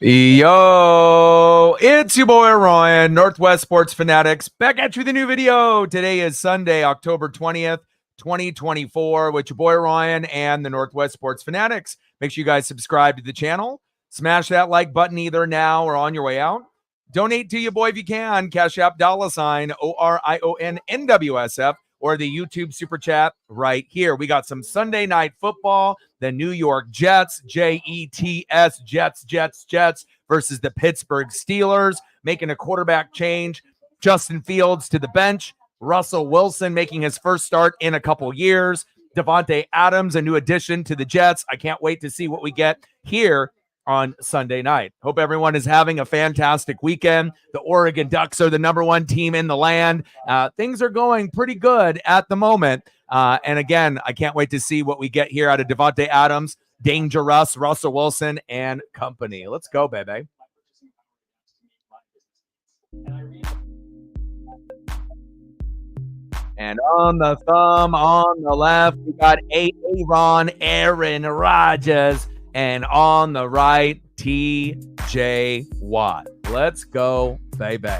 Yo, it's your boy Ryan, Northwest Sports Fanatics, back at you with a new video. Today is Sunday, October 20th, 2024, with your boy Ryan and the Northwest Sports Fanatics. Make sure you guys subscribe to the channel. Smash that like button either now or on your way out. Donate to your boy if you can. Cash App $ ORION-NWSF or the YouTube Super Chat right here. We got some Sunday Night Football. The New York Jets, Jets, Jets versus the Pittsburgh Steelers, making a quarterback change. Justin Fields to the bench. Russell Wilson making his first start in a couple years. Davante Adams, a new addition to the Jets. I can't wait to see what we get here on Sunday night. Hope everyone is having a fantastic weekend. The Oregon Ducks are the #1 team in the land. Things are going pretty good at the moment. And again, I can't wait to see what we get here out of Davante Adams, Dangerous, Russell Wilson, and company. Let's go, baby. And on the thumb, on the left, we got Aaron Rodgers. And on the right, TJ Watt. Let's go, baby.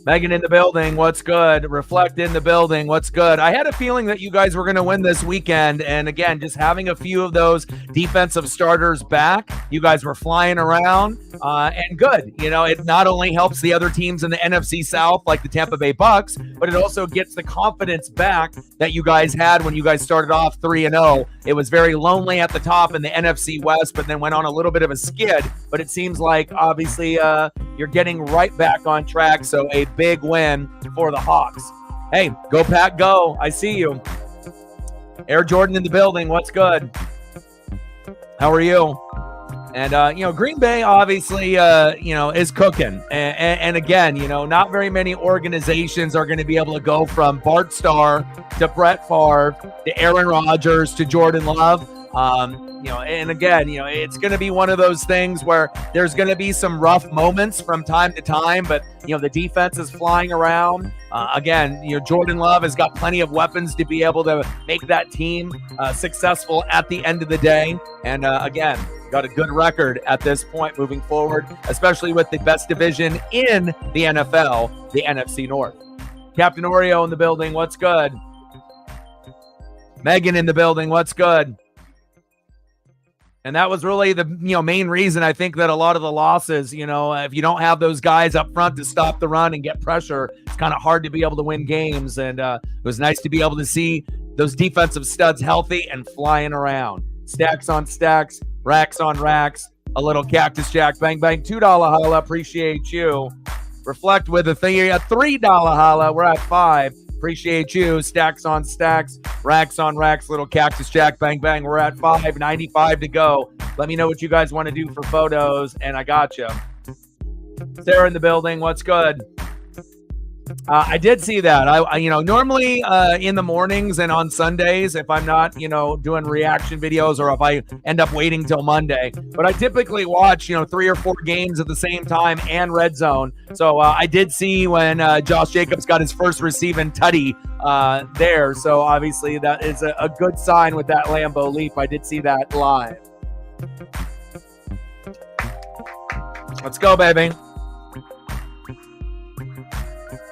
Megan in the building, what's good? Reflect in the building, what's good? I had a feeling that you guys were going to win this weekend, and again, just having a few of those defensive starters back, you guys were flying around, and good. You know, it not only helps the other teams in the NFC South, like the Tampa Bay Bucks, but it also gets the confidence back that you guys had when you guys started off 3-0. It was very lonely at the top in the NFC West, but then went on a little bit of a skid, but it seems like, obviously, you're getting right back on track, so a big win for the Hawks. Hey, go Pack, go. I see you. Air Jordan in the building. What's good? How are you? And, Green Bay obviously, is cooking. And again, not very many organizations are going to be able to go from Bart Starr to Brett Favre to Aaron Rodgers to Jordan Love. And again, it's going to be one of those things where there's going to be some rough moments from time to time, but, the defense is flying around. Again, Jordan Love has got plenty of weapons to be able to make that team successful at the end of the day. And again, got a good record at this point moving forward, especially with the best division in the NFL, the NFC North. Captain Oreo in the building. What's good? Megan in the building. What's good? And that was really the main reason I think that a lot of the losses, if you don't have those guys up front to stop the run and get pressure, it's kind of hard to be able to win games. And it was nice to be able to see those defensive studs healthy and flying around. Stacks on stacks, racks on racks, a little Cactus Jack, bang, bang, $2 holla, appreciate you. Reflect with a $3 holla, we're at $5. Appreciate you. Stacks on stacks, racks on racks, little Cactus Jack, bang, bang. We're at 5:95 to go. Let me know what you guys want to do for photos, and I got you. Sarah in the building. What's good? I did see that. I normally in the mornings and on Sundays, if I'm not, doing reaction videos or if I end up waiting till Monday, but I typically watch, 3 or 4 games at the same time and Red Zone. So I did see when Josh Jacobs got his first receiving tutty there. So obviously that is a good sign with that Lambeau Leap. I did see that live. Let's go, baby.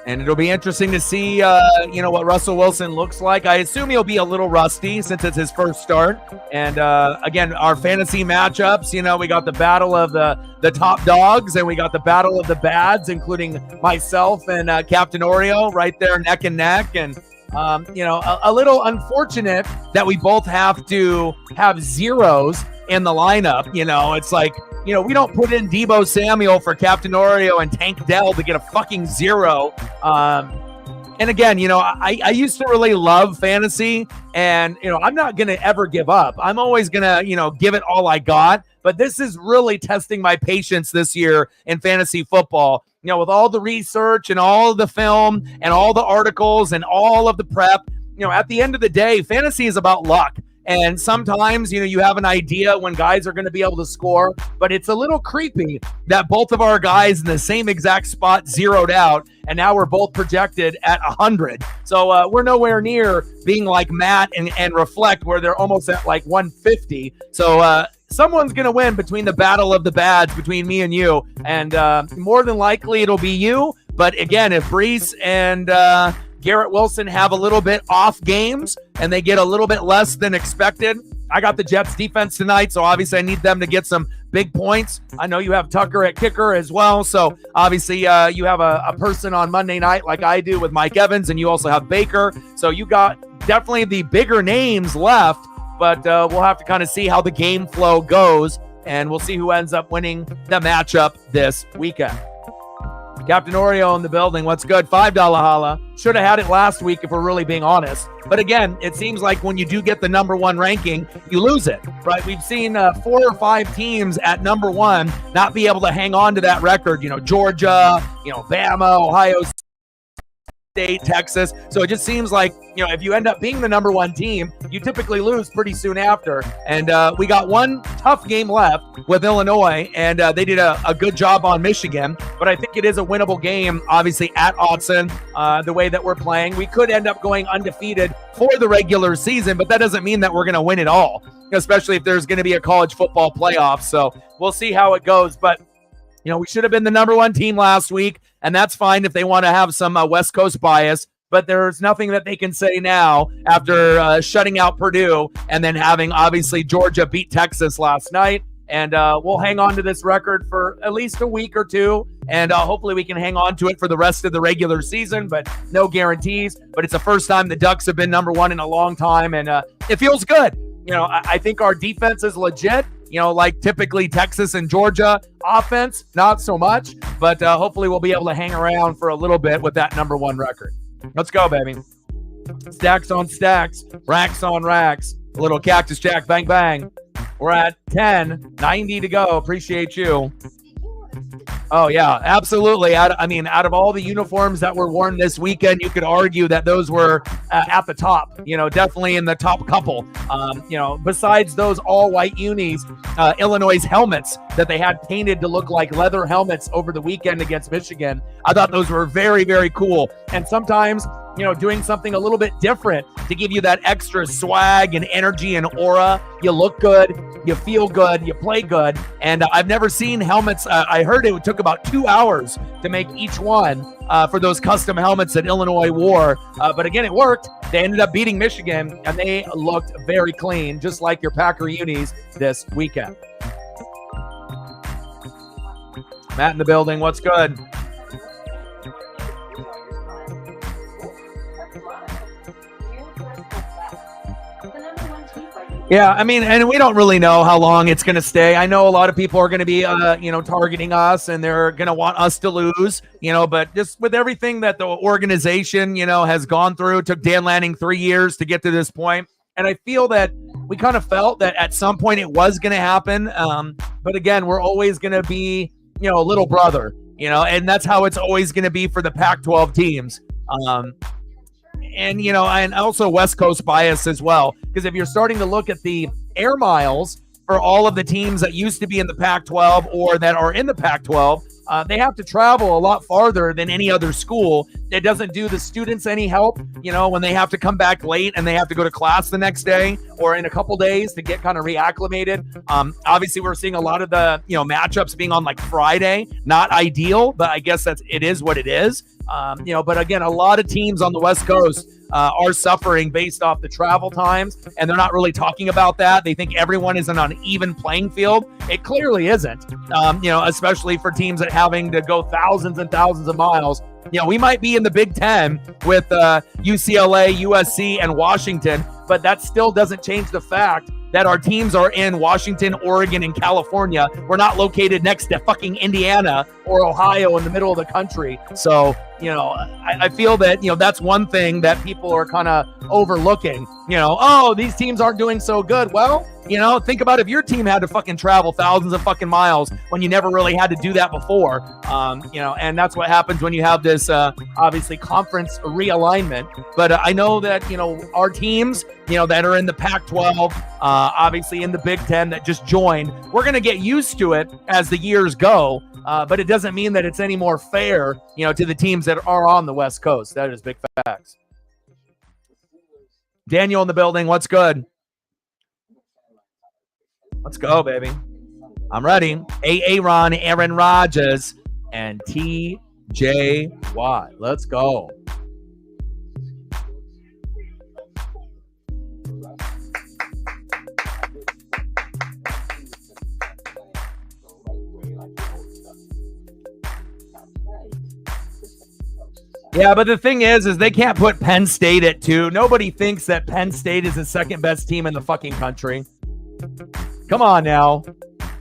And it'll be interesting to see, what Russell Wilson looks like. I assume he'll be a little rusty since it's his first start. And, again, our fantasy matchups, we got the battle of the top dogs and we got the battle of the bads, including myself and Captain Oreo right there neck and neck. And, a little unfortunate that we both have to have zeros in the lineup. It's like, we don't put in Deebo Samuel for Captain Oreo and Tank Dell to get a fucking 0. And again, I used to really love fantasy and, I'm not going to ever give up. I'm always going to, give it all I got. But this is really testing my patience this year in fantasy football. With all the research and all of the film and all the articles and all of the prep, at the end of the day, fantasy is about luck. And sometimes, you have an idea when guys are going to be able to score, but it's a little creepy that both of our guys in the same exact spot zeroed out, and now we're both projected at 100. So we're nowhere near being like Matt and Reflect, where they're almost at like 150. So someone's going to win between the battle of the bads between me and you, and more than likely it'll be you. But again, if Brees and Garrett Wilson have a little bit off games and they get a little bit less than expected, I got the Jets defense tonight, so obviously I need them to get some big points. I know you have Tucker at kicker as well, so obviously you have a person on Monday night like I do with Mike Evans, and you also have Baker. So you got definitely the bigger names left, but we'll have to kind of see how the game flow goes, and we'll see who ends up winning the matchup this weekend. Captain Oreo in the building. What's good? $5 holla. Should have had it last week if we're really being honest. But again, it seems like when you do get the number one ranking, you lose it, right? We've seen 4 or 5 teams at number one not be able to hang on to that record. Georgia, Bama, Ohio State, Texas. So it just seems like, if you end up being the number one team, you typically lose pretty soon after. And we got one tough game left with Illinois, and they did a good job on Michigan. But I think it is a winnable game, obviously, at Autzen, the way that we're playing. We could end up going undefeated for the regular season, but that doesn't mean that we're going to win it all, especially if there's going to be a college football playoff. So we'll see how it goes. But we should have been the number one team last week, and that's fine if they want to have some West Coast bias. But there's nothing that they can say now after shutting out Purdue and then having, obviously, Georgia beat Texas last night. And we'll hang on to this record for at least a week or two, and hopefully we can hang on to it for the rest of the regular season, but no guarantees. But it's the first time the Ducks have been number one in a long time, and it feels good. I think our defense is legit. Like typically Texas and Georgia. Offense, not so much, but hopefully we'll be able to hang around for a little bit with that number one record. Let's go, baby. Stacks on stacks, racks on racks. A little Cactus Jack, bang, bang. We're at 10, 90 to go. Appreciate you. Oh, yeah, absolutely. Out of all the uniforms that were worn this weekend, you could argue that those were at the top, definitely in the top couple. Besides those all-white unis, Illinois' helmets that they had painted to look like leather helmets over the weekend against Michigan, I thought those were very, very cool. And sometimes, doing something a little bit different to give you that extra swag and energy and aura. You look good, you feel good, you play good. And I've never seen helmets. I heard it took about 2 hours to make each one for those custom helmets that Illinois wore. But again, it worked. They ended up beating Michigan, and they looked very clean, just like your Packer unis this weekend. Matt in the building. What's good? Yeah, and we don't really know how long it's going to stay. I know a lot of people are going to be, targeting us, and they're going to want us to lose, but just with everything that the organization, has gone through, it took Dan Lanning 3 years to get to this point. And I feel that we kind of felt that at some point it was going to happen. But again, we're always going to be, a little brother, and that's how it's always going to be for the Pac-12 teams. And also West Coast bias as well. Because if you're starting to look at the air miles for all of the teams that used to be in the Pac-12 or that are in the Pac-12, they have to travel a lot farther than any other school. It doesn't do the students any help, when they have to come back late and they have to go to class the next day or in a couple days to get kind of reacclimated. Obviously, we're seeing a lot of the, matchups being on like Friday. Not ideal, but I guess it is what it is. But again, a lot of teams on the West Coast are suffering based off the travel times, and they're not really talking about that. They think everyone is on an even playing field. It clearly isn't, especially for teams that having to go thousands and thousands of miles. We might be in the Big Ten with UCLA, USC, and Washington, but that still doesn't change the fact that our teams are in Washington, Oregon, and California. We're not located next to fucking Indiana or Ohio in the middle of the country. So, I feel that, that's one thing that people are kind of overlooking. Oh, these teams aren't doing so good. Well, think about if your team had to fucking travel thousands of fucking miles when you never really had to do that before. And that's what happens when you have this, obviously, conference realignment. But I know that, our teams, that are in the Pac-12, obviously in the Big Ten that just joined, we're going to get used to it as the years go. But it doesn't mean that it's any more fair, to the teams that are on the West Coast. That is big facts. Daniel in the building. What's good? Let's go, baby. I'm ready. Aaron, Aaron Rodgers, and TJ Watt. Let's go. Yeah, but the thing is they can't put Penn State at 2. Nobody thinks that Penn State is the second best team in the fucking country. Come on now.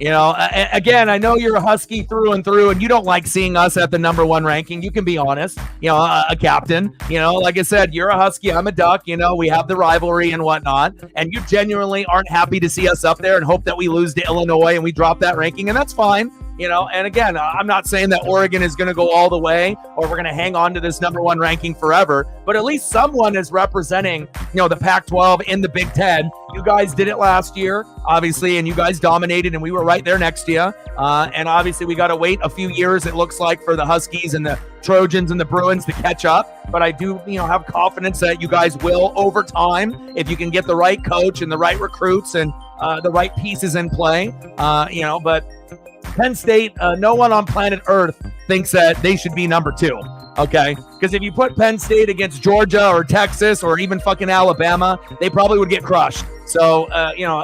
Again, I know you're a Husky through and through, and you don't like seeing us at the number 1 ranking. You can be honest. A captain. Like I said, you're a Husky, I'm a Duck. We have the rivalry and whatnot, and you genuinely aren't happy to see us up there and hope that we lose to Illinois and we drop that ranking, and that's fine. And again, I'm not saying that Oregon is going to go all the way or we're going to hang on to this number 1 ranking forever, but at least someone is representing, the Pac-12 in the Big Ten. You guys did it last year, obviously, and you guys dominated, and we were right there next to you. And obviously, we got to wait a few years, it looks like, for the Huskies and the Trojans and the Bruins to catch up. But I do, have confidence that you guys will over time if you can get the right coach and the right recruits and the right pieces in play. But Penn State, no one on planet Earth thinks that they should be number 2, okay? Because if you put Penn State against Georgia or Texas or even fucking Alabama, they probably would get crushed. So,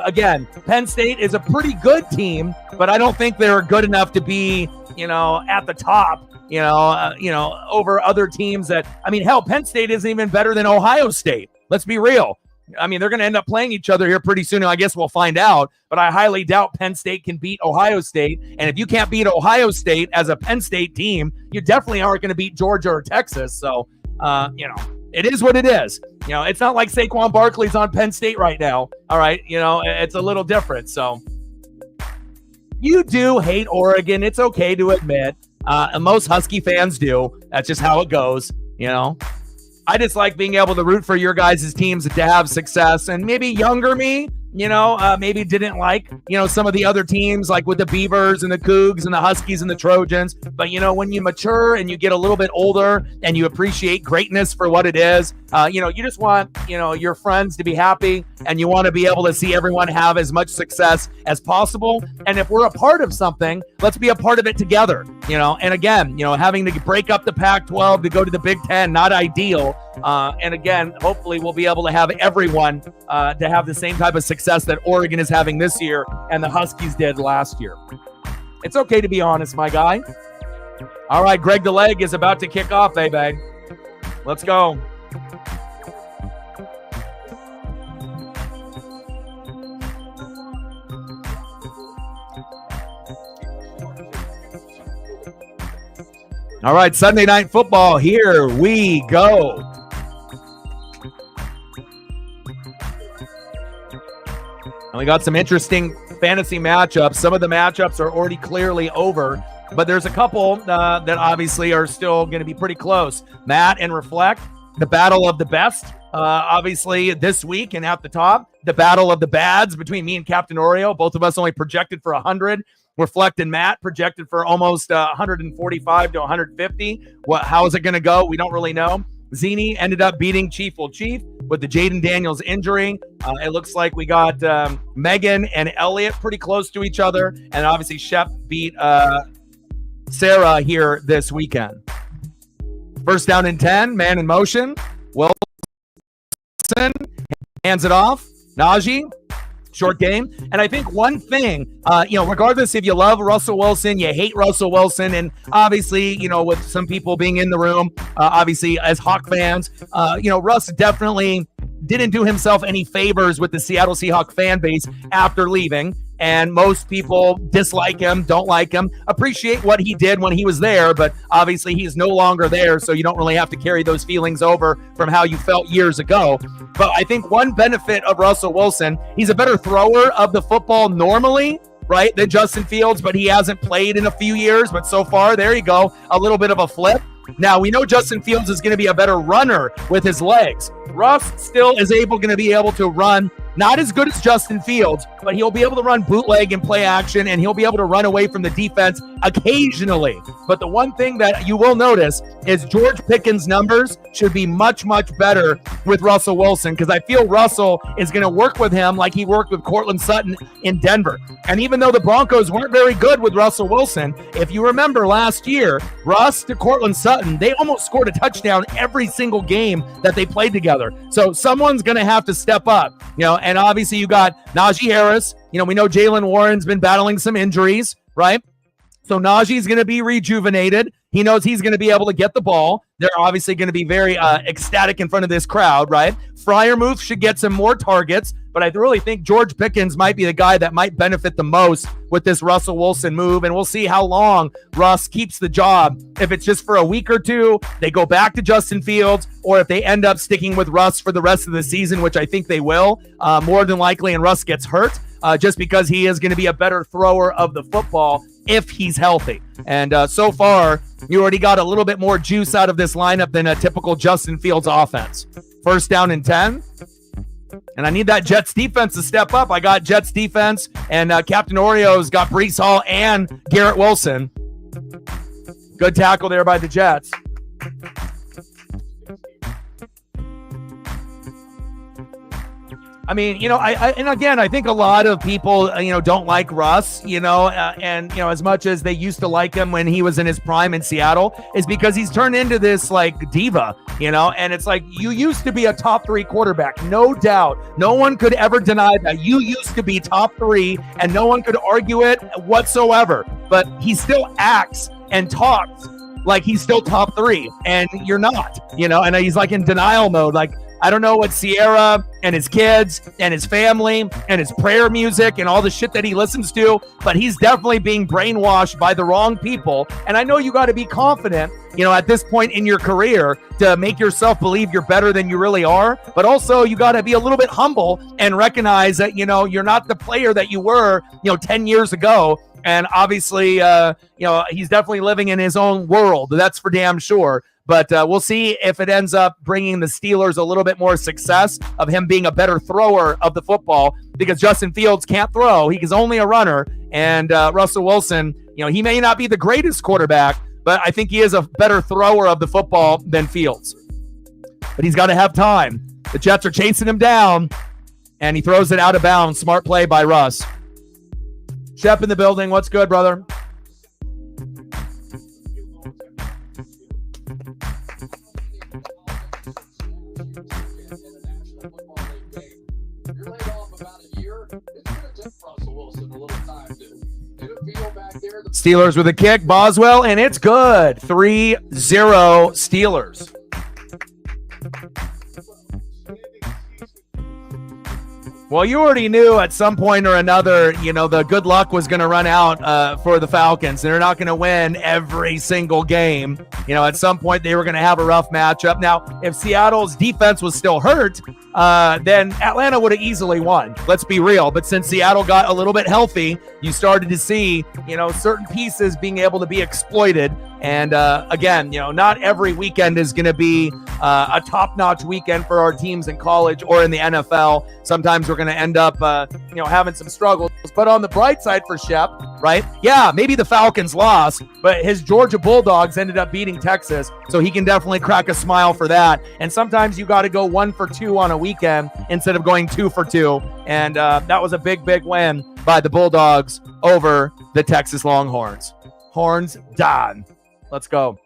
again, Penn State is a pretty good team, but I don't think they're good enough to be, at the top, over other teams that, hell, Penn State isn't even better than Ohio State. Let's be real. They're going to end up playing each other here pretty soon. I guess we'll find out, but I highly doubt Penn State can beat Ohio State. And if you can't beat Ohio State as a Penn State team, you definitely aren't going to beat Georgia or Texas. So, it is what it is. It's not like Saquon Barkley's on Penn State right now. All right. It's a little different. So you do hate Oregon. It's okay to admit. And most Husky fans do. That's just how it goes. I just like being able to root for your guys' teams to have success. And maybe younger me, maybe didn't like, some of the other teams, like with the Beavers and the Cougs and the Huskies and the Trojans. But, when you mature and you get a little bit older and you appreciate greatness for what it is, you just want, your friends to be happy, and you want to be able to see everyone have as much success as possible. And if we're a part of something, let's be a part of it together, and again, having to break up the Pac-12 to go to the Big Ten, not ideal. And again, hopefully we'll be able to have everyone to have the same type of success that Oregon is having this year and the Huskies did last year. It's okay to be honest, my guy. All right, Greg the Leg is about to kick off, baby. Let's go. All right, Sunday Night Football, here we go. And we got some interesting fantasy matchups. Some of the matchups are already clearly over, but there's a couple that obviously are still going to be pretty close. Matt and Reflect, the battle of the best, obviously this week, and at the top, the battle of the bads between me and Captain Oreo. Both of us only projected for 100. Reflect and Matt projected for almost 145 to 150. How is it going to go? We don't really know. Zini ended up beating Chief with the Jaden Daniels injury. It looks like we got Megan and Elliot pretty close to each other. And obviously Shep beat Sarah here this weekend. First down and 10, man in motion. Wilson hands it off. Najee, short game. And I think one thing, regardless if you love Russell Wilson, you hate Russell Wilson, and obviously, with some people being in the room, obviously as Hawk fans, Russ definitely didn't do himself any favors with the Seattle Seahawks fan base after leaving. and most people dislike him, don't like him, appreciate what he did when he was there, but obviously he's no longer there, so you don't really have to carry those feelings over from how you felt years ago. But I think one benefit of Russell Wilson, he's a better thrower of the football normally, right, than Justin Fields, but he hasn't played in a few years. But so far, there you go, a little bit of a flip. Now, we know Justin Fields is going to be a better runner with his legs. Russ still is going to be able to run, not as good as Justin Fields, but he'll be able to run bootleg and play action, and he'll be able to run away from the defense occasionally. But the one thing that you will notice is George Pickens' numbers should be much, much better with Russell Wilson, because I feel Russell is going to work with him like he worked with Cortland Sutton in Denver. And even though the Broncos weren't very good with Russell Wilson, if you remember last year, Russ to Cortland Sutton, they almost scored a touchdown every single game that they played together. So someone's going to have to step up, and obviously you got Najee Harris. We know Jalen Warren's been battling some injuries, right? So Najee's going to be rejuvenated. He knows he's going to be able to get the ball. They're obviously going to be very ecstatic in front of this crowd, right? Freiermuth should get some more targets, but I really think George Pickens might be the guy that might benefit the most with this Russell Wilson move, and we'll see how long Russ keeps the job. If it's just for a week or two, they go back to Justin Fields, or if they end up sticking with Russ for the rest of the season, which I think they will, more than likely, and Russ gets hurt, just because he is going to be a better thrower of the football if he's healthy. And so far, you already got a little bit more juice out of this lineup than a typical Justin Fields offense. 1st down and 10. And I need that Jets defense to step up. I got Jets defense, and Captain Oreo's got Breece Hall and Garrett Wilson. Good tackle there by the Jets. I mean, I think a lot of people, don't like Russ, and as much as they used to like him when he was in his prime in Seattle, is because he's turned into this like diva, and it's like, you used to be a top 3 quarterback, no doubt. No one could ever deny that. You used to be top 3, and no one could argue it whatsoever. But he still acts and talks like he's still top 3, and you're not, and he's like in denial mode, like, I don't know what Sierra and his kids and his family and his prayer music and all the shit that he listens to, but he's definitely being brainwashed by the wrong people. And I know you got to be confident, at this point in your career, to make yourself believe you're better than you really are. But also you got to be a little bit humble and recognize that, you're not the player that you were, 10 years ago. And obviously, he's definitely living in his own world. That's for damn sure. But we'll see if it ends up bringing the Steelers a little bit more success of him being a better thrower of the football, because Justin Fields can't throw. He is only a runner. And Russell Wilson, he may not be the greatest quarterback, but I think he is a better thrower of the football than Fields. But he's got to have time. The Jets are chasing him down, and he throws it out of bounds. Smart play by Russ. Shep in the building. What's good, brother? Steelers with a kick, Boswell, and it's good. 3-0 Steelers. Well, you already knew at some point or another, the good luck was going to run out for the Falcons. They're not going to win every single game. At some point they were going to have a rough matchup. Now, if Seattle's defense was still hurt, then Atlanta would have easily won. Let's be real. But since Seattle got a little bit healthy, you started to see, certain pieces being able to be exploited. And again, not every weekend is going to be a top-notch weekend for our teams in college or in the NFL. Sometimes we're going to end up, having some struggles. But on the bright side for Shep, right? Yeah, maybe the Falcons lost, but his Georgia Bulldogs ended up beating Texas, so he can definitely crack a smile for that. And sometimes you got to go 1 for 2 on a weekend instead of going 2 for 2. And that was a big, big win by the Bulldogs over the Texas Longhorns. Horns done. Let's go.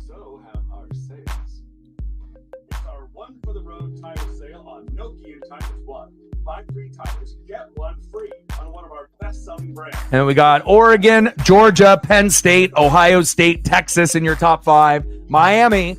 So have our sales. It's our one for the road tire sale on Nokia Tires One. Buy 3 tires, get 1 free on one of our best-selling brands. And we got Oregon, Georgia, Penn State, Ohio State, Texas in your top 5. Miami,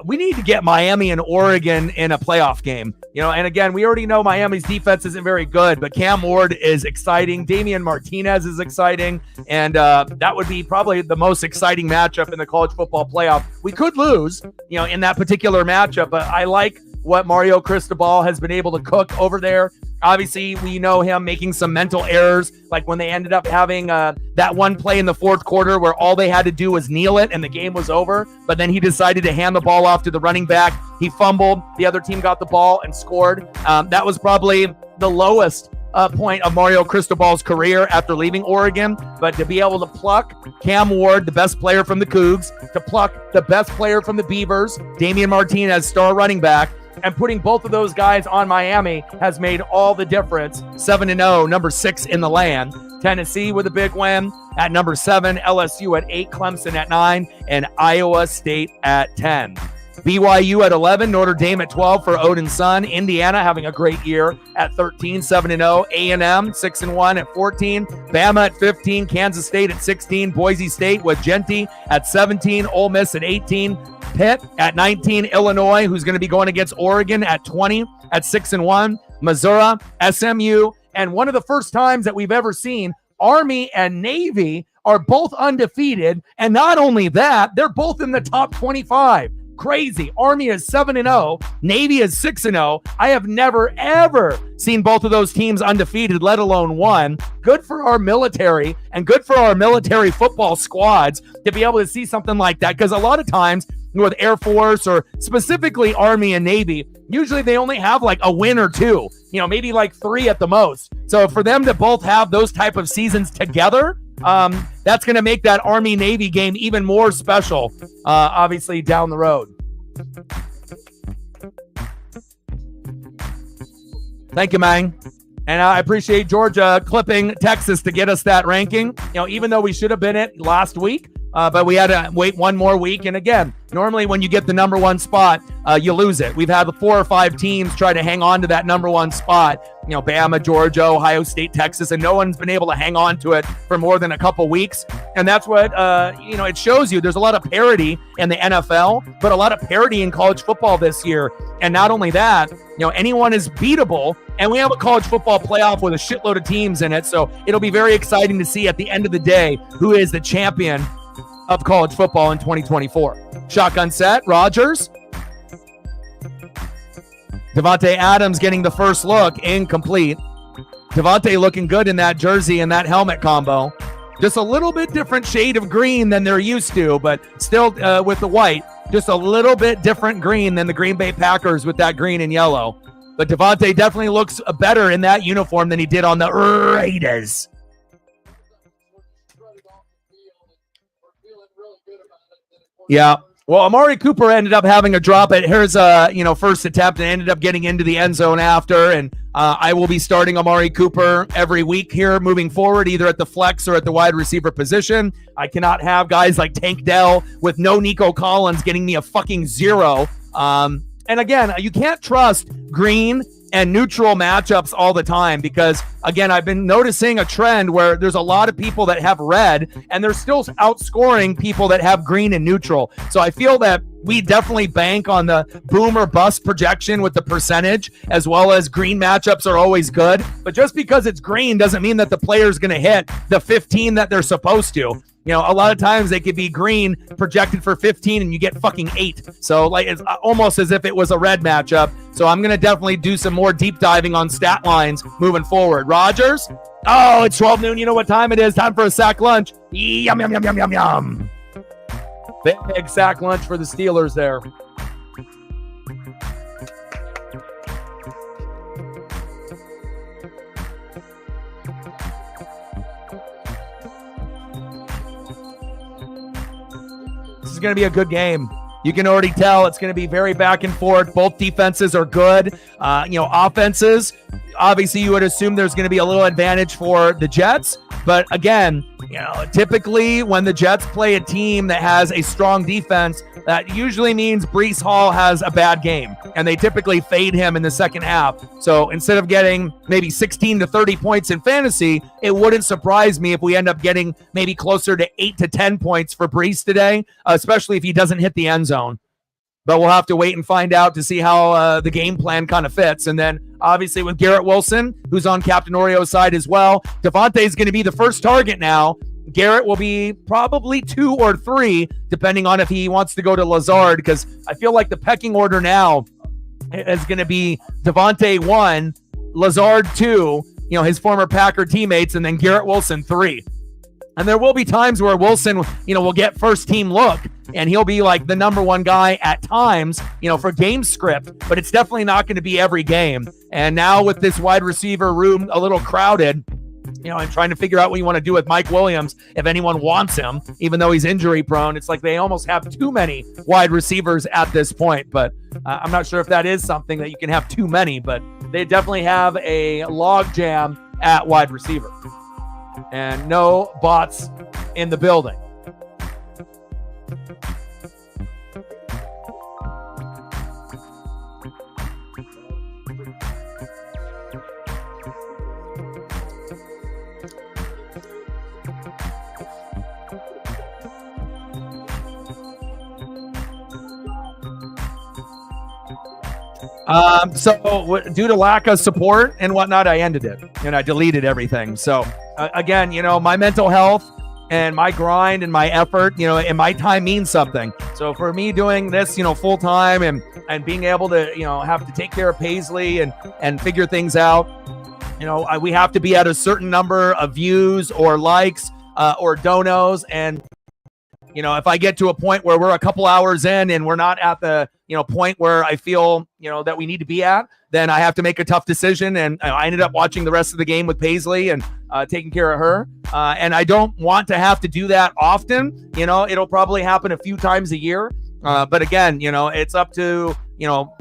we need to get Miami and Oregon in a playoff game. And again, we already know Miami's defense isn't very good, but Cam Ward is exciting. Damian Martinez is exciting. And that would be probably the most exciting matchup in the college football playoff. We could lose, in that particular matchup, but I like what Mario Cristobal has been able to cook over there. Obviously, we know him making some mental errors, like when they ended up having that one play in the fourth quarter where all they had to do was kneel it and the game was over. But then he decided to hand the ball off to the running back. He fumbled. The other team got the ball and scored. That was probably the lowest point of Mario Cristobal's career after leaving Oregon. But to be able to pluck Cam Ward, the best player from the Cougs, to pluck the best player from the Beavers, Damian Martinez, star running back, and putting both of those guys on Miami has made all the difference. 7-0, number 6 in the land. Tennessee with a big win at number 7, LSU at 8, Clemson at 9, and Iowa State at 10. BYU at 11, Notre Dame at 12 for Odin Sun. Indiana having a great year at 13, 7-0. A&M 6-1 at 14. Bama at 15. Kansas State at 16. Boise State with Genty at 17. Ole Miss at 18. Pitt at 19. Illinois, who's going to be going against Oregon at 20 at 6-1. Missouri, SMU, and one of the first times that we've ever seen Army and Navy are both undefeated. And not only that, they're both in the top 25. Crazy. Army is 7-0. Navy is 6-0. I have never, ever seen both of those teams undefeated, let alone one. Good for our military and good for our military football squads to be able to see something like that. Because a lot of times with Air Force or specifically Army and Navy, usually they only have like a win or two, maybe like 3 at the most. So for them to both have those type of seasons together, that's going to make that Army-Navy game even more special, obviously, down the road. Thank you, man. And I appreciate Georgia clipping Texas to get us that ranking. Even though we should have been it last week, but we had to wait one more week. And again, normally when you get the number 1 spot, you lose it. We've had 4 or 5 teams try to hang on to that number 1 spot. Bama, Georgia, Ohio State, Texas, and no one's been able to hang on to it for more than a couple weeks. And that's what, it shows you. There's a lot of parity in the NFL, but a lot of parity in college football this year. And not only that, anyone is beatable. And we have a college football playoff with a shitload of teams in it. So it'll be very exciting to see at the end of the day who is the champion of college football in 2024. Shotgun set, Rodgers. Devontae Adams getting the first look, incomplete. Devontae looking good in that jersey and that helmet combo. Just a little bit different shade of green than they're used to, but still with the white. Just a little bit different green than the Green Bay Packers with that green and yellow. But Devontae definitely looks better in that uniform than he did on the Raiders. Yeah. Well, Amari Cooper ended up having a drop at his, first attempt and ended up getting into the end zone after. And I will be starting Amari Cooper every week here moving forward, either at the flex or at the wide receiver position. I cannot have guys like Tank Dell with no Nico Collins getting me a fucking 0. And again, you can't trust green and neutral matchups all the time because, again, I've been noticing a trend where there's a lot of people that have red and they're still outscoring people that have green and neutral. So I feel that we definitely bank on the boom or bust projection with the percentage, as well as green matchups are always good. But just because it's green doesn't mean that the player's going to hit the 15 that they're supposed to. A lot of times they could be green projected for 15 and you get fucking 8. So like it's almost as if it was a red matchup. So I'm going to definitely do some more deep diving on stat lines moving forward. Rodgers. Oh, it's 12 noon. You know what time it is. Time for a sack lunch. Yum, yum, yum, yum, yum, yum. Big sack lunch for the Steelers there. This is going to be a good game. You can already tell it's going to be very back and forth. Both defenses are good. Offenses, obviously you would assume there's going to be a little advantage for the Jets, But again, typically when the Jets play a team that has a strong defense, that usually means Breece Hall has a bad game, and they typically fade him in the second half. So instead of getting maybe 16 to 30 points in fantasy, it wouldn't surprise me if we end up getting maybe closer to 8 to 10 points for Breece today, especially if he doesn't hit the end zone. But we'll have to wait and find out to see how the game plan kind of fits. And then obviously with Garrett Wilson, who's on Captain Oreo's side as well, Devontae is going to be the first target now. Garrett will be probably 2 or 3, depending on if he wants to go to Lazard, because I feel like the pecking order now is going to be Devontae 1, Lazard 2, his former Packer teammates, and then Garrett Wilson 3. And there will be times where Wilson, will get first team look, and he'll be like the number 1 guy at times, for game script, but it's definitely not going to be every game. And now with this wide receiver room a little crowded, I'm trying to figure out what you want to do with Mike Williams if anyone wants him, even though he's injury prone. It's like they almost have too many wide receivers at this point, but I'm not sure if that is something that you can have too many, but they definitely have a log jam at wide receiver. And no bots in the building. So due to lack of support and whatnot, I ended it and I deleted everything. So again, my mental health and my grind and my effort, and my time means something. So for me doing this, full time and being able to, have to take care of Paisley and figure things out, we have to be at a certain number of views or likes or donos. And if I get to a point where we're a couple hours in and we're not at the, point where I feel, that we need to be at, then I have to make a tough decision. And I ended up watching the rest of the game with Paisley and taking care of her. And I don't want to have to do that often. It'll probably happen a few times a year. But again, it's up to,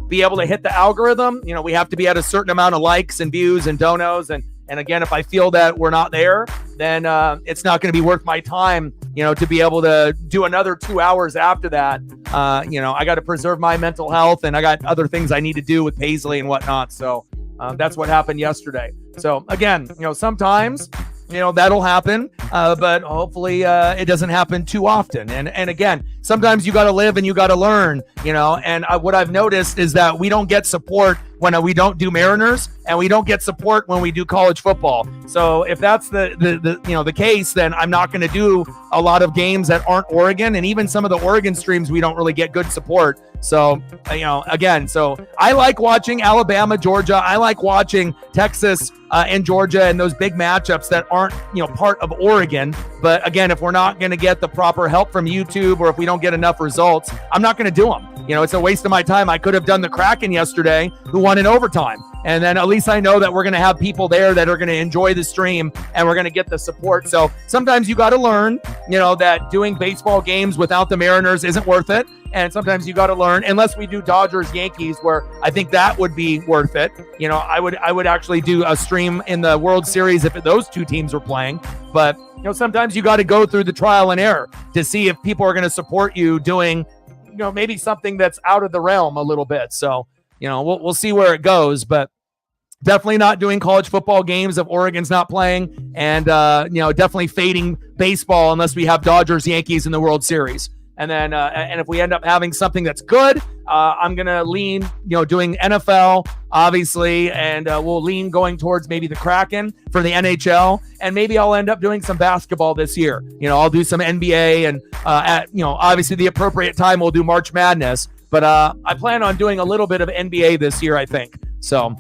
be able to hit the algorithm. We have to be at a certain amount of likes and views and donos. And again, if I feel that we're not there, then it's not going to be worth my time, to be able to do another 2 hours after that. I got to preserve my mental health and I got other things I need to do with Paisley and whatnot. So that's what happened yesterday. So again, sometimes, that'll happen, but hopefully it doesn't happen too often. And again, sometimes you got to live and you got to learn, and what I've noticed is that we don't get support when we don't do Mariners, and we don't get support when we do college football. So if that's the case, then I'm not going to do a lot of games that aren't Oregon, and even some of the Oregon streams, we don't really get good support. So, again, so I like watching Alabama, Georgia. I like watching Texas and Georgia and those big matchups that aren't, part of Oregon. But again, if we're not going to get the proper help from YouTube, or if we don't get enough results, I'm not going to do them. It's a waste of my time. I could have done the Kraken yesterday, who won in overtime. And then at least I know that we're going to have people there that are going to enjoy the stream and we're going to get the support. So sometimes you got to learn, that doing baseball games without the Mariners isn't worth it. And sometimes you got to learn, unless we do Dodgers Yankees, where I think that would be worth it. I would actually do a stream in the World Series if those two teams were playing. But, sometimes you got to go through the trial and error to see if people are going to support you doing, maybe something that's out of the realm a little bit. So, we'll see where it goes, but definitely not doing college football games if Oregon's not playing, and definitely fading baseball unless we have Dodgers Yankees in the World Series. And then and if we end up having something that's good, I'm going to lean, doing NFL, obviously, and we'll lean going towards maybe the Kraken for the NHL, and maybe I'll end up doing some basketball this year. I'll do some NBA, and at, obviously the appropriate time we'll do March Madness, but I plan on doing a little bit of NBA this year, I think. So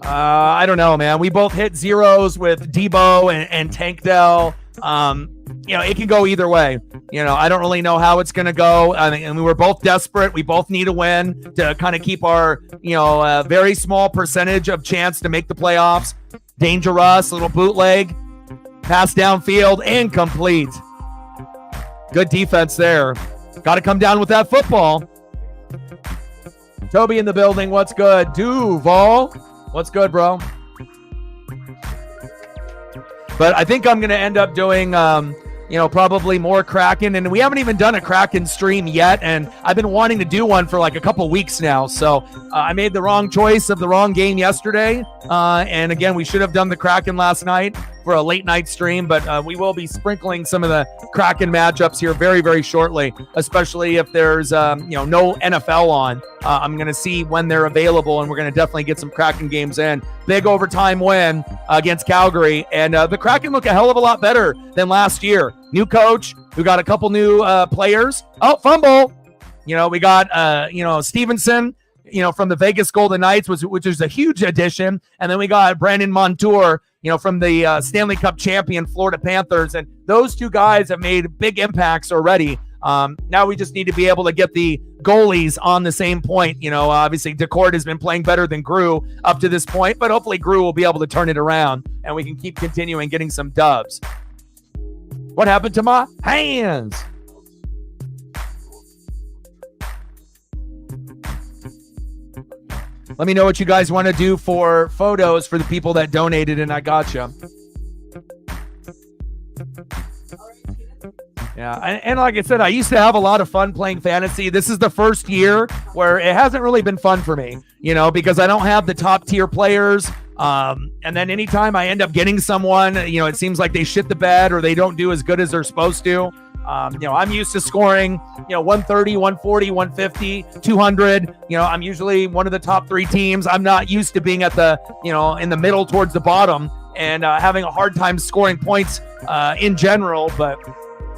I don't know, man. We both hit zeros with Debo and Tank Dell. It can go either way. I don't really know how it's going to go. And we were both desperate. We both need a win to kind of keep our, very small percentage of chance to make the playoffs. Dangerous, little bootleg, pass downfield, incomplete. Good defense there. Got to come down with that football. Toby in the building. What's good? Duval. What's good, bro? But I think I'm going to end up doing, probably more Kraken. And we haven't even done a Kraken stream yet. And I've been wanting to do one for like a couple weeks now. So I made the wrong choice of the wrong game yesterday. And again, we should have done the Kraken last night for a late night stream, but we will be sprinkling some of the Kraken matchups here very, very shortly, especially if there's, no NFL on. I'm going to see when they're available, and we're going to definitely get some Kraken games in. Big overtime win against Calgary, and the Kraken look a hell of a lot better than last year. New coach, we got a couple new players. Oh, fumble. We got, Stevenson, from the Vegas Golden Knights, which is a huge addition. And then we got Brandon Montour, from the Stanley Cup champion Florida Panthers. And those two guys have made big impacts already. Now we just need to be able to get the goalies on the same point. Obviously Decourt has been playing better than Grew up to this point, but hopefully Grew will be able to turn it around and we can keep continuing getting some dubs. What happened to my hands? Let me know what you guys want to do for photos for the people that donated, and I gotcha. Yeah, and like I said, I used to have a lot of fun playing fantasy. This is the first year where it hasn't really been fun for me, because I don't have the top tier players. And then anytime I end up getting someone, it seems like they shit the bed or they don't do as good as they're supposed to. I'm used to scoring, 130, 140, 150, 200. I'm usually one of the top 3 teams. I'm not used to being at the, in the middle towards the bottom and having a hard time scoring points in general. But,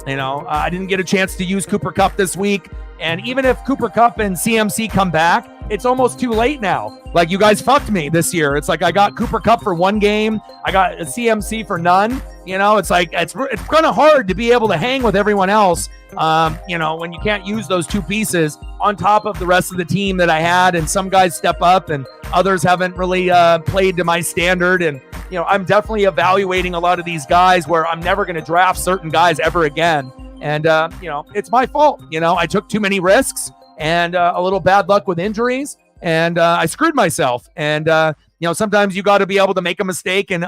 I didn't get a chance to use Cooper Kupp this week. And even if Cooper Kupp and CMC come back, it's almost too late now. Like, you guys fucked me this year. It's like I got Cooper Kupp for 1 game. I got a CMC for none. It's like it's kind of hard to be able to hang with everyone else, when you can't use those 2 pieces on top of the rest of the team that I had. And some guys step up and others haven't really played to my standard. And, I'm definitely evaluating a lot of these guys where I'm never going to draft certain guys ever again. And, it's my fault. I took too many risks and a little bad luck with injuries, and I screwed myself. And, sometimes you got to be able to make a mistake and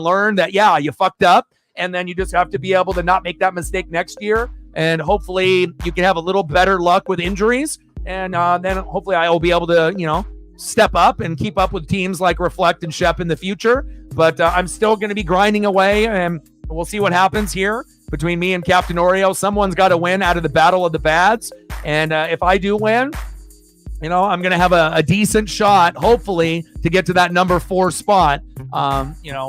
learn that, yeah, you fucked up. And then you just have to be able to not make that mistake next year. And hopefully you can have a little better luck with injuries. And then hopefully I will be able to, step up and keep up with teams like Reflect and Shep in the future. But I'm still going to be grinding away, and we'll see what happens here between me and Captain Oreo. Someone's got to win out of the battle of the bads. And if I do win, I'm going to have a decent shot, hopefully, to get to that number 4 spot,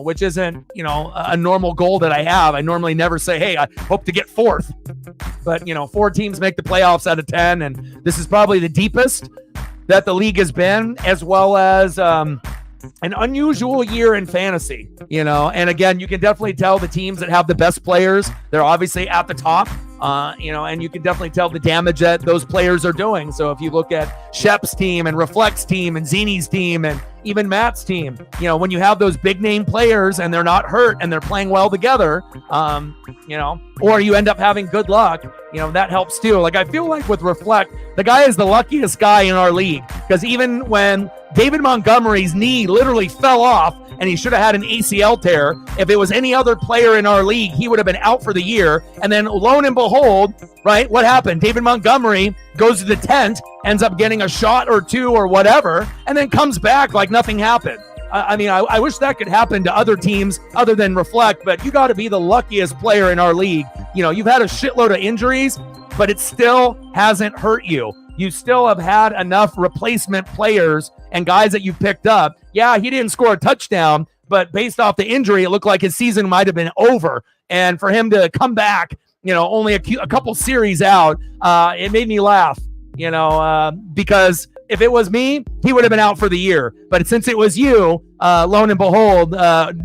which isn't, a normal goal that I have. I normally never say, hey, I hope to get 4th. But, 4 teams make the playoffs out of 10. And this is probably the deepest that the league has been, as well as an unusual year in fantasy, and again, you can definitely tell the teams that have the best players, they're obviously at the top, and you can definitely tell the damage that those players are doing. So if you look at Shep's team and Reflect's team and Zini's team and even Matt's team, when you have those big name players and they're not hurt and they're playing well together, or you end up having good luck, that helps too. Like, I feel like with Reflect, the guy is the luckiest guy in our league, because even when David Montgomery's knee literally fell off and he should have had an ACL tear, if it was any other player in our league, he would have been out for the year. And then lo and behold, right, what happened? David Montgomery goes to the tent, ends up getting a shot or 2 or whatever, and then comes back like nothing happened. I wish that could happen to other teams other than Reflect, but you got to be the luckiest player in our league. You've had a shitload of injuries, but it still hasn't hurt you. You still have had enough replacement players and guys that you picked up. Yeah, he didn't score a touchdown, but based off the injury, it looked like his season might have been over. And for him to come back, only a couple series out, it made me laugh, because if it was me, he would have been out for the year. But since it was you, lo and behold,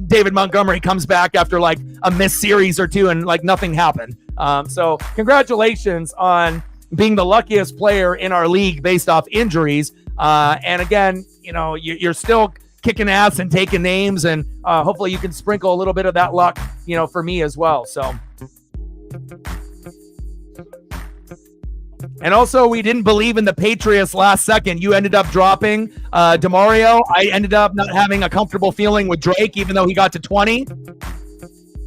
David Montgomery comes back after like a missed series or 2 and like nothing happened. So congratulations on being the luckiest player in our league based off injuries. And again, you're still kicking ass and taking names, and hopefully you can sprinkle a little bit of that luck, for me as well. So. And also, we didn't believe in the Patriots last second. You ended up dropping DeMario. I ended up not having a comfortable feeling with Drake, even though he got to 20.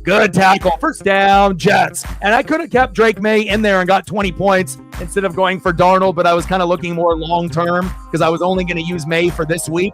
Good tackle. First down, Jets. And I could have kept Drake May in there and got 20 points instead of going for Darnold, but I was kind of looking more long-term because I was only going to use May for this week.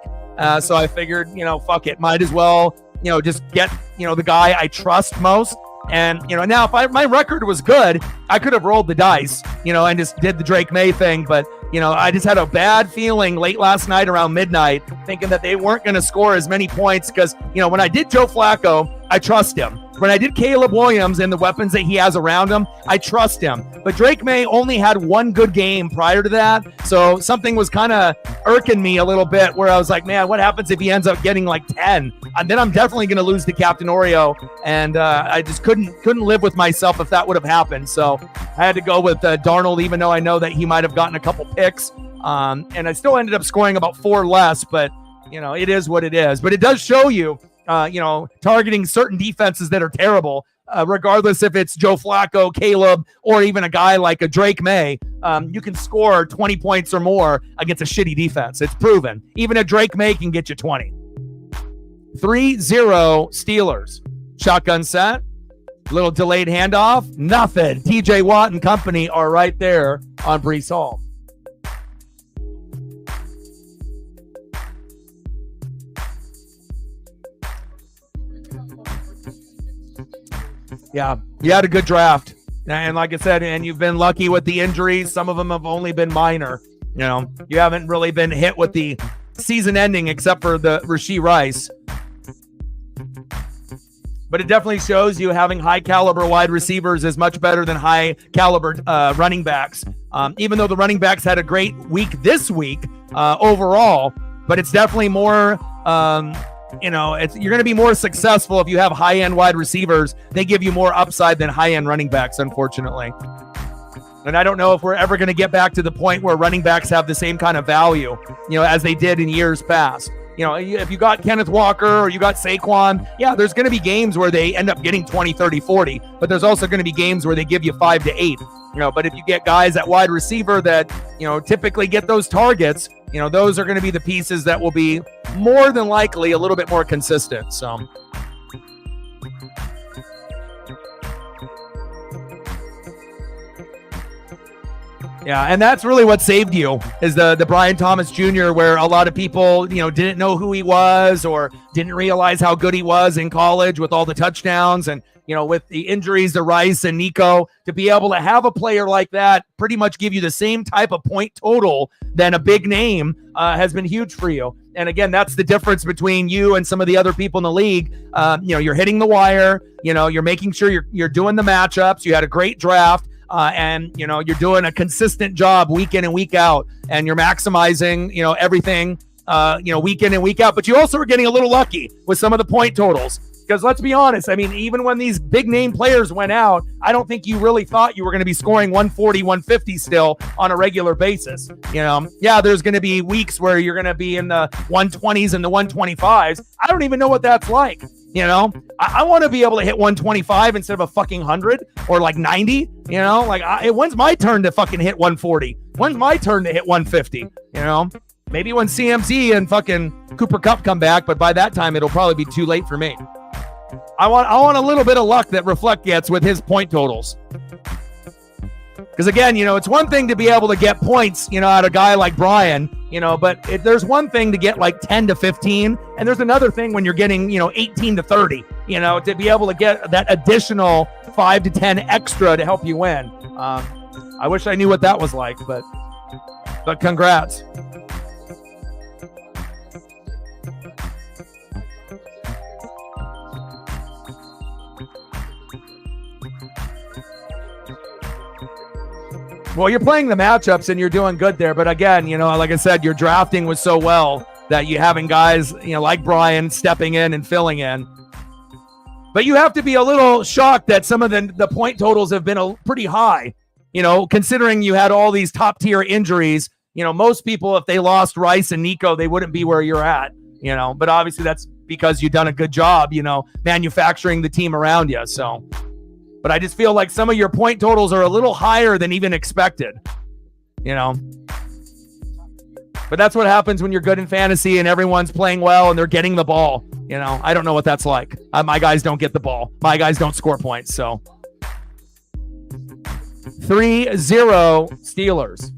So I figured, fuck it. Might as well, just get, the guy I trust most. And, now if my record was good, I could have rolled the dice, and just did the Drake May thing. But, I just had a bad feeling late last night around midnight thinking that they weren't going to score as many points because, when I did Joe Flacco, I trust him. When I did Caleb Williams and the weapons that he has around him, I trust him. But Drake May only had one good game prior to that. So something was kind of irking me a little bit where I was like, man, what happens if he ends up getting like 10? And then I'm definitely going to lose to Captain Oreo. And I just couldn't live with myself if that would have happened. So I had to go with Darnold, even though I know that he might have gotten a couple picks. And I still ended up scoring about 4 less, but it is what it is. But it does show you, targeting certain defenses that are terrible, regardless if it's Joe Flacco, Caleb, or even a guy like a Drake May, you can score 20 points or more against a shitty defense. It's proven. Even a Drake May can get you 20. 3-0 Steelers. Shotgun set. Little delayed handoff. Nothing. TJ Watt and company are right there on Breece Hall. Yeah, you had a good draft. And like I said, and you've been lucky with the injuries. Some of them have only been minor. You haven't really been hit with the season ending except for the Rashee Rice. But it definitely shows you having high caliber wide receivers is much better than high caliber running backs. Even though the running backs had a great week this week overall, but it's definitely more... you're going to be more successful if you have high-end wide receivers. They give you more upside than high-end running backs, unfortunately. And I don't know if we're ever going to get back to the point where running backs have the same kind of value, as they did in years past. If you got Kenneth Walker or you got Saquon, yeah, there's going to be games where they end up getting 20, 30, 40, but there's also going to be games where they give you 5 to 8. But if you get guys at wide receiver that, typically get those targets, those are going to be the pieces that will be more than likely a little bit more consistent. So, yeah, and that's really what saved you is the Brian Thomas Jr., where a lot of people, didn't know who he was or didn't realize how good he was in college with all the touchdowns and, with the injuries to Rice and Nico, to be able to have a player like that pretty much give you the same type of point total than a big name has been huge for you. And again, that's the difference between you and some of the other people in the league. You're hitting the wire, you're making sure you're doing the matchups. You had a great draft. And you're doing a consistent job week in and week out, and you're maximizing, everything, week in and week out. But you also are getting a little lucky with some of the point totals. Because let's be honest, I mean, even when these big name players went out, I don't think you really thought you were going to be scoring 140, 150 still on a regular basis. Yeah, there's going to be weeks where you're going to be in the 120s and the 125s. I don't even know what that's like. I want to be able to hit 125 instead of a fucking 100 or like 90. When's my turn to fucking hit 140? When's my turn to hit 150? Maybe when CMC and fucking Cooper Kupp come back, but by that time it'll probably be too late for me. I want a little bit of luck that Reflect gets with his point totals. Because again, it's one thing to be able to get points, out of a guy like Brian, but there's one thing to get like 10 to 15, and there's another thing when you're getting, 18 to 30, to be able to get that additional 5 to 10 extra to help you win. I wish I knew what that was like, but congrats. Well, you're playing the matchups and you're doing good there. But again, like I said, your drafting was so well that you having guys, like Brian stepping in and filling in. But you have to be a little shocked that some of the point totals have been pretty high, considering you had all these top tier injuries. Most people, if they lost Rice and Nico, they wouldn't be where you're at, but obviously that's because you've done a good job, manufacturing the team around you. So. But I just feel like some of your point totals are a little higher than even expected, But that's what happens when you're good in fantasy and everyone's playing well and they're getting the ball. You know, I don't know what that's like. My guys don't get the ball. My guys don't score points. So 3-0 Steelers.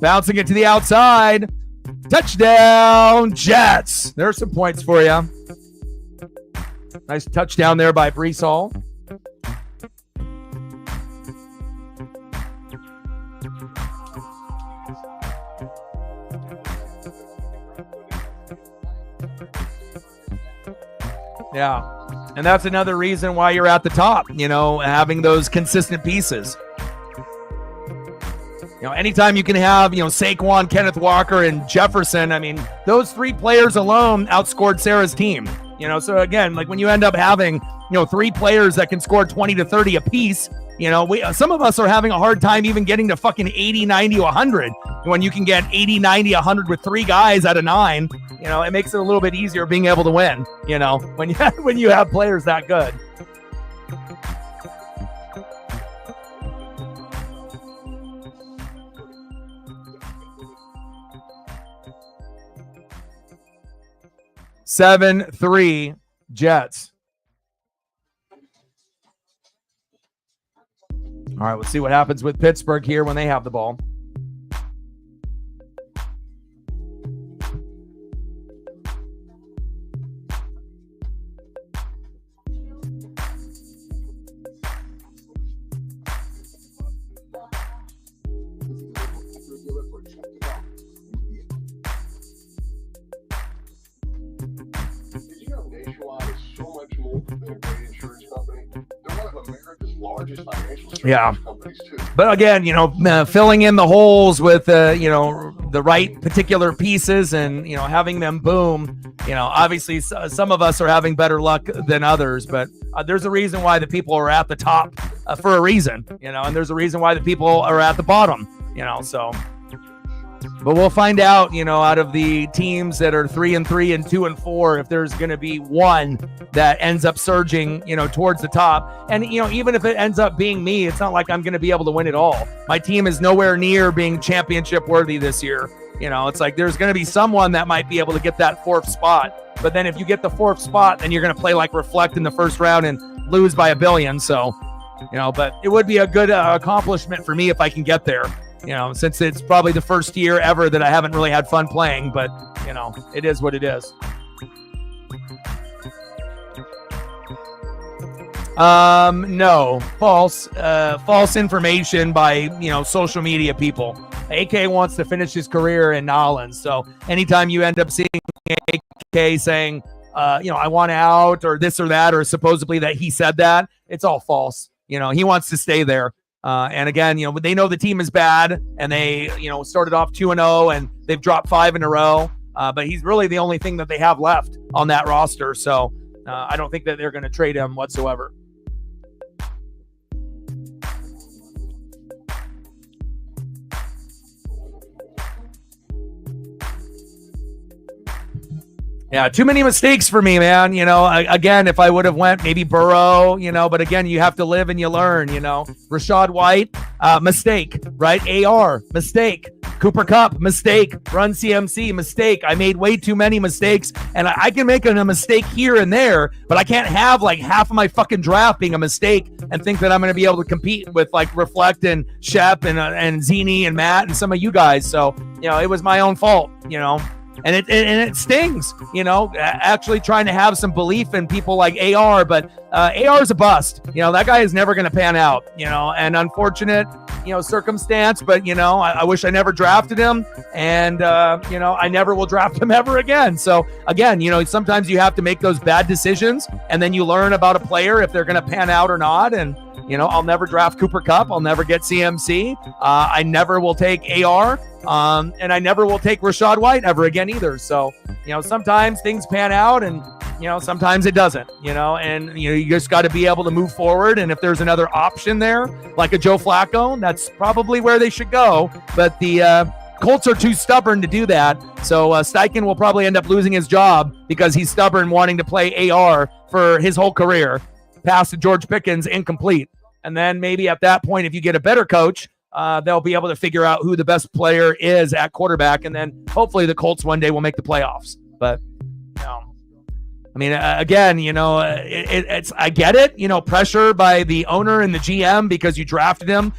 Bouncing it to the outside. Touchdown, Jets. There's some points for you. Nice touchdown there by Breece Hall. Yeah. And that's another reason why you're at the top, you know, having those consistent pieces. You know, anytime you can have, you know, Saquon, Kenneth Walker, and Jefferson, I mean, those three players alone outscored Sarah's team. You know, so again, like when you end up having, you know, three players that can score 20 to 30 apiece, you know, some of us are having a hard time even getting to fucking 80, 90, 100. When you can get 80, 90, 100 with three guys out of 9, you know, it makes it a little bit easier being able to win, you know, when you have players that good. Seven, 3 Jets. All right, we'll see what happens with Pittsburgh here when they have the ball. Yeah, but again, you know, filling in the holes with, you know, the right particular pieces and, you know, having them boom, you know, obviously some of us are having better luck than others, but there's a reason why the people are at the top for a reason, you know, and there's a reason why the people are at the bottom, you know, so. But we'll find out, you know, out of the teams that are 3-3 and 2-4, if there's going to be one that ends up surging, you know, towards the top. And, you know, even if it ends up being me, it's not like I'm going to be able to win it all. My team is nowhere near being championship worthy this year. You know, it's like there's going to be someone that might be able to get that 4th spot. But then if you get the 4th spot, then you're going to play like Reflect in the first round and lose by $1 billion. So, you know, but it would be a good accomplishment for me if I can get there. You know, since it's probably the first year ever that I haven't really had fun playing, but, you know, it is what it is. No, false information by, you know, social media people. AK wants to finish his career in Nolans. So anytime you end up seeing AK saying, you know, I want out or this or that, or supposedly that he said that, it's all false. You know, he wants to stay there. And again, you know, they know the team is bad and they, you know, started off 2-0 and they've dropped 5 in a row. But he's really the only thing that they have left on that roster. So I don't think that they're going to trade him whatsoever. Yeah, too many mistakes for me, man. You know, again, if I would have went maybe Burrow, you know, but again, you have to live and you learn, you know. Rashad White, mistake, right? AR, mistake. Cooper Kupp, mistake. Run CMC, mistake. I made way too many mistakes, and I can make a mistake here and there, but I can't have like half of my fucking draft being a mistake and think that I'm going to be able to compete with like Reflect and Shep and Zini and Matt and some of you guys. So, you know, it was my own fault, you know. And it stings, you know, actually trying to have some belief in people like AR, but AR is a bust. You know, that guy is never going to pan out, you know, and unfortunate, you know, circumstance, but, you know, I wish I never drafted him and, you know, I never will draft him ever again. So again, you know, sometimes you have to make those bad decisions and then you learn about a player if they're going to pan out or not. And, you know, I'll never draft Cooper Kupp. I'll never get CMC. I never will take AR. And I never will take Rashad White ever again either. So, you know, sometimes things pan out and, you know, sometimes it doesn't, you know, and, you know, you just got to be able to move forward. And if there's another option there, like a Joe Flacco, that's probably where they should go. But the Colts are too stubborn to do that. So Steichen will probably end up losing his job because he's stubborn wanting to play AR for his whole career. Pass to George Pickens, incomplete. And then maybe at that point, if you get a better coach, they'll be able to figure out who the best player is at quarterback. And then hopefully the Colts one day will make the playoffs. But, I mean, again, it's I get it, pressure by the owner and the GM because you drafted him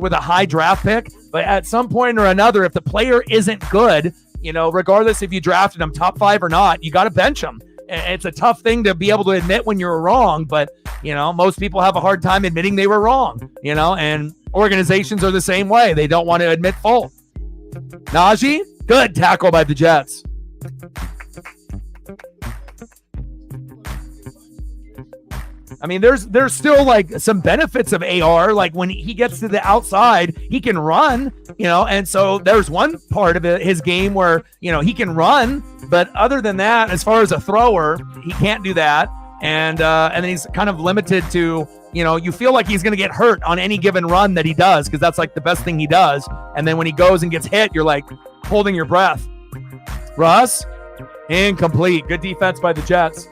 with a high draft pick. But at some point or another, if the player isn't good, regardless if you drafted him top 5 or not, you got to bench him. It's a tough thing to be able to admit when you're wrong, but, most people have a hard time admitting they were wrong, and organizations are the same way. They don't want to admit fault. Najee, good tackle by the Jets. I mean, there's still like some benefits of AR. Like when he gets to the outside, he can run, and so there's one part of his game where, he can run. But other than that, as far as a thrower, he can't do that. And then he's kind of limited to, you feel like he's going to get hurt on any given run that he does because that's like the best thing he does. And then when he goes and gets hit, you're like holding your breath. Russ, incomplete. Good defense by the Jets.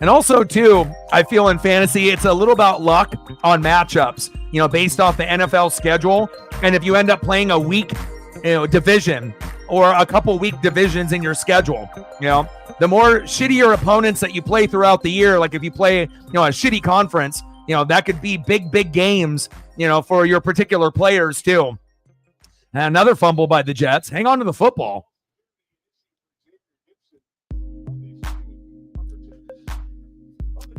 And also, too, I feel in fantasy, it's a little about luck on matchups, based off the NFL schedule. And if you end up playing a weak, division or a couple weak divisions in your schedule, the more shittier opponents that you play throughout the year, like if you play, a shitty conference, that could be big games, for your particular players, too. And another fumble by the Jets. Hang on to the football.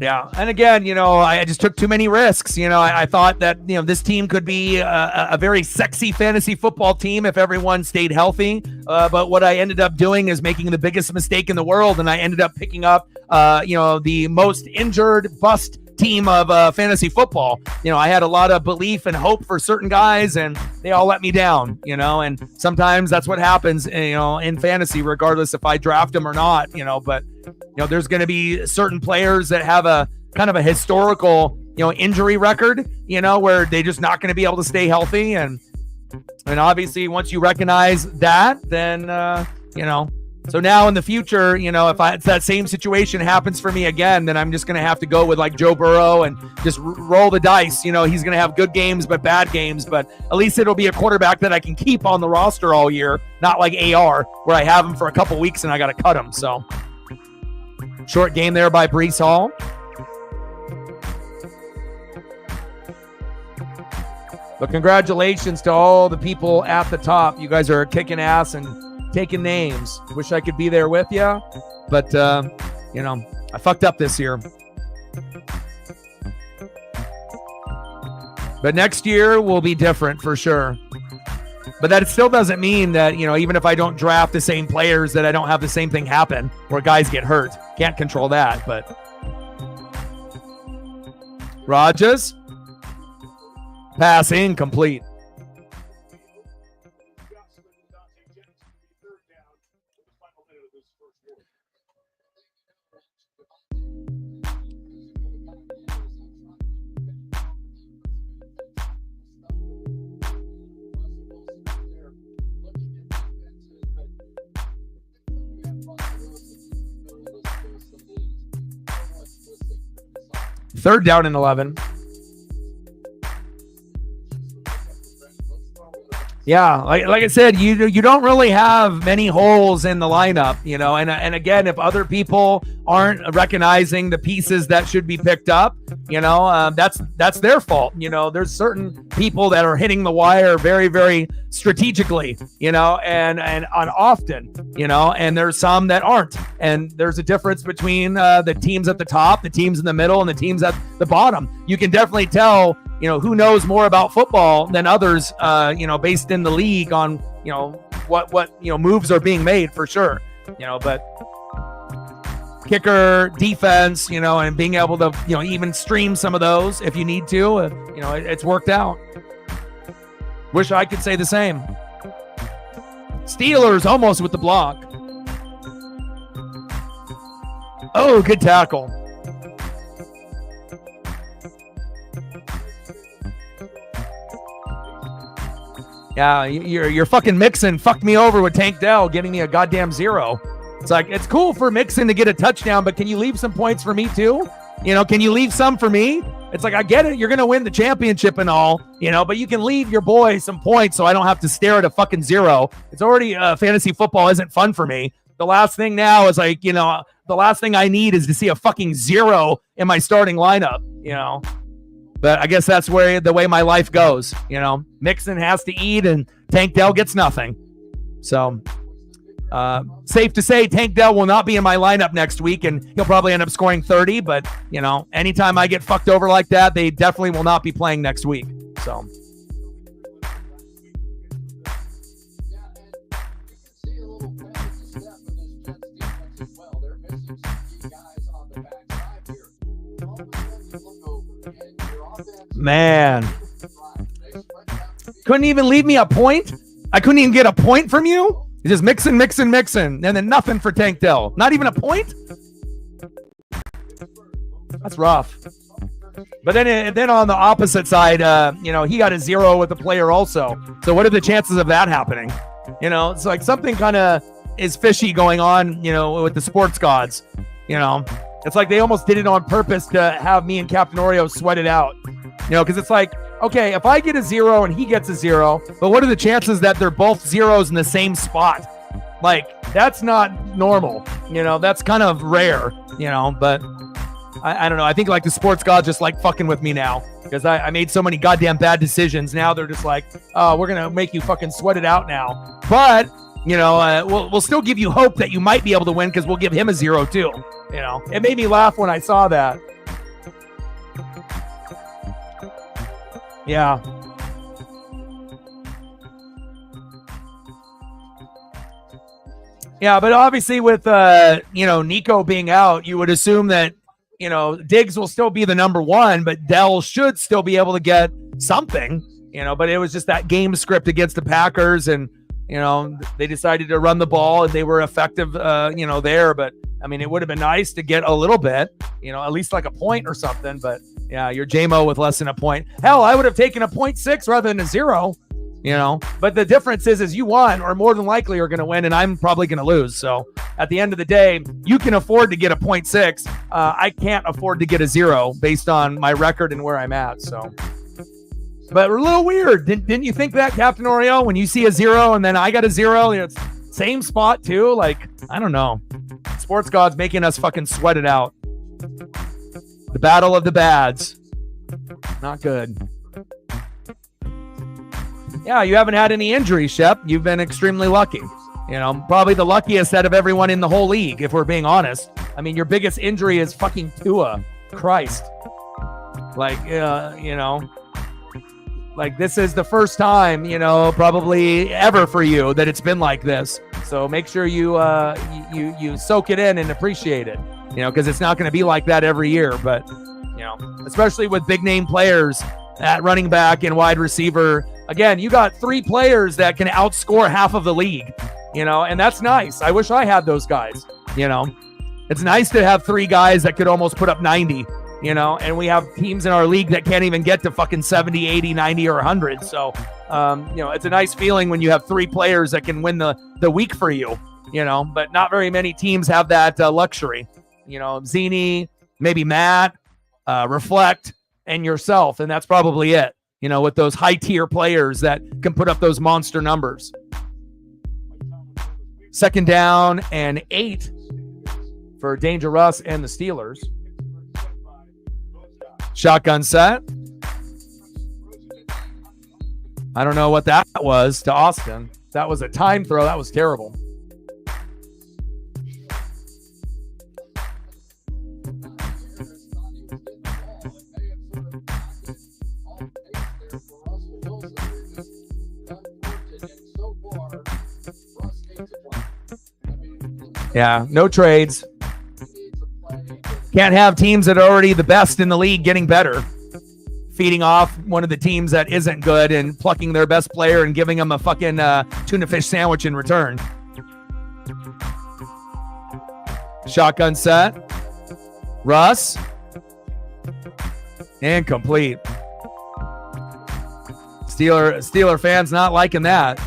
Yeah. And again, I just took too many risks. I thought that, this team could be a very sexy fantasy football team if everyone stayed healthy. But what I ended up doing is making the biggest mistake in the world. And I ended up picking up, the most injured bust team of fantasy football. I had a lot of belief and hope for certain guys and they all let me down, and sometimes that's what happens, in fantasy, regardless if I draft them or not, but there's going to be certain players that have a kind of a historical, injury record, where they're just not going to be able to stay healthy. And obviously once you recognize that, then, so now in the future, if that same situation happens for me again, then I'm just going to have to go with like Joe Burrow and just roll the dice. He's going to have good games, but bad games, but at least it'll be a quarterback that I can keep on the roster all year. Not like AR where I have him for a couple weeks and I got to cut him. So short game there by Breece Hall. But congratulations to all the people at the top. You guys are kicking ass and taking names. Wish I could be there with you, but I fucked up this year. But next year will be different for sure. But that still doesn't mean that, even if I don't draft the same players, that I don't have the same thing happen where guys get hurt. Can't control that, but Rodgers, pass incomplete. Third down and 11. Yeah, like I said, you don't really have many holes in the lineup, and again, if other people aren't recognizing the pieces that should be picked up, that's their fault. There's certain people that are hitting the wire very, very strategically, and on often, and there's some that aren't. And there's a difference between the teams at the top, the teams in the middle, and the teams at the bottom. You can definitely tell, who knows more about football than others, based in the league on, what moves are being made for sure, but kicker, defense, and being able to, even stream some of those if you need to, it's worked out. Wish I could say the same. Steelers almost with the block. Oh, good tackle. Yeah, you're fucking Mixon fucked me over with Tank Dell, giving me a goddamn 0. It's like, it's cool for Mixon to get a touchdown, but can you leave some points for me too? Can you leave some for me? It's like, I get it. You're going to win the championship and all, but you can leave your boy some points so I don't have to stare at a fucking 0. It's already, fantasy football isn't fun for me. The last thing now is like, the last thing I need is to see a fucking 0 in my starting lineup, But I guess that's the way my life goes, Mixon has to eat and Tank Dell gets nothing. So safe to say Tank Dell will not be in my lineup next week, and he'll probably end up scoring 30. But, anytime I get fucked over like that, they definitely will not be playing next week. So. Man, couldn't even leave me a point. I couldn't even get a point from you. It's just Mixon, and then nothing for Tank Dell. Not even a point. That's rough. But then on the opposite side, he got a 0 with the player also. So what are the chances of that happening? It's like something kind of is fishy going on, with the sports gods. It's like they almost did it on purpose to have me and Captain Oreo sweat it out. Because it's like, okay, if I get a 0 and he gets a 0, but what are the chances that they're both 0s in the same spot? Like, that's not normal. That's kind of rare, but I don't know. I think like the sports gods just like fucking with me now because I made so many goddamn bad decisions. Now they're just like, oh, we're going to make you fucking sweat it out now. But, we'll still give you hope that you might be able to win because we'll give him a 0 too. It made me laugh when I saw that. Yeah. Yeah, but obviously with, Nico being out, you would assume that, Diggs will still be the number 1, but Dell should still be able to get something, but it was just that game script against the Packers and, they decided to run the ball and they were effective, there. But, I mean, it would have been nice to get a little bit, at least like a point or something. But, yeah, you're JMO with less than a point. Hell, I would have taken a 0.6 rather than a 0, But the difference is you won or more than likely are going to win, and I'm probably going to lose. So, at the end of the day, you can afford to get a 0.6. I can't afford to get a 0 based on my record and where I'm at, so... But we're a little weird. Didn't you think that, Captain Oreo? When you see a 0 and then I got a 0, it's same spot too. Like, I don't know. Sports gods making us fucking sweat it out. The battle of the bads. Not good. Yeah, you haven't had any injuries, Shep. You've been extremely lucky. Probably the luckiest out of everyone in the whole league, if we're being honest. I mean, your biggest injury is fucking Tua. Christ. Like, Like, this is the first time, probably ever for you that it's been like this. So make sure you soak it in and appreciate it, because it's not going to be like that every year. But, especially with big name players at running back and wide receiver. Again, you got 3 players that can outscore half of the league, and that's nice. I wish I had those guys, It's nice to have 3 guys that could almost put up 90. And we have teams in our league that can't even get to fucking 70, 80, 90, or 100. So, it's a nice feeling when you have 3 players that can win the week for you, but not very many teams have that luxury. Zini, maybe Matt, Reflect, and yourself. And that's probably it, with those high tier players that can put up those monster numbers. 2nd down and 8 for Danger Russ and the Steelers. Shotgun set. I don't know what that was to Austin. That was a time throw. That was terrible. Yeah, no trades. Can't have teams that are already the best in the league getting better. feeding off one of the teams that isn't good and plucking their best player and giving them a fucking tuna fish sandwich in return. Shotgun set. Russ. Incomplete. Steeler fans not liking that.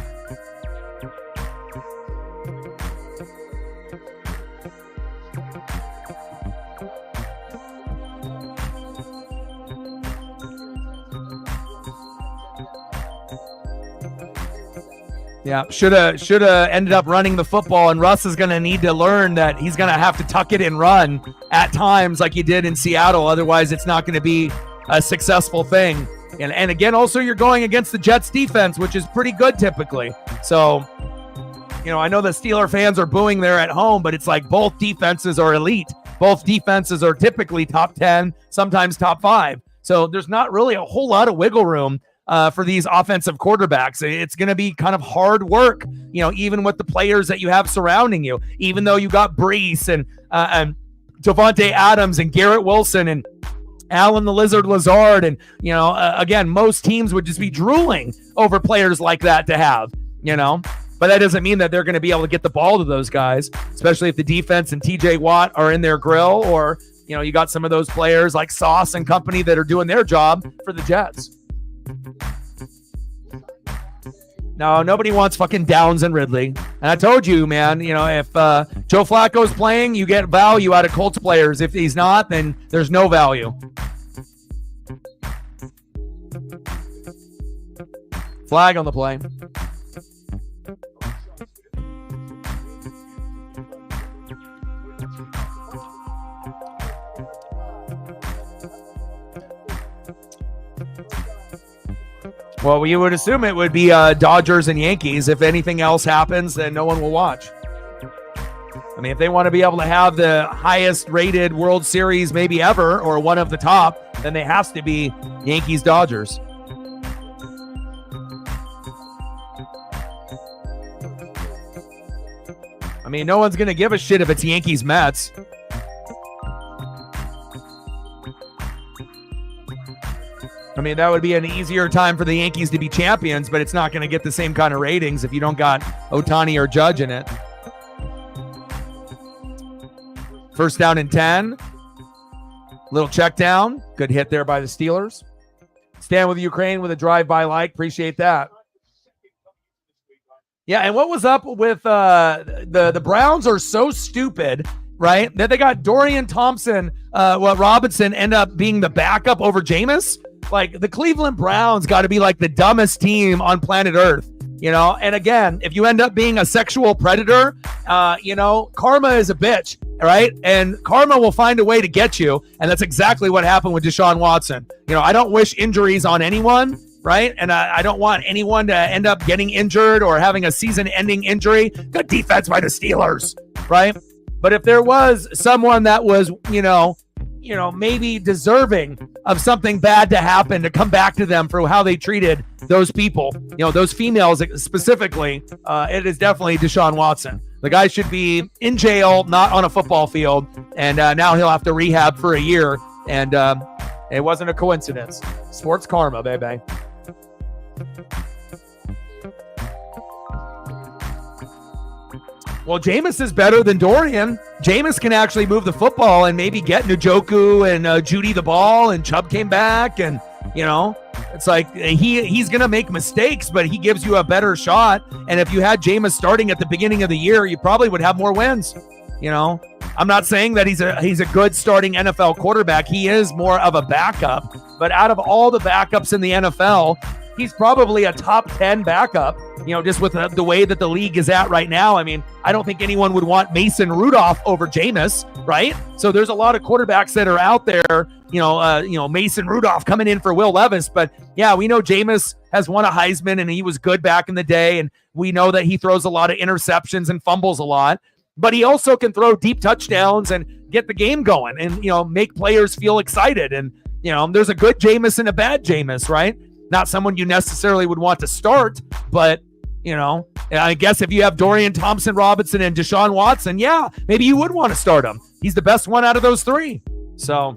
Yeah, should have ended up running the football, and Russ is going to need to learn that he's going to have to tuck it and run at times like he did in Seattle. Otherwise, it's not going to be a successful thing. And again, also you're going against the Jets defense, which is pretty good typically. So, I know the Steeler fans are booing there at home, but it's like both defenses are elite. Both defenses are typically top 10, sometimes top 5. So there's not really a whole lot of wiggle room for these offensive quarterbacks. It's going to be kind of hard work, even with the players that you have surrounding you, even though you got Brees and Devontae Adams and Garrett Wilson and Allen the Lizard Lazard. And, again, most teams would just be drooling over players like that to have, but that doesn't mean that they're going to be able to get the ball to those guys, especially if the defense and TJ Watt are in their grill, or, you got some of those players like Sauce and company that are doing their job for the Jets. No, nobody wants fucking Downs and Ridley. And I told you, man, if Joe Flacco's playing, you get value out of Colts players. If he's not, then there's no value. Flag on the play. Well, you would assume it would be Dodgers and Yankees. If anything else happens, then no one will watch. I mean, if they want to be able to have the highest rated World Series maybe ever, or one of the top, then it has to be Yankees-Dodgers. I mean, no one's going to give a shit if it's Yankees-Mets. I mean, that would be an easier time for the Yankees to be champions, but it's not going to get the same kind of ratings if you don't got Ohtani or Judge in it. First down and 10. Little check down. Good hit there by the Steelers. Stand with Ukraine with a drive-by like. Appreciate that. Yeah, and what was up with the Browns are so stupid, right, that they got Dorian Thompson, Robinson end up being the backup over Jameis? Like, the Cleveland Browns got to be like the dumbest team on planet Earth, And again, if you end up being a sexual predator, karma is a bitch, right? And karma will find a way to get you. And that's exactly what happened with Deshaun Watson. I don't wish injuries on anyone, right? And I don't want anyone to end up getting injured or having a season-ending injury. Good defense by the Steelers, right? But if there was someone that was, maybe deserving of something bad to happen, to come back to them for how they treated those people, those females specifically, it is definitely Deshaun Watson. The guy should be in jail, not on a football field, and now he'll have to rehab for a year, and it wasn't a coincidence. Sports karma, baby. Well, Jameis is better than Dorian. Jameis can actually move the football and maybe get Njoku and Judy the ball, and Chubb came back, and, it's like he's going to make mistakes, but he gives you a better shot. And if you had Jameis starting at the beginning of the year, you probably would have more wins. I'm not saying that he's a good starting NFL quarterback. He is more of a backup, but out of all the backups in the NFL, he's probably a top 10 backup, just with the way that the league is at right now. I mean, I don't think anyone would want Mason Rudolph over Jameis, right? So there's a lot of quarterbacks that are out there, Mason Rudolph coming in for Will Levis. But yeah, we know Jameis has won a Heisman and he was good back in the day. And we know that he throws a lot of interceptions and fumbles a lot, but he also can throw deep touchdowns and get the game going and, make players feel excited. And, there's a good Jameis and a bad Jameis, right? Not someone you necessarily would want to start, but, I guess if you have Dorian Thompson, Robinson, and Deshaun Watson, yeah, maybe you would want to start him. He's the best one out of those three. So,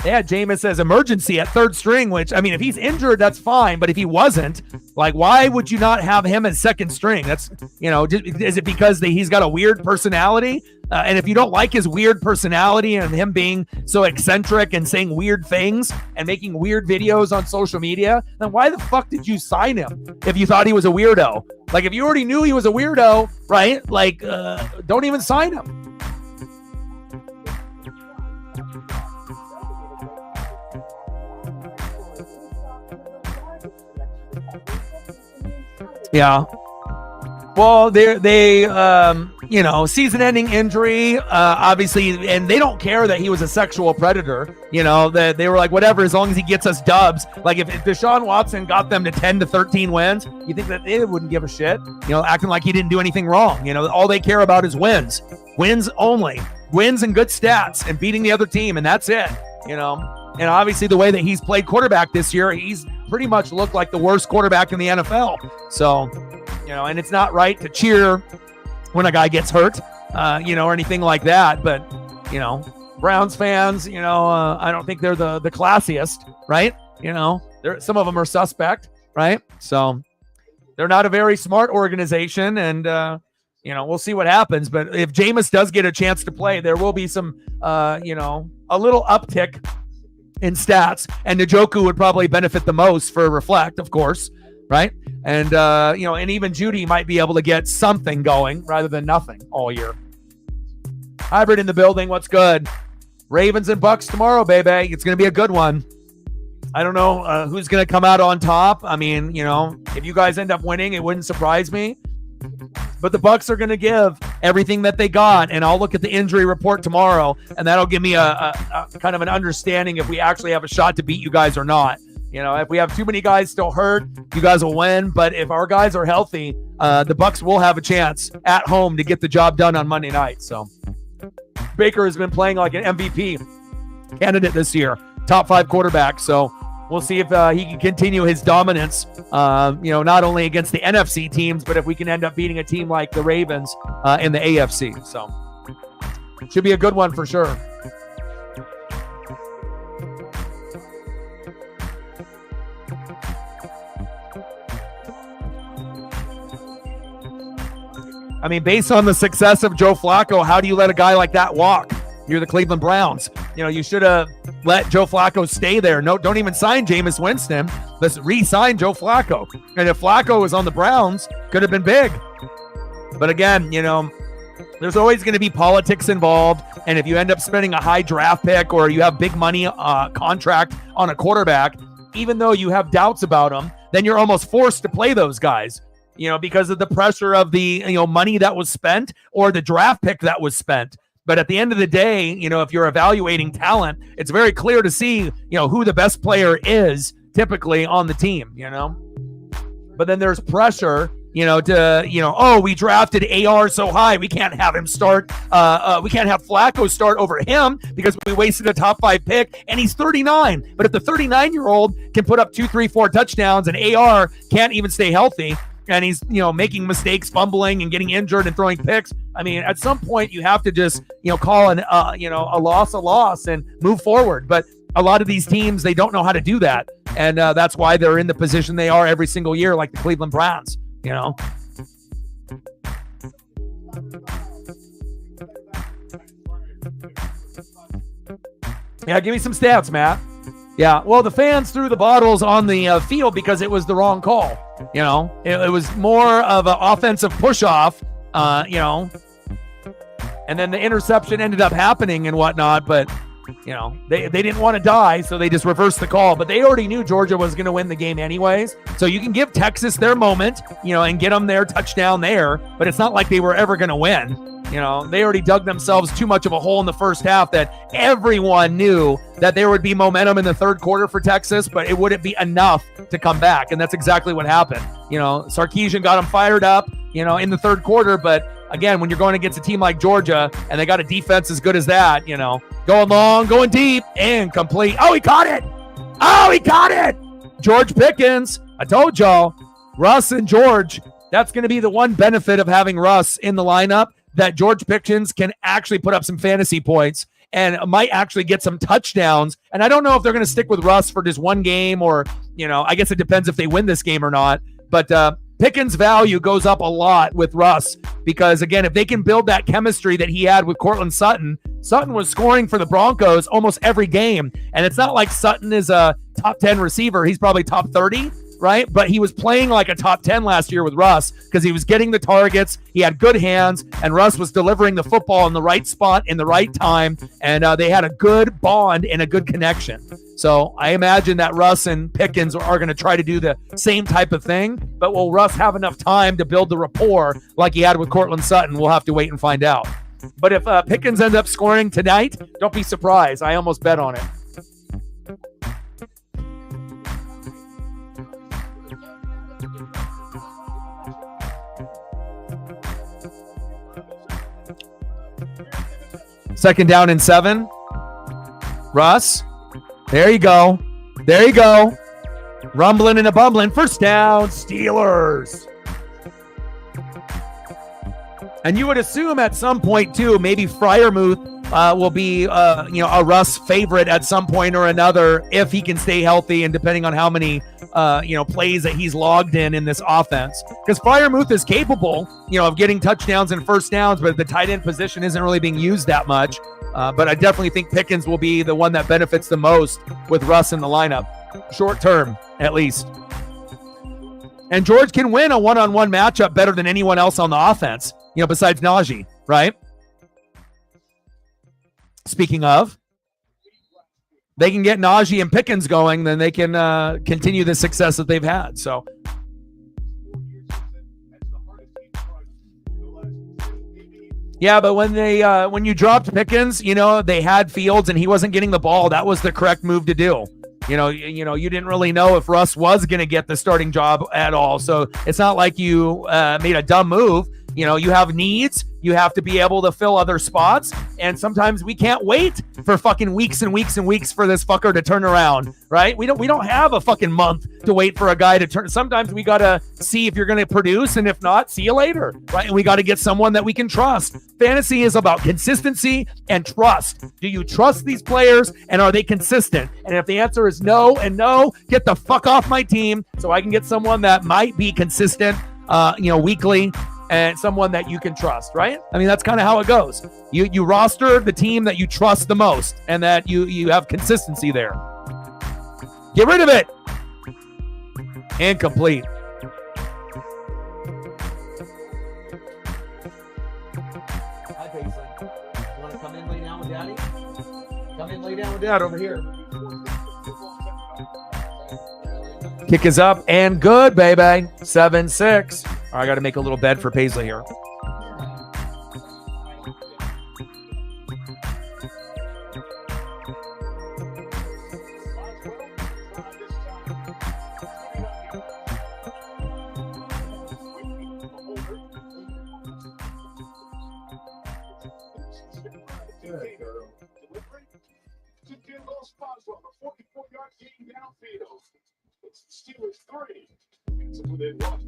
They had Jameis as emergency at third string, which, I mean, if he's injured, that's fine. But if he wasn't, like, why would you not have him as second string? That's, is it because he's got a weird personality? And if you don't like his weird personality and him being so eccentric and saying weird things and making weird videos on social media, then why the fuck did you sign him if you thought he was a weirdo? Like, if you already knew he was a weirdo, right? Like, don't even sign him. Yeah. Well, they season-ending injury, obviously, and they don't care that he was a sexual predator. That they were like, whatever, as long as he gets us dubs. Like, if Deshaun Watson got them to 10 to 13 wins, you think that they wouldn't give a shit? Acting like he didn't do anything wrong. All they care about is wins only, wins and good stats, and beating the other team, and that's it. And obviously, the way that he's played quarterback this year, he's pretty much looked like the worst quarterback in the NFL. So, and it's not right to cheer when a guy gets hurt, or anything like that. But, Browns fans, I don't think they're the classiest, right? Some of them are suspect, right? So they're not a very smart organization, and, we'll see what happens. But if Jameis does get a chance to play, there will be some, a little uptick in stats, and Njoku would probably benefit the most for Reflect, of course, right? And and even Judy might be able to get something going rather than nothing all year. Hybrid in the building. What's good? Ravens and Bucks tomorrow, baby. It's going to be a good one. I don't know who's going to come out on top. I mean, if you guys end up winning, it wouldn't surprise me. But the Bucks are going to give everything that they got, and I'll look at the injury report tomorrow, and that'll give me a kind of an understanding if we actually have a shot to beat you guys or not. If we have too many guys still hurt, you guys will win. But if our guys are healthy, the Bucks will have a chance at home to get the job done on Monday night. So Baker has been playing like an MVP candidate this year, top 5 quarterback. So we'll see if he can continue his dominance, not only against the NFC teams, but if we can end up beating a team like the Ravens in the AFC. So should be a good one for sure. I mean, based on the success of Joe Flacco, how do you let a guy like that walk? You're the Cleveland Browns. You should have let Joe Flacco stay there. No, don't even sign Jameis Winston. Let's re-sign Joe Flacco. And if Flacco was on the Browns, could have been big. But again, there's always going to be politics involved. And if you end up spending a high draft pick or you have big money contract on a quarterback, even though you have doubts about him, then you're almost forced to play those guys. Because of the pressure of the money that was spent or the draft pick that was spent. But at the end of the day, if you're evaluating talent, it's very clear to see, who the best player is typically on the team, But then there's pressure, we drafted AR so high, we can't have him start. We can't have Flacco start over him because we wasted a top 5 pick and he's 39. But if the 39-year-old can put up 2, 3, 4 touchdowns and AR can't even stay healthy, and he's, making mistakes, fumbling and getting injured and throwing picks. I mean, at some point you have to just, call a loss and move forward. But a lot of these teams, they don't know how to do that. And that's why they're in the position they are every single year, like the Cleveland Browns, Yeah, give me some stats, Matt. Yeah, well, the fans threw the bottles on the field because it was the wrong call. It was more of an offensive push-off, and then the interception ended up happening and whatnot, but, they didn't want to die, so they just reversed the call. But they already knew Georgia was going to win the game anyways, so you can give Texas their moment, and get them their touchdown there, but it's not like they were ever going to win. They already dug themselves too much of a hole in the first half that everyone knew that there would be momentum in the third quarter for Texas, but it wouldn't be enough to come back. And that's exactly what happened. Sarkisian got them fired up, in the third quarter. But again, when you're going against a team like Georgia and they got a defense as good as that, going long, going deep and complete. Oh, he caught it. George Pickens. I told y'all, Russ and George, that's going to be the one benefit of having Russ in the lineup, that George Pickens can actually put up some fantasy points and might actually get some touchdowns. And I don't know if they're going to stick with Russ for just one game, or, I guess it depends if they win this game or not. But Pickens' value goes up a lot with Russ because, again, if they can build that chemistry that he had with Courtland Sutton, Sutton was scoring for the Broncos almost every game. And it's not like Sutton is a top 10 receiver. He's probably top 30, right? But he was playing like a top 10 last year with Russ because he was getting the targets. He had good hands, and Russ was delivering the football in the right spot in the right time. And they had a good bond and a good connection. So I imagine that Russ and Pickens are going to try to do the same type of thing. But will Russ have enough time to build the rapport like he had with Courtland Sutton? We'll have to wait and find out. But if Pickens ends up scoring tonight, don't be surprised. I almost bet on it. Second down and 7. Russ. There you go. There you go. Rumbling and a bumbling. First down, Steelers. And you would assume at some point, too, maybe Freiermuth will be, a Russ favorite at some point or another if he can stay healthy and depending on how many, plays that he's logged in this offense. Because Freiermuth is capable, of getting touchdowns and first downs, but the tight end position isn't really being used that much. But I definitely think Pickens will be the one that benefits the most with Russ in the lineup, short term at least. And George can win a one-on-one matchup better than anyone else on the offense, besides Najee, right? Speaking of, they can get Najee and Pickens going, then they can continue the success that they've had. So. Yeah, but when you dropped Pickens, they had Fields and he wasn't getting the ball. That was the correct move to do. You didn't really know if Russ was going to get the starting job at all. So it's not like you made a dumb move. You have needs. You have to be able to fill other spots. And sometimes we can't wait for fucking weeks and weeks and weeks for this fucker to turn around, right? We don't have a fucking month to wait for a guy to turn. Sometimes we got to see if you're going to produce, and if not, see you later, right? And we got to get someone that we can trust. Fantasy is about consistency and trust. Do you trust these players, and are they consistent? And if the answer is no and no, get the fuck off my team so I can get someone that might be consistent, weekly, and someone that you can trust, right? I mean, that's kind of how it goes. You roster the team that you trust the most and that you have consistency there. Get rid of it. Incomplete. Hi, Paisley. You want to come in, lay down with Daddy? Come in, lay down with Dad over here. Kick is up and good, baby. 7-6. All right, I got to make a little bed for Paisley here. Steelers 3. It's within 1.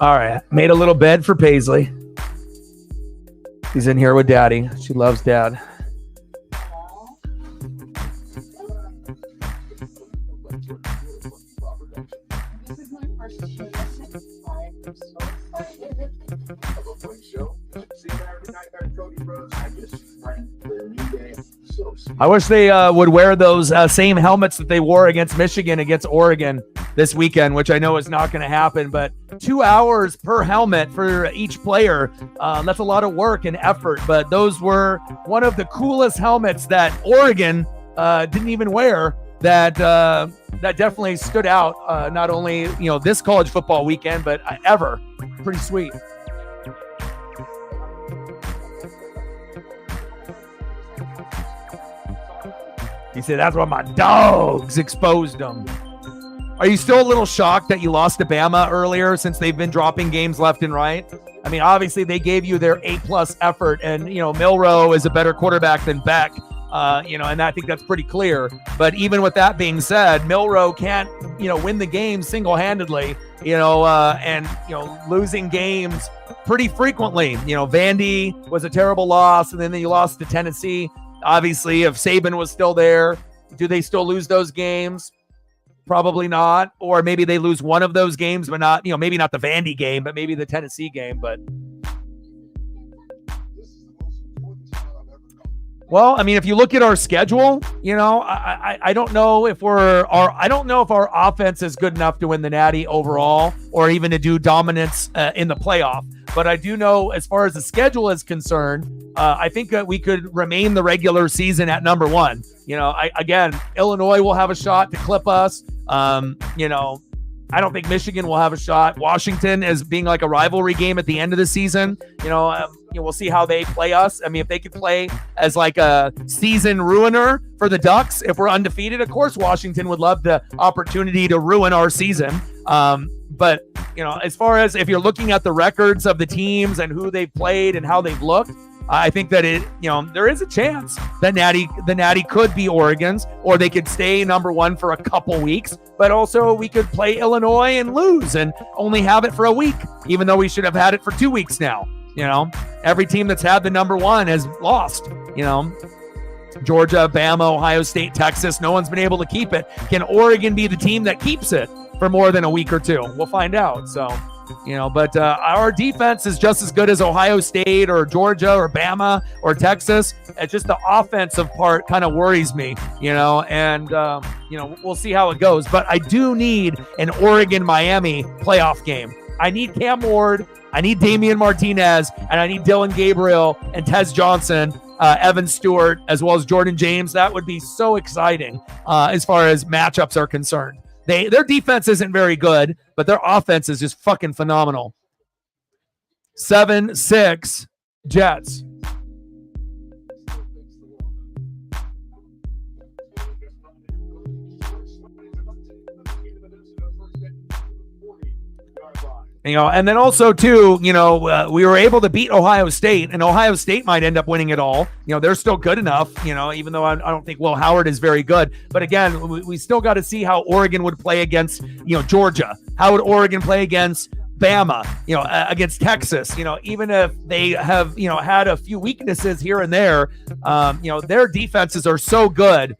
All right, made a little bed for Paisley. She's in here with Daddy. She loves Dad. I wish they would wear those same helmets that they wore against Michigan, against Oregon this weekend, which I know is not going to happen. But 2 hours per helmet for each player, that's a lot of work and effort. But those were one of the coolest helmets that Oregon didn't even wear. That definitely stood out. Not only this college football weekend, but ever. Pretty sweet. He said, that's why my dogs exposed them. Are you still a little shocked that you lost to Bama earlier since they've been dropping games left and right? I mean, obviously they gave you their A+ effort, and, Milroe is a better quarterback than Beck. And I think that's pretty clear. But even with that being said, Milroe can't, win the game single-handedly, and losing games pretty frequently. Vandy was a terrible loss, and then you lost to Tennessee. Obviously, if Saban was still there, do they still lose those games? Probably not. Or maybe they lose one of those games, but not, maybe not the Vandy game, but maybe the Tennessee game. But well, I mean, if you look at our schedule, I don't know if I don't know if our offense is good enough to win the Natty overall, or even to do dominance in the playoff. But I do know, as far as the schedule is concerned, I think that we could remain the regular season at number one. Again, Illinois will have a shot to clip us. I don't think Michigan will have a shot. Washington as being like a rivalry game at the end of the season. We'll see how they play us. I mean, if they could play as like a season ruiner for the Ducks, if we're undefeated, of course, Washington would love the opportunity to ruin our season. But as far as if you're looking at the records of the teams and who they've played and how they've looked, I think that there is a chance that the Natty could be Oregon's, or they could stay number one for a couple weeks. But also we could play Illinois and lose and only have it for a week, even though we should have had it for 2 weeks now. Every team that's had the number one has lost. Georgia, Bama, Ohio State, Texas, no one's been able to keep it. Can Oregon be the team that keeps it for more than a week or two? We'll find out. So, but our defense is just as good as Ohio State or Georgia or Bama or Texas. It's just the offensive part kind of worries me, and we'll see how it goes. But I do need an Oregon-Miami playoff game. I need Cam Ward, I need Damian Martinez, and I need Dylan Gabriel and Tez Johnson, Evan Stewart, as well as Jordan James. That would be so exciting as far as matchups are concerned. Their defense isn't very good, but their offense is just fucking phenomenal. 7-6 Jets. And then also too, we were able to beat Ohio State, and Ohio State might end up winning it all. They're still good enough, even though I don't think Will Howard is very good. But again, we still got to see how Oregon would play against, Georgia. How would Oregon play against Bama, against Texas? Even if they have, had a few weaknesses here and there, their defenses are so good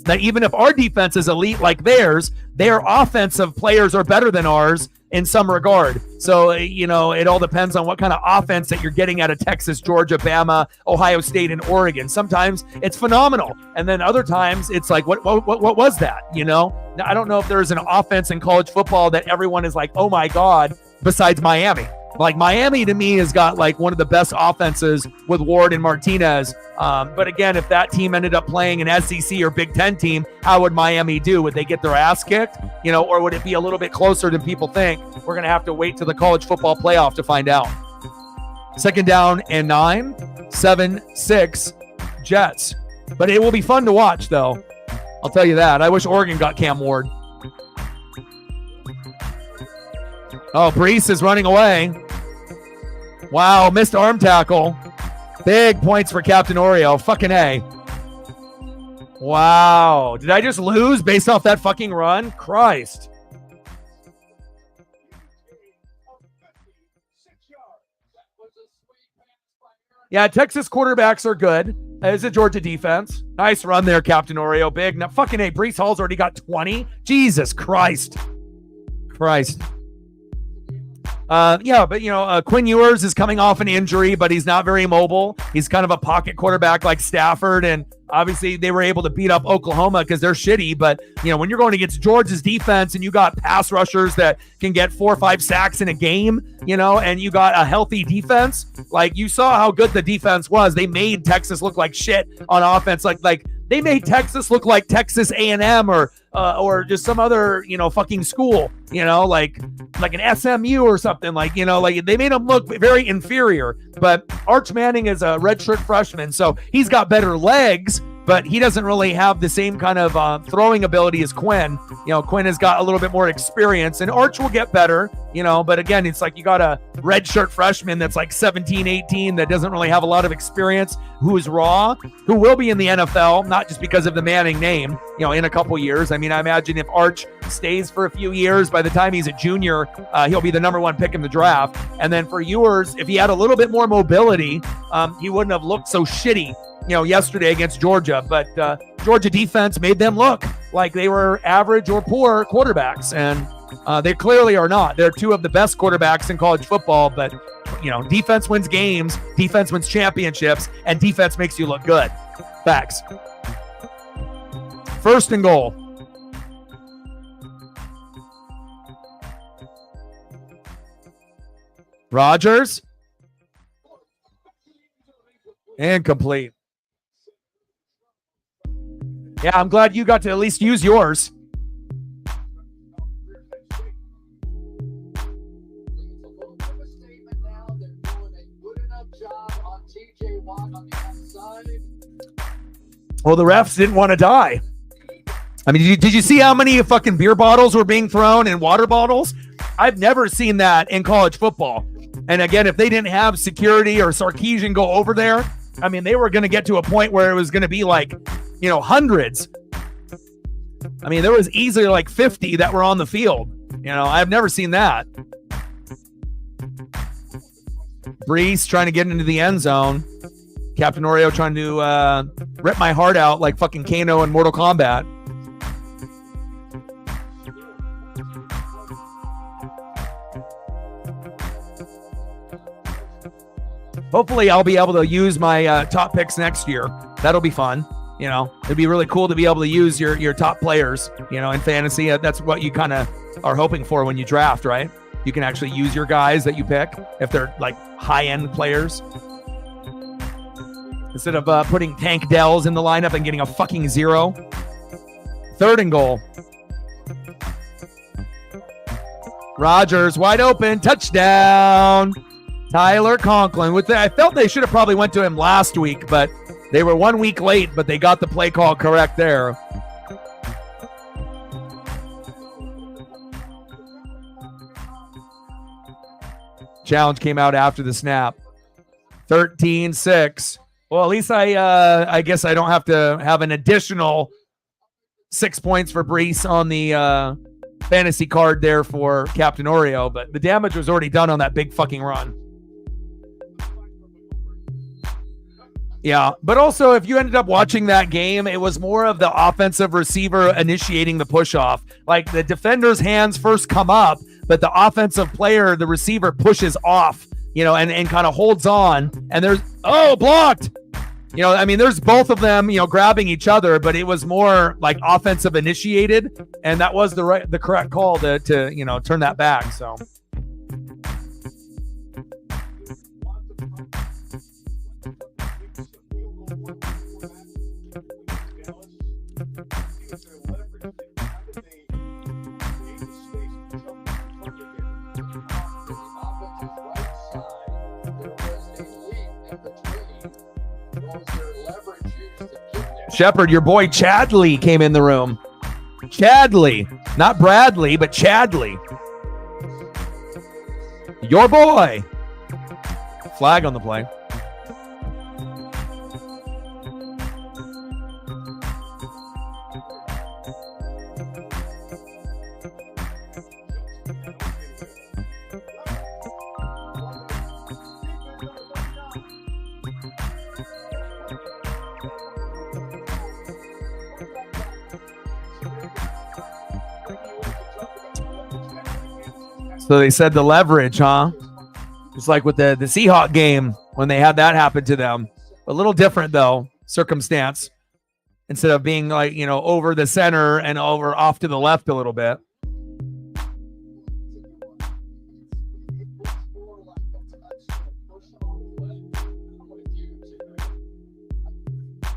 that even if our defense is elite like theirs, their offensive players are better than ours in some regard. So, it all depends on what kind of offense that you're getting out of Texas, Georgia, Bama, Ohio State, and Oregon. Sometimes it's phenomenal. And then other times it's like, what was that? Now, I don't know if there's an offense in college football that everyone is like, oh my God, besides Miami. Like Miami to me has got like one of the best offenses with Ward and Martinez. But again, if that team ended up playing an SEC or Big Ten team, how would Miami do? Would they get their ass kicked? Or would it be a little bit closer than people think? We're going to have to wait to the college football playoff to find out. 2nd down and 9, 7-6 Jets. But it will be fun to watch though. I'll tell you that. I wish Oregon got Cam Ward. Oh, Brees is running away. Wow, missed arm tackle. Big points for Captain Oreo. Fucking A. Wow. Did I just lose based off that fucking run? Christ. Yeah, Texas quarterbacks are good. It's a Georgia defense. Nice run there, Captain Oreo. Big. Now, fucking A. Brees Hall's already got 20. Jesus Christ. But Quinn Ewers is coming off an injury, but he's not very mobile. He's kind of a pocket quarterback like Stafford, and obviously they were able to beat up Oklahoma because they're shitty. But when you're going against Georgia's defense and you got pass rushers that can get 4 or 5 sacks in a game, and you got a healthy defense, like you saw how good the defense was. They made Texas look like shit on offense, like they made Texas look like Texas A&M or just some other, fucking school, like an SMU or something, like they made him look very inferior. But Arch Manning is a redshirt freshman, so he's got better legs, but he doesn't really have the same kind of throwing ability as Quinn. You know, Quinn has got a little bit more experience, and Arch will get better, you know, but again, it's like you got a redshirt freshman that's like 17, 18 that doesn't really have a lot of experience, who is raw, who will be in the NFL, not just because of the Manning name, you know, in a couple years. I mean, I imagine if Arch stays for a few years, by the time he's a junior, he'll be the number one pick in the draft. And then for Ewers, if he had a little bit more mobility, he wouldn't have looked so shitty, you know, yesterday against Georgia. But Georgia defense made them look like they were average or poor quarterbacks, and they clearly are not. They're two of the best quarterbacks in college football, but you know, defense wins games, defense wins championships, and defense makes you look good. Facts. First and goal. Rodgers. Incomplete. Yeah, I'm glad you got to at least use yours. Well, the refs didn't want to die. I mean, did you see how many fucking beer bottles were being thrown and water bottles? I've never seen that in college football. And again, if they didn't have security or Sarkisian go over there, I mean, they were going to get to a point where it was going to be like, you know, hundreds. I mean, there was easily like 50 that were on the field. You know, I've never seen that. Brees trying to get into the end zone. Captain Oreo trying to rip my heart out like fucking Kano in Mortal Kombat. Hopefully I'll be able to use my top picks next year. That'll be fun. You know, it'd be really cool to be able to use your top players, you know, in fantasy. That's what you kind of are hoping for when you draft, right? You can actually use your guys that you pick if they're like high-end players. Instead of putting Tank Dells in the lineup and getting a fucking 0. Third and goal. Rodgers wide open. Touchdown. Tyler Conklin. I felt they should have probably went to him last week, but they were 1 week late, but they got the play call correct there. Challenge came out after the snap. 13-6. Well, at least I guess I don't have to have an additional 6 points for Brees on the fantasy card there for Captain Oreo, but the damage was already done on that big fucking run. Yeah, but also if you ended up watching that game, it was more of the offensive receiver initiating the push-off. Like the defender's hands first come up, but the offensive player, the receiver, pushes off, you know, and kind of holds on. And there's, blocked. You know, I mean, there's both of them, you know, grabbing each other, but it was more like offensive initiated, and that was the correct call to you know, turn that back. So. Shepard, your boy Chadley came in the room. Chadley, not Bradley, but Chadley. Your boy. Flag on the play. So they said the leverage, huh? Just like with the Seahawk game when they had that happen to them. A little different, though, circumstance. Instead of being like, you know, over the center and over off to the left a little bit.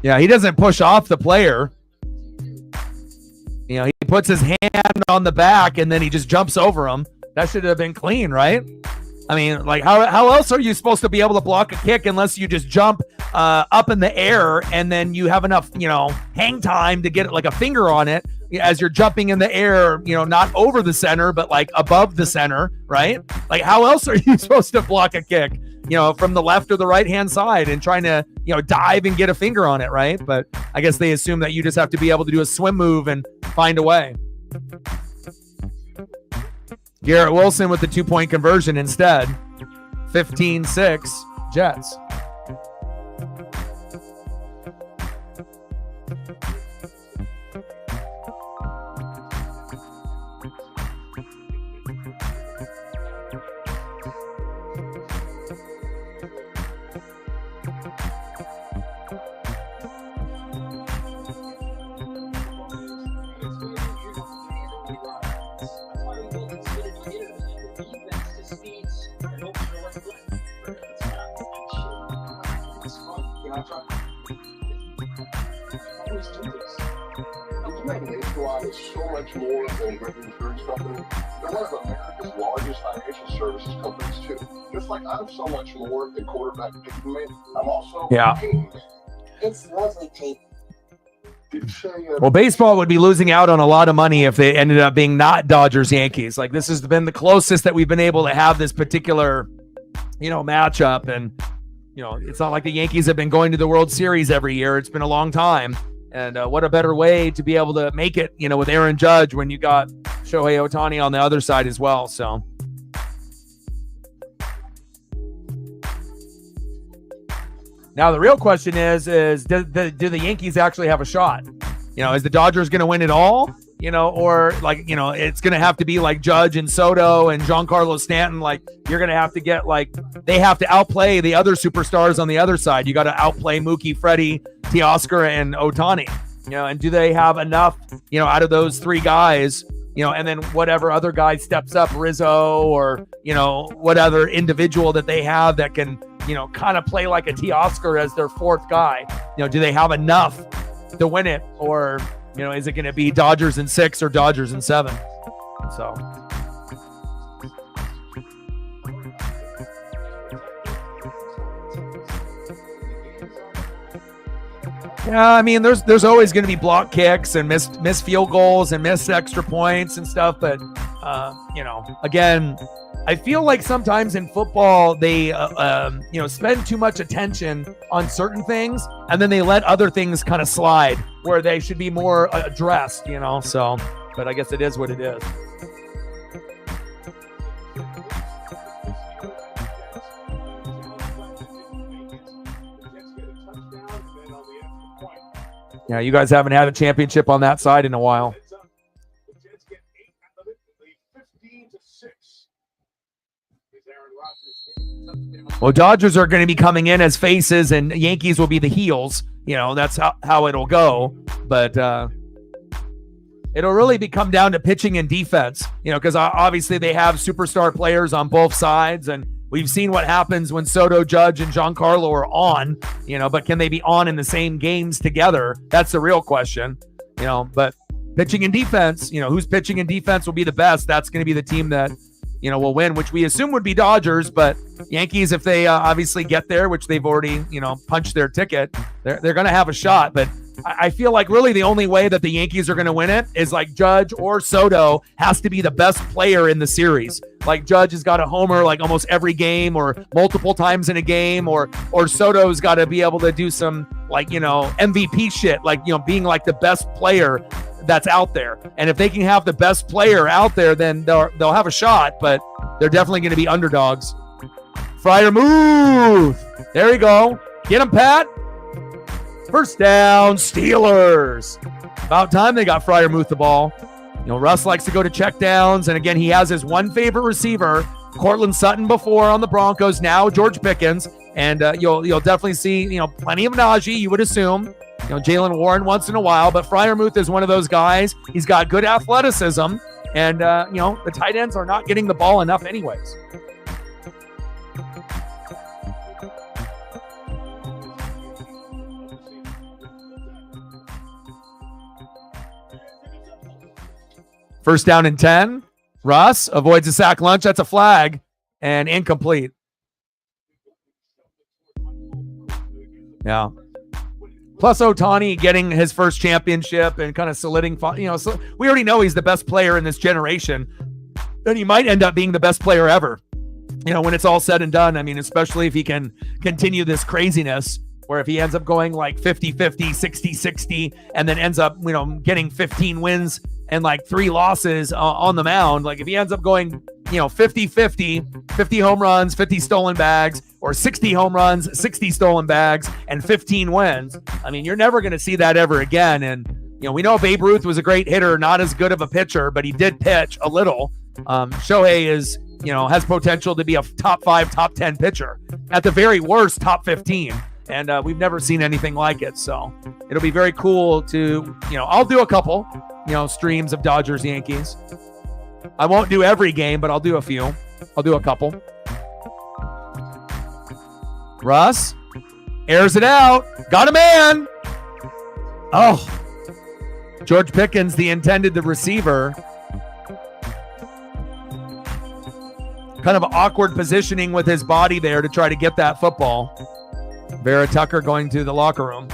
Yeah, he doesn't push off the player. You know, he puts his hand on the back and then he just jumps over him. That should have been clean, right? I mean, like how else are you supposed to be able to block a kick unless you just jump up in the air and then you have enough, hang time to get like a finger on it as you're jumping in the air, not over the center, but like above the center, right? Like how else are you supposed to block a kick, from the left or the right hand side and trying to, dive and get a finger on it, right? But I guess they assume that you just have to be able to do a swim move and find a way. Garrett Wilson with the 2-point conversion instead. 15-6 Jets. Is so much more than an insurance company. They're one of America's largest financial services companies too. Just like I'm so much more than quarterback picking, I'm also a team. It's lovely tape. Well, baseball would be losing out on a lot of money if they ended up being not Dodgers Yankees. Like this has been the closest that we've been able to have this particular, matchup. And, it's not like the Yankees have been going to the World Series every year. It's been a long time. And what a better way to be able to make it, with Aaron Judge when you got Shohei Ohtani on the other side as well. So now the real question is do the Yankees actually have a shot? Is the Dodgers going to win it all? Or like, it's going to have to be like Judge and Soto and Giancarlo Stanton. Like you're going to have to get they have to outplay the other superstars on the other side. You got to outplay Mookie, Freddie, Teoscar, and Ohtani, and do they have enough, out of those three guys, and then whatever other guy steps up, Rizzo or, what other individual that they have that can, kind of play like a Teoscar as their fourth guy, do they have enough to win it? Or, is it going to be Dodgers in 6 or Dodgers in 7? So. Yeah, I mean, there's always going to be block kicks and missed field goals and missed extra points and stuff. But, again, I feel like sometimes in football, they, spend too much attention on certain things and then they let other things kind of slide where they should be more addressed, so, but I guess it is what it is. Yeah, you guys haven't had a championship on that side in a while. Well, Dodgers are going to be coming in as faces and Yankees will be the heels. That's how it'll go. But it'll really come down to pitching and defense, because obviously they have superstar players on both sides. And we've seen what happens when Soto, Judge, and Giancarlo are on, but can they be on in the same games together? That's the real question, but pitching and defense, who's pitching and defense will be the best. That's going to be the team that, will win, which we assume would be Dodgers, but Yankees, if they obviously get there, which they've already, punched their ticket, they're going to have a shot. But I feel like really the only way that the Yankees are going to win it is like Judge or Soto has to be the best player in the series. Like Judge has got a homer like almost every game or multiple times in a game, or Soto's got to be able to do some like, MVP shit, like, being like the best player that's out there. And if they can have the best player out there, then they'll have a shot, but they're definitely going to be underdogs. Freiermuth. There you go. Get him, Pat. First down, Steelers. About time they got Freiermuth the ball. Russ likes to go to check downs, and again, he has his one favorite receiver, Cortland Sutton before on the Broncos, now George Pickens, and you'll definitely see plenty of Najee, you would assume. Jalen Warren once in a while, but Freiermuth is one of those guys. He's got good athleticism, and the tight ends are not getting the ball enough anyways. First down and 10. Russ avoids a sack lunch. That's a flag. and incomplete. Yeah. Plus Ohtani getting his first championship and kind of solidifying, so we already know he's the best player in this generation, and he might end up being the best player ever, when it's all said and done. I mean, especially if he can continue this craziness, where if he ends up going like 50-50, 60-60, and then ends up, getting 15 wins and like 3 losses on the mound, like if he ends up going, 50-50, 50 home runs, 50 stolen bags, or 60 home runs, 60 stolen bags, and 15 wins, I mean, you're never going to see that ever again. And, we know Babe Ruth was a great hitter, not as good of a pitcher, but he did pitch a little. Shohei is, has potential to be a top 5, top 10 pitcher. At the very worst, top 15. And we've never seen anything like it. So it'll be very cool to, I'll do a couple, streams of Dodgers, Yankees. I won't do every game, but I'll do a few. I'll do a couple. Russ airs it out. Got a man. Oh, George Pickens, the receiver. Kind of awkward positioning with his body there to try to get that football. Vera Tucker going to the locker room.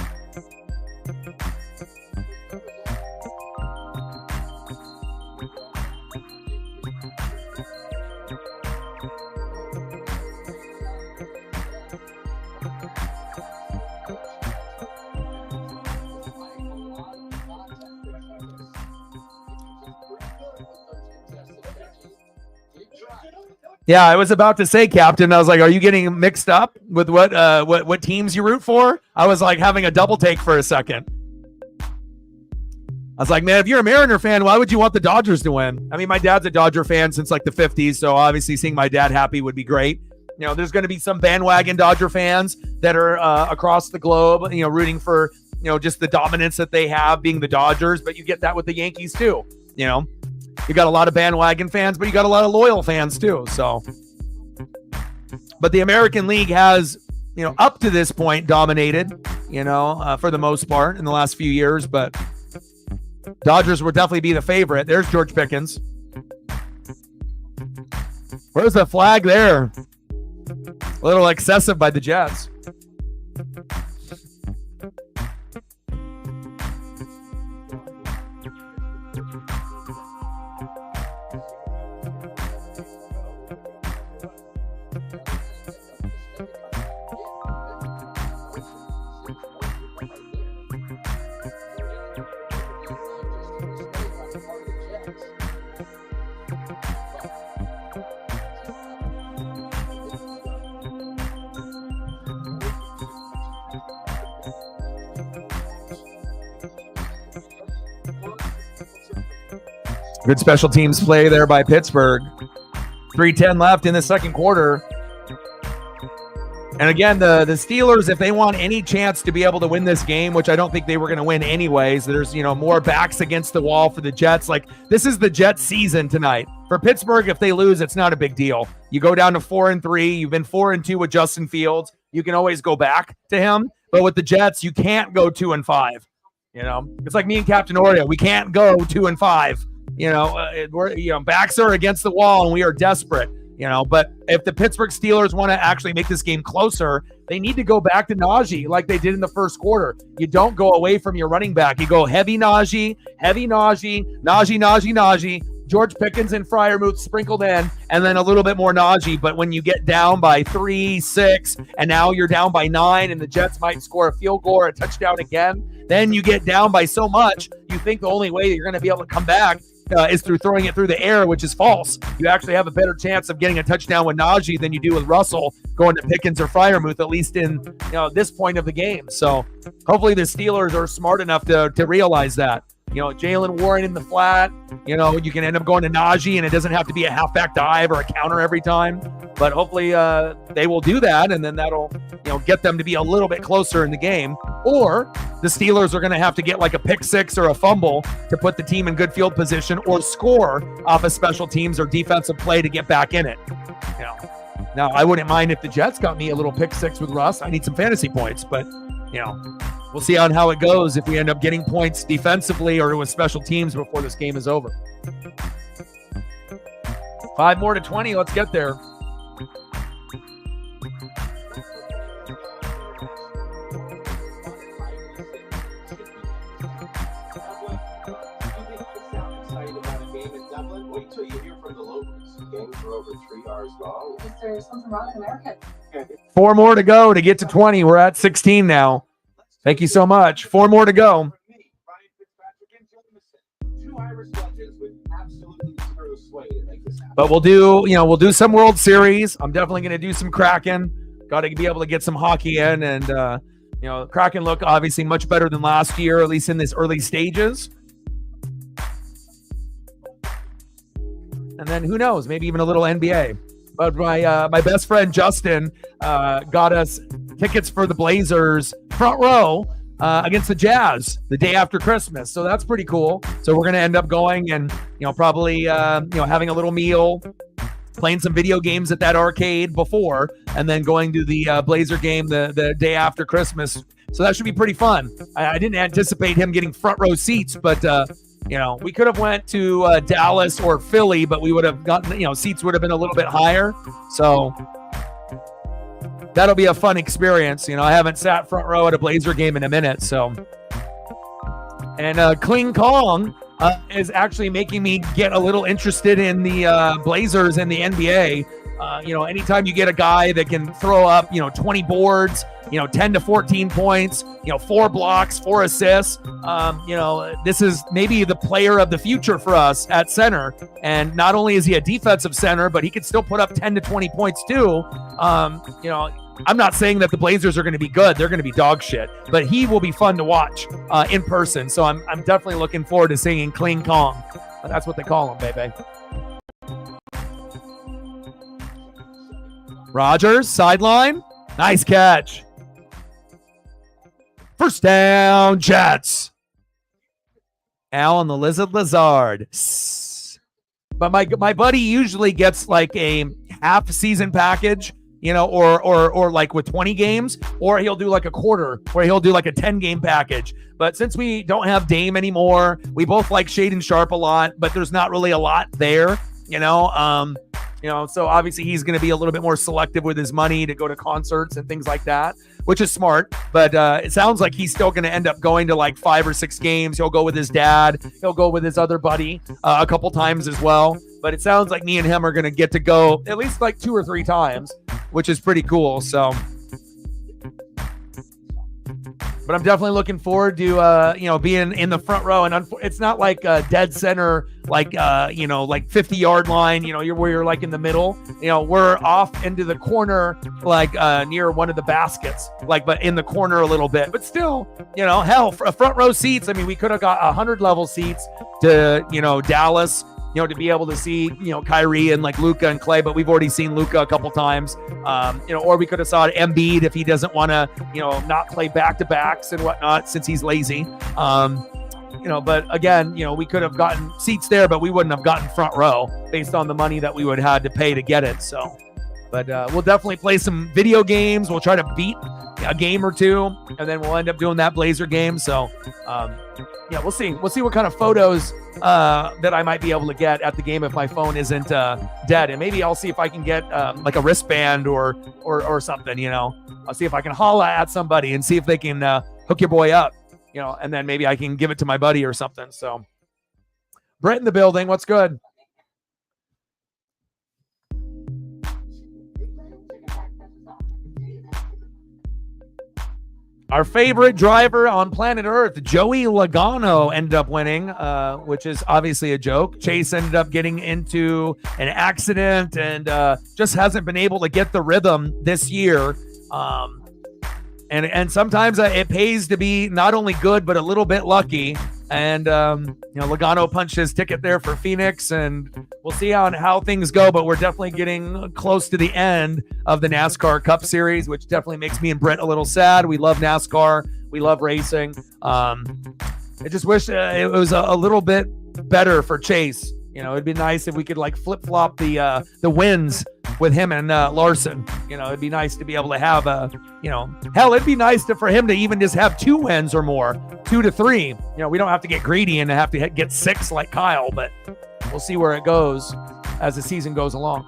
Yeah, I was about to say, Captain. I was like, "Are you getting mixed up with what teams you root for?" I was like having a double take for a second. I was like, "Man, if you're a Mariner fan, why would you want the Dodgers to win?" I mean, my dad's a Dodger fan since like the 50s, so obviously seeing my dad happy would be great. There's going to be some bandwagon Dodger fans that are across the globe, rooting for just the dominance that they have being the Dodgers, but you get that with the Yankees too. You got a lot of bandwagon fans, but you got a lot of loyal fans too. So, but the American League has, up to this point dominated, for the most part in the last few years, but Dodgers would definitely be the favorite. There's George Pickens. Where's the flag there? A little excessive by the Jets. Good special teams play there by Pittsburgh. 3:10 left in the second quarter. And again, the Steelers, if they want any chance to be able to win this game, which I don't think they were going to win anyways, there's, more backs against the wall for the Jets. Like, this is the Jets season tonight. For Pittsburgh, if they lose, it's not a big deal. You go down to 4-3. You've been 4-2 with Justin Fields. You can always go back to him. But with the Jets, you can't go 2-5. It's like me and Captain Oreo. We can't go 2-5. We're backs are against the wall and we are desperate. But if the Pittsburgh Steelers want to actually make this game closer, they need to go back to Najee like they did in the first quarter. You don't go away from your running back. You go heavy Najee, Najee, George Pickens and Freiermuth sprinkled in, and then a little bit more Najee. But when you get down by 3, 6, and now you're down by 9, and the Jets might score a field goal or a touchdown again, then you get down by so much, you think the only way that you're going to be able to come back is through throwing it through the air, which is false. You actually have a better chance of getting a touchdown with Najee than you do with Russell going to Pickens or Freiermuth, at least in this point of the game. So hopefully the Steelers are smart enough to realize that. Jalen Warren in the flat, you can end up going to Najee, and it doesn't have to be a halfback dive or a counter every time. But hopefully they will do that, and then that'll get them to be a little bit closer in the game. Or the Steelers are going to have to get like a pick six or a fumble to put the team in good field position, or score off of special teams or defensive play to get back in it. Now I wouldn't mind if the Jets got me a little pick six with Russ. I need some fantasy points, but we'll see on how it goes if we end up getting points defensively or with special teams before this game is over. 5 more to 20. Let's get there. So you hear from the locals. Games are over 3 hours long. Is there something wrong in America? 4 more to go to get to 20. We're at 16 now. Thank you so much. 4 more to go. But we'll do some World Series. I'm definitely going to do some Kraken. Got to be able to get some hockey in, and Kraken look obviously much better than last year, at least in this early stages. And then who knows, maybe even a little NBA. But my best friend Justin got us tickets for the Blazers front row against the Jazz the day after Christmas. So that's pretty cool. So we're going to end up going and, probably, having a little meal, playing some video games at that arcade before, and then going to the Blazer game the day after Christmas. So that should be pretty fun. I didn't anticipate him getting front row seats, but, we could have went to Dallas or Philly, but we would have gotten, seats would have been a little bit higher. So that'll be a fun experience. I haven't sat front row at a Blazer game in a minute. So, and Kling Kong is actually making me get a little interested in the Blazers and the NBA. Anytime you get a guy that can throw up, 20 boards, 10 to 14 points, 4 blocks, 4 assists, this is maybe the player of the future for us at center. And not only is he a defensive center, but he can still put up 10 to 20 points too. I'm not saying that the Blazers are going to be good. They're going to be dog shit, but he will be fun to watch in person. So I'm definitely looking forward to seeing Kling Kong. That's what they call him, baby. Rogers, sideline. Nice catch. First down, Jets. Al and the Lazard. But my buddy usually gets like a half season package, or like with 20 games, or he'll do like a quarter, or he'll do like a 10-game package. But since we don't have Dame anymore, we both like Shaden Sharp a lot, but there's not really a lot there, so obviously he's going to be a little bit more selective with his money to go to concerts and things like that, which is smart. But it sounds like he's still going to end up going to like 5 or 6 games. He'll go with his dad. He'll go with his other buddy a couple times as well. But it sounds like me and him are going to get to go at least like 2 or 3 times, which is pretty cool. So, but I'm definitely looking forward to, being in the front row. And it's not like a dead center, like 50-yard line, where you're like in the middle. We're off into the corner, like near one of the baskets, but in the corner a little bit. But still, hell, for front row seats. I mean, we could have got 100 level seats to, Dallas, to be able to see, Kyrie and like Luka and Clay, but we've already seen Luka a couple times, or we could have saw Embiid if he doesn't want to, not play back-to-backs and whatnot since he's lazy. But again, we could have gotten seats there, but we wouldn't have gotten front row based on the money that we would have had to pay to get it. So, but we'll definitely play some video games. We'll try to beat a game or 2, and then we'll end up doing that Blazer game. So, we'll see. We'll see what kind of photos that I might be able to get at the game if my phone isn't dead. And maybe I'll see if I can get like a wristband or something, I'll see if I can holla at somebody and see if they can hook your boy up, and then maybe I can give it to my buddy or something. So Brett in the building. What's good? Our favorite driver on planet Earth, Joey Logano, ended up winning, which is obviously a joke. Chase ended up getting into an accident and just hasn't been able to get the rhythm this year. And sometimes it pays to be not only good, but a little bit lucky. And, Logano punched his ticket there for Phoenix, and we'll see how things go. But we're definitely getting close to the end of the NASCAR Cup Series, which definitely makes me and Brent a little sad. We love NASCAR. We love racing. I just wish it was a little bit better for Chase. It'd be nice if we could like flip-flop the wins with him and Larson. It'd be nice to be able to have hell, it'd be nice for him to even just have 2 wins or more, 2 to 3. We don't have to get greedy and have to get 6 like Kyle, but we'll see where it goes as the season goes along.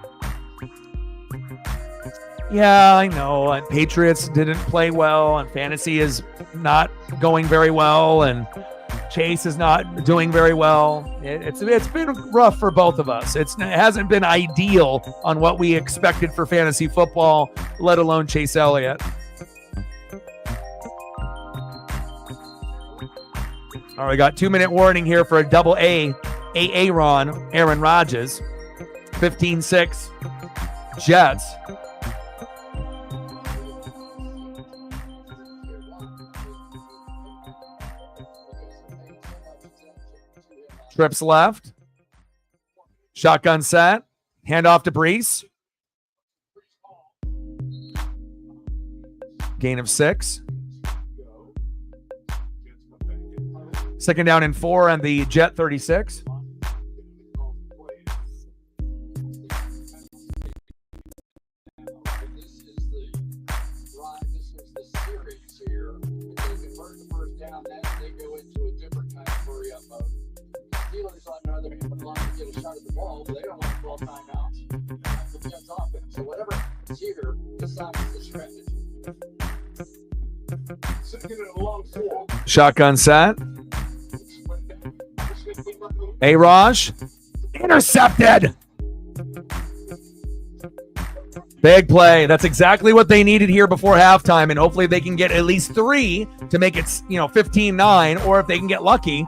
Yeah, I know. And Patriots didn't play well, and fantasy is not going very well, and Chase is not doing very well. It's been rough for both of us. It hasn't been ideal on what we expected for fantasy football, let alone Chase Elliott. All right, we got 2-minute warning here for a double AA run. Aaron Rodgers, 15-6 Jets. Trips left. Shotgun set. Handoff to Brees. Gain of 6. Second down and 4 on the Jet 36. Steelers, on the other hand, would like to get a shot at the ball, but they don't want to call timeouts. That's the Jets offense. So whatever is here decides the strategy. Second and a long 4. Shotgun set. A-Raj. Intercepted. Big play. That's exactly what they needed here before halftime, and hopefully they can get at least 3 to make it, 15-9, or if they can get lucky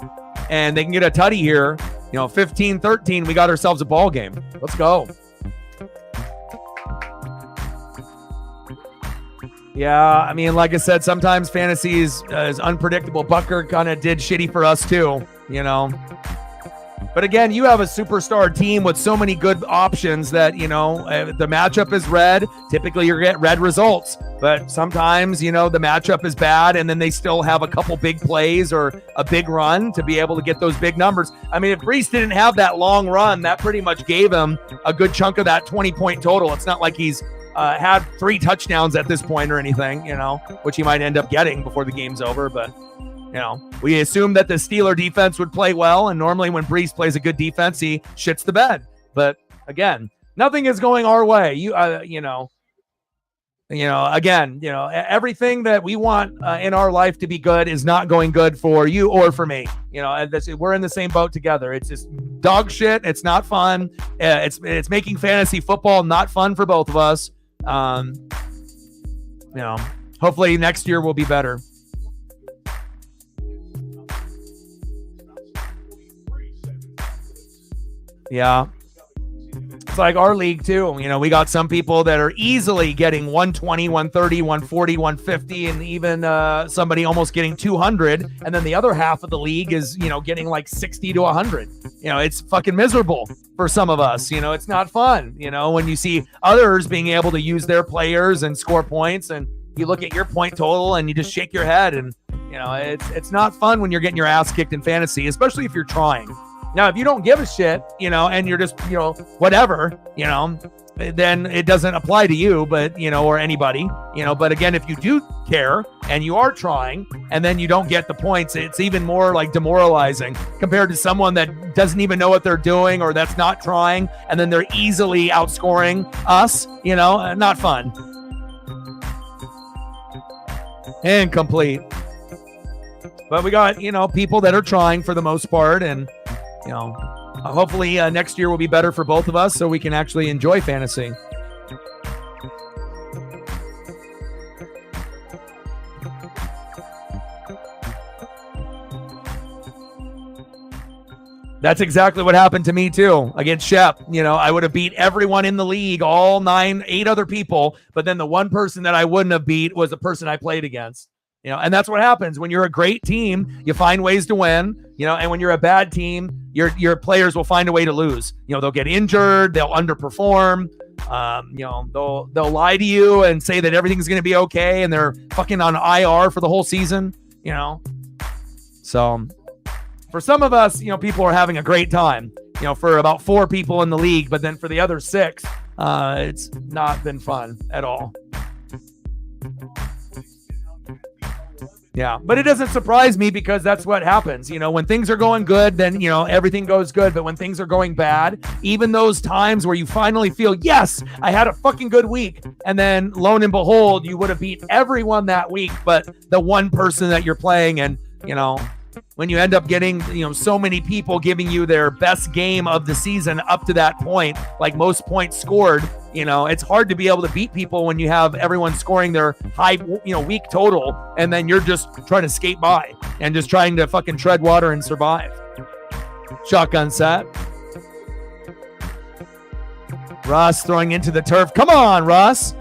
and they can get a tutty here, 15-13, we got ourselves a ball game. Let's go. Yeah, I mean, like I said, sometimes fantasy is unpredictable. Butker kind of did shitty for us too, But again, you have a superstar team with so many good options that, the matchup is red. Typically, you get red results. But sometimes, the matchup is bad, and then they still have a couple big plays or a big run to be able to get those big numbers. I mean, if Brees didn't have that long run, that pretty much gave him a good chunk of that 20-point total. It's not like he's had 3 touchdowns at this point or anything, which he might end up getting before the game's over. But we assumed that the Steeler defense would play well, and normally when Brees plays a good defense, he shits the bed. But again, nothing is going our way. Everything that we want in our life to be good is not going good for you or for me. We're in the same boat together. It's just dog shit. It's not fun. It's making fantasy football not fun for both of us. Hopefully next year will be better. Yeah. It's like our league too. We got some people that are easily getting 120, 130, 140, 150, and even somebody almost getting 200. And then the other half of the league is, getting like 60 to 100. It's fucking miserable for some of us. It's not fun, when you see others being able to use their players and score points, and you look at your point total and you just shake your head. And, it's not fun when you're getting your ass kicked in fantasy, especially if you're trying. Now, if you don't give a shit, and you're just, whatever, then it doesn't apply to you, but, or anybody, but again, if you do care and you are trying and then you don't get the points, it's even more like demoralizing compared to someone that doesn't even know what they're doing or that's not trying. And then they're easily outscoring us, not fun. Incomplete. But we got, people that are trying for the most part, and hopefully next year will be better for both of us so we can actually enjoy fantasy. That's exactly what happened to me too against Shep. I would have beat everyone in the league, all 8 other people, but then the one person that I wouldn't have beat was the person I played against. And that's what happens when you're a great team. You find ways to win, and when you're a bad team, your players will find a way to lose. They'll get injured, they'll underperform, they'll lie to you and say that everything's going to be okay, and they're fucking on IR for the whole season, So for some of us, people are having a great time, for about 4 people in the league, but then for the other 6, it's not been fun at all. Yeah, but it doesn't surprise me because that's what happens. When things are going good, then, everything goes good. But when things are going bad, even those times where you finally feel, yes, I had a fucking good week. And then lo and behold, you would have beat everyone that week, but the one person that you're playing. And, when you end up getting, so many people giving you their best game of the season up to that point, like most points scored, it's hard to be able to beat people when you have everyone scoring their high, week total, and then you're just trying to skate by and just trying to fucking tread water and survive. Shotgun set. Russ throwing into the turf. Come on, Russ.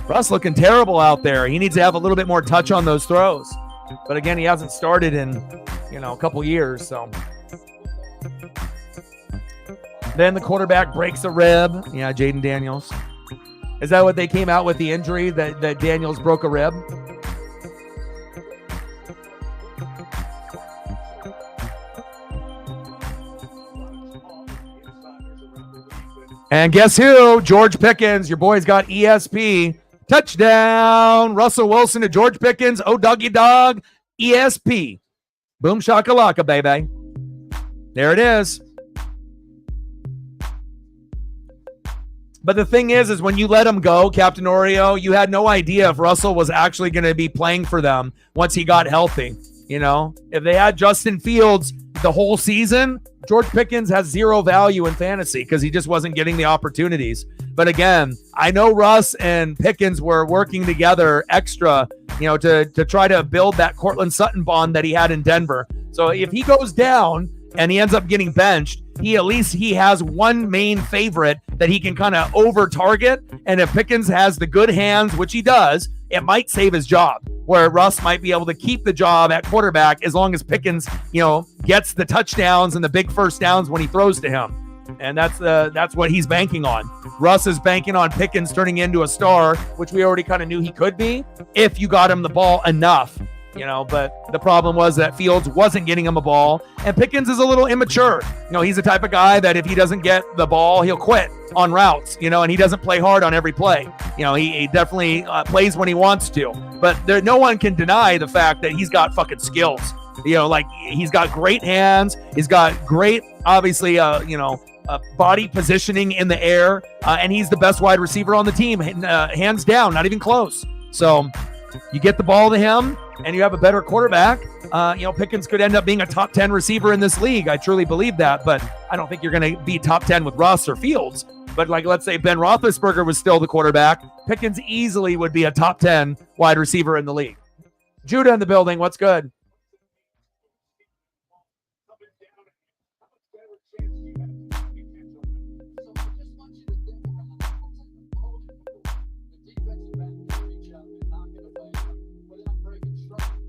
Russ looking terrible out there. He needs to have a little bit more touch on those throws. But again, he hasn't started in, a couple years. So then the quarterback breaks a rib. Yeah, Jaden Daniels. Is that what they came out with, the injury, that Daniels broke a rib? And guess who? George Pickens. Your boy's got ESP. Touchdown. Russell Wilson to George Pickens. Oh, doggy dog. ESP. Boom shakalaka, baby. There it is. But the thing is when you let him go, Captain Oreo, you had no idea if Russell was actually going to be playing for them once he got healthy. If they had Justin Fields the whole season, George Pickens has zero value in fantasy because he just wasn't getting the opportunities. But again, I know Russ and Pickens were working together extra, to try to build that Cortland Sutton bond that he had in Denver. So if he goes down and he ends up getting benched, at least he has one main favorite that he can kind of over target. And if Pickens has the good hands, which he does, it might save his job, where Russ might be able to keep the job at quarterback as long as Pickens, gets the touchdowns and the big first downs when he throws to him. And that's what he's banking on. Russ is banking on Pickens turning into a star, which we already kind of knew he could be if you got him the ball enough. But the problem was that Fields wasn't getting him a ball, and Pickens is a little immature. He's the type of guy that if he doesn't get the ball, he'll quit on routes, and he doesn't play hard on every play. He definitely plays when he wants to, but no one can deny the fact that he's got fucking skills. He's got great hands. He's got great, obviously, body positioning in the air, and he's the best wide receiver on the team, hands down, not even close. So you get the ball to him, and you have a better quarterback. Pickens could end up being a top 10 receiver in this league. I truly believe that, but I don't think you're going to be top 10 with Russ or Fields. But let's say Ben Roethlisberger was still the quarterback, Pickens easily would be a top 10 wide receiver in the league. Judah in the building. What's good?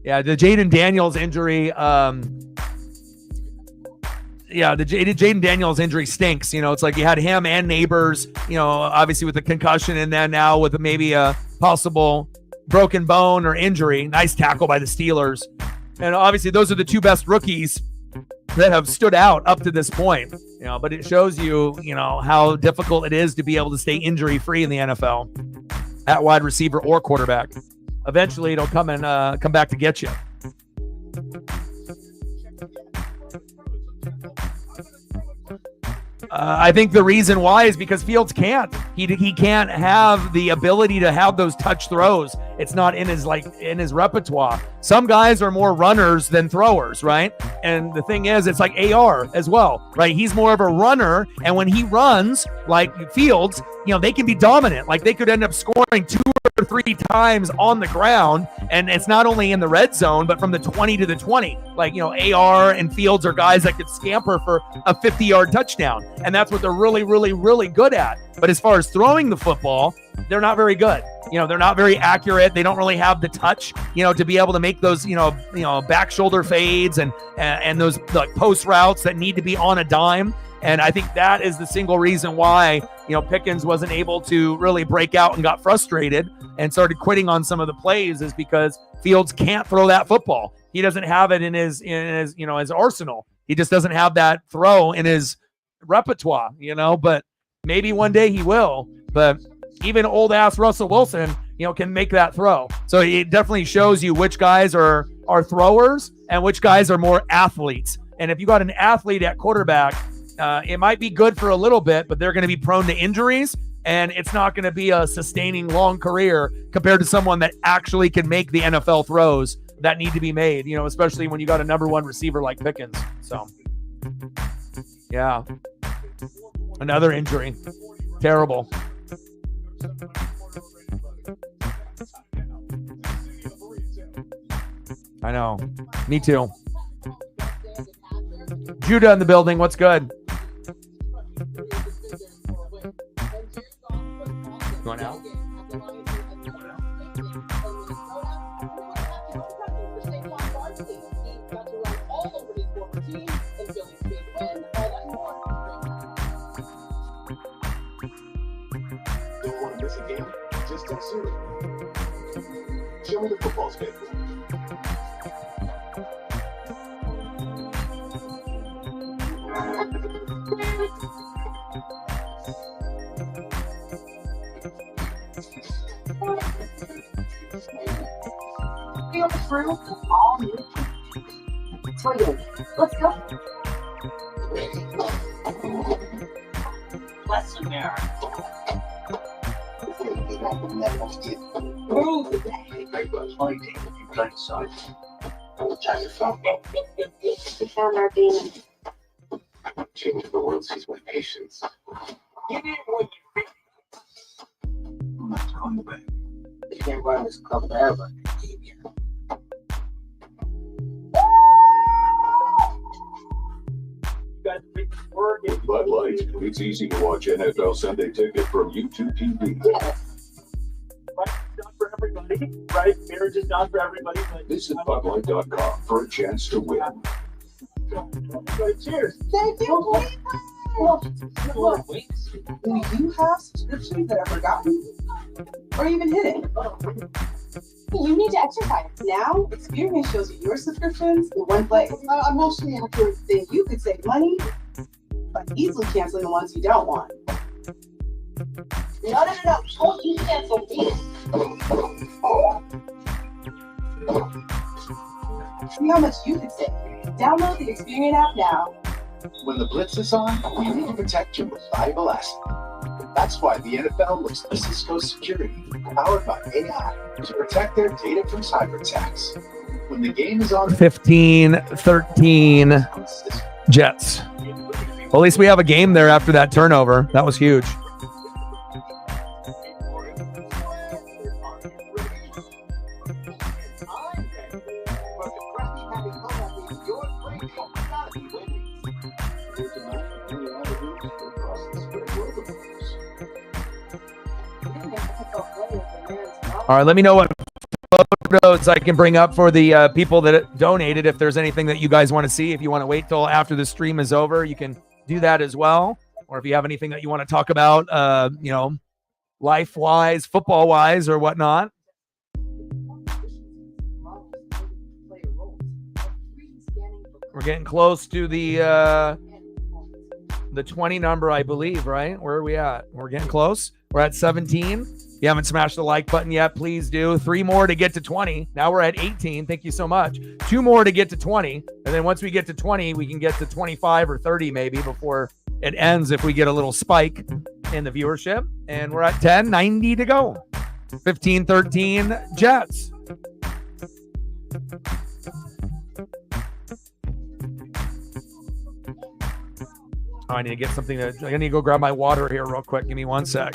Yeah, the Jaden Daniels injury. The Jaden Daniels injury stinks. It's like you had him and Neighbors, obviously with the concussion, and then now with maybe a possible broken bone or injury. Nice tackle by the Steelers. And obviously those are the two best rookies that have stood out up to this point. But it shows you, how difficult it is to be able to stay injury-free in the NFL at wide receiver or quarterback. Eventually, it'll come back to get you. I think the reason why is because Fields can't. He can't have the ability to have those touch throws. It's not in his repertoire. Some guys are more runners than throwers, right? And the thing is, it's like AR as well, right? He's more of a runner, and when he runs like Fields, they can be dominant. Like they could end up scoring 2 or 3 times on the ground, and it's not only in the red zone, but from the 20 to the 20. AR and Fields are guys that could scamper for a 50-yard touchdown, and that's what they're really, really, really good at. But as far as throwing the football, they're not very good. They're not very accurate. They don't really have the touch, to be able to make those, back shoulder fades and those post routes that need to be on a dime. And I think that is the single reason why, Pickens wasn't able to really break out and got frustrated and started quitting on some of the plays, is because Fields can't throw that football. He doesn't have it in his his arsenal. He just doesn't have that throw in his repertoire, but maybe one day he will. But even old ass Russell Wilson, can make that throw. So it definitely shows you which guys are throwers and which guys are more athletes. And if you got an athlete at quarterback, it might be good for a little bit, but they're going to be prone to injuries, and it's not going to be a sustaining long career compared to someone that actually can make the NFL throws that need to be made, you know, especially when you got a number one receiver like Pickens. So, yeah. Another injury. Terrible. I know. Me too. Judah in the building. What's good? Going out? Don't want to miss a game? Just text Siri. Show me the football schedule. Feel through all new. Toyota. Let's go. Bless America. Move today. We found our demon. Change the world sees my patience. Give it what you I'm not going back. You can't run this club forever. Bud Light. It's easy to watch NFL Sunday Ticket from YouTube TV. Yes. Right? Not for everybody, right? Marriage is not for everybody. But visit BudLight.com for a chance to win. Cheers. Thank you. Look, do you have subscriptions that are forgotten or even hidden? You need to exercise. Now, Experience shows you your subscriptions in one place. Emotionally accurate. Then you could save money by easily canceling the ones you don't want. No. Oh, you cancel these. See how much you could save. Download the Experience app now. When the blitz is on, you need to protect your most valuable asset. That's why the NFL looks to Cisco Security, powered by AI, to protect their data from cyber attacks. When the game is on, 15-13 Jets. Well, at least we have a game there after that turnover. That was huge. All right, let me know what photos I can bring up for the people that donated. If there's anything that you guys want to see, if you want to wait till after the stream is over, you can do that as well. Or if you have anything that you want to talk about, you know, life-wise, football-wise, or whatnot. We're getting close to the 20 number, I believe, right? Where are we at? We're getting close. We're at 17. If you haven't smashed the like button yet, please do. 3 more to get to 20. Now we're at 18. Thank you so much. 2 more to get to 20. And then once we get to 20, we can get to 25 or 30 maybe before it ends if we get a little spike in the viewership. And we're at 10, 90 to go. 15-13 Jets. Oh, I need to get something I need to go grab my water here real quick. Give me 1 sec.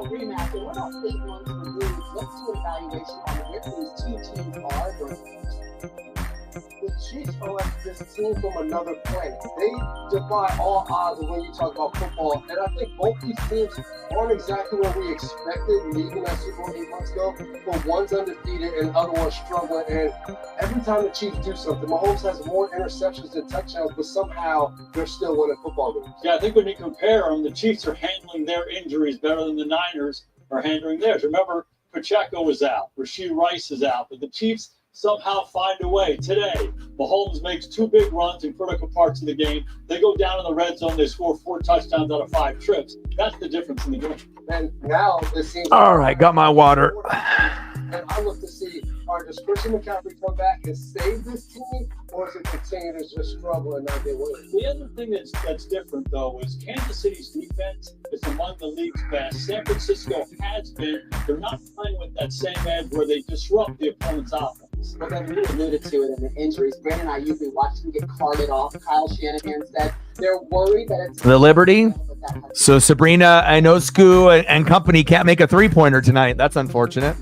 Rematch, and we're not 8 months removed. Let's do an evaluation on where these two teams are. The Chiefs are like this team from another planet. They defy all odds when you talk about football. And I think both these teams aren't exactly what we expected leaving that Super Bowl 8 months ago. But one's undefeated and the other one's struggling. And every time the Chiefs do something, Mahomes has more interceptions than touchdowns, but somehow they're still winning football games. Yeah, I think when you compare them, the Chiefs are handling their injuries better than the Niners are handling theirs. Remember, Pacheco was out, Rashee Rice is out, but the Chiefs somehow find a way. Today, Mahomes makes 2 big runs in critical parts of the game. They go down in the red zone. They score 4 touchdowns out of 5 trips. That's the difference in the game. And now it seems. All right, got my water. And I look to see, does Christian McCaffrey come back and save this team, or is it continue to just struggle and not get wins? The other thing that's different, though, is Kansas City's defense is among the league's best. San Francisco has been. They're not playing with that same edge where they disrupt the opponent's offense. Well, then you alluded to it in the injuries. Brandon and I usually watch them get carted off. Kyle Shanahan said they're worried that it's The Liberty. So Sabrina Ionescu and company can't make a 3-pointer tonight. That's unfortunate.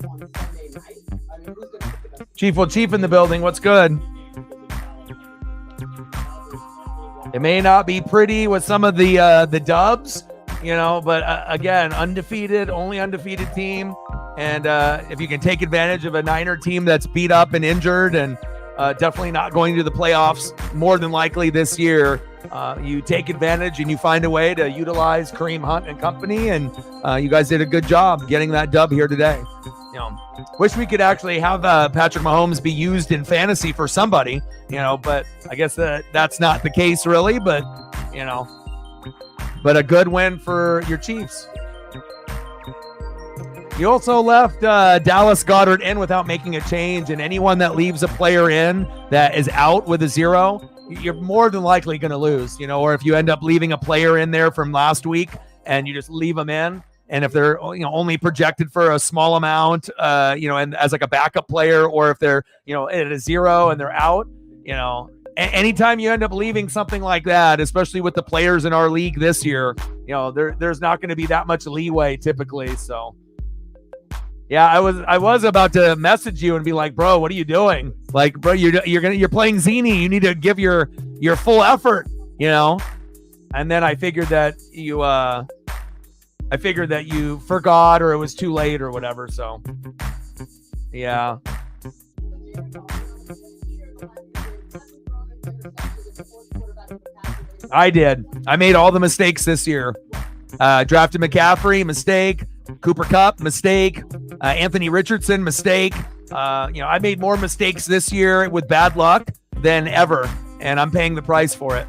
on Sunday night. I mean, who's going to pick it up? Chief in the building. What's good? It may not be pretty with some of the dubs, but again, only undefeated team. And if you can take advantage of a Niner team that's beat up and injured and definitely not going to the playoffs more than likely this year, you take advantage and you find a way to utilize Kareem Hunt and company. And you guys did a good job getting that dub here today. Wish we could actually have Patrick Mahomes be used in fantasy for somebody, but I guess that's not the case really. But a good win for your Chiefs. You also left Dallas Goedert in without making a change, and anyone that leaves a player in that is out with a 0, you're more than likely going to lose, or if you end up leaving a player in there from last week and you just leave them in, and if they're only projected for a small amount, and as like a backup player, or if they're at a 0 and they're out, anytime you end up leaving something like that, especially with the players in our league this year, there's not going to be that much leeway typically. So yeah, I was about to message you and be like, bro, what are you doing? Like, bro, you're playing Zini. You need to give your full effort, And then I figured that you forgot, or it was too late or whatever. So yeah. I did. I made all the mistakes this year. Drafted McCaffrey, mistake. Cooper Kupp, mistake. Anthony Richardson, mistake. I made more mistakes this year with bad luck than ever, and I'm paying the price for it.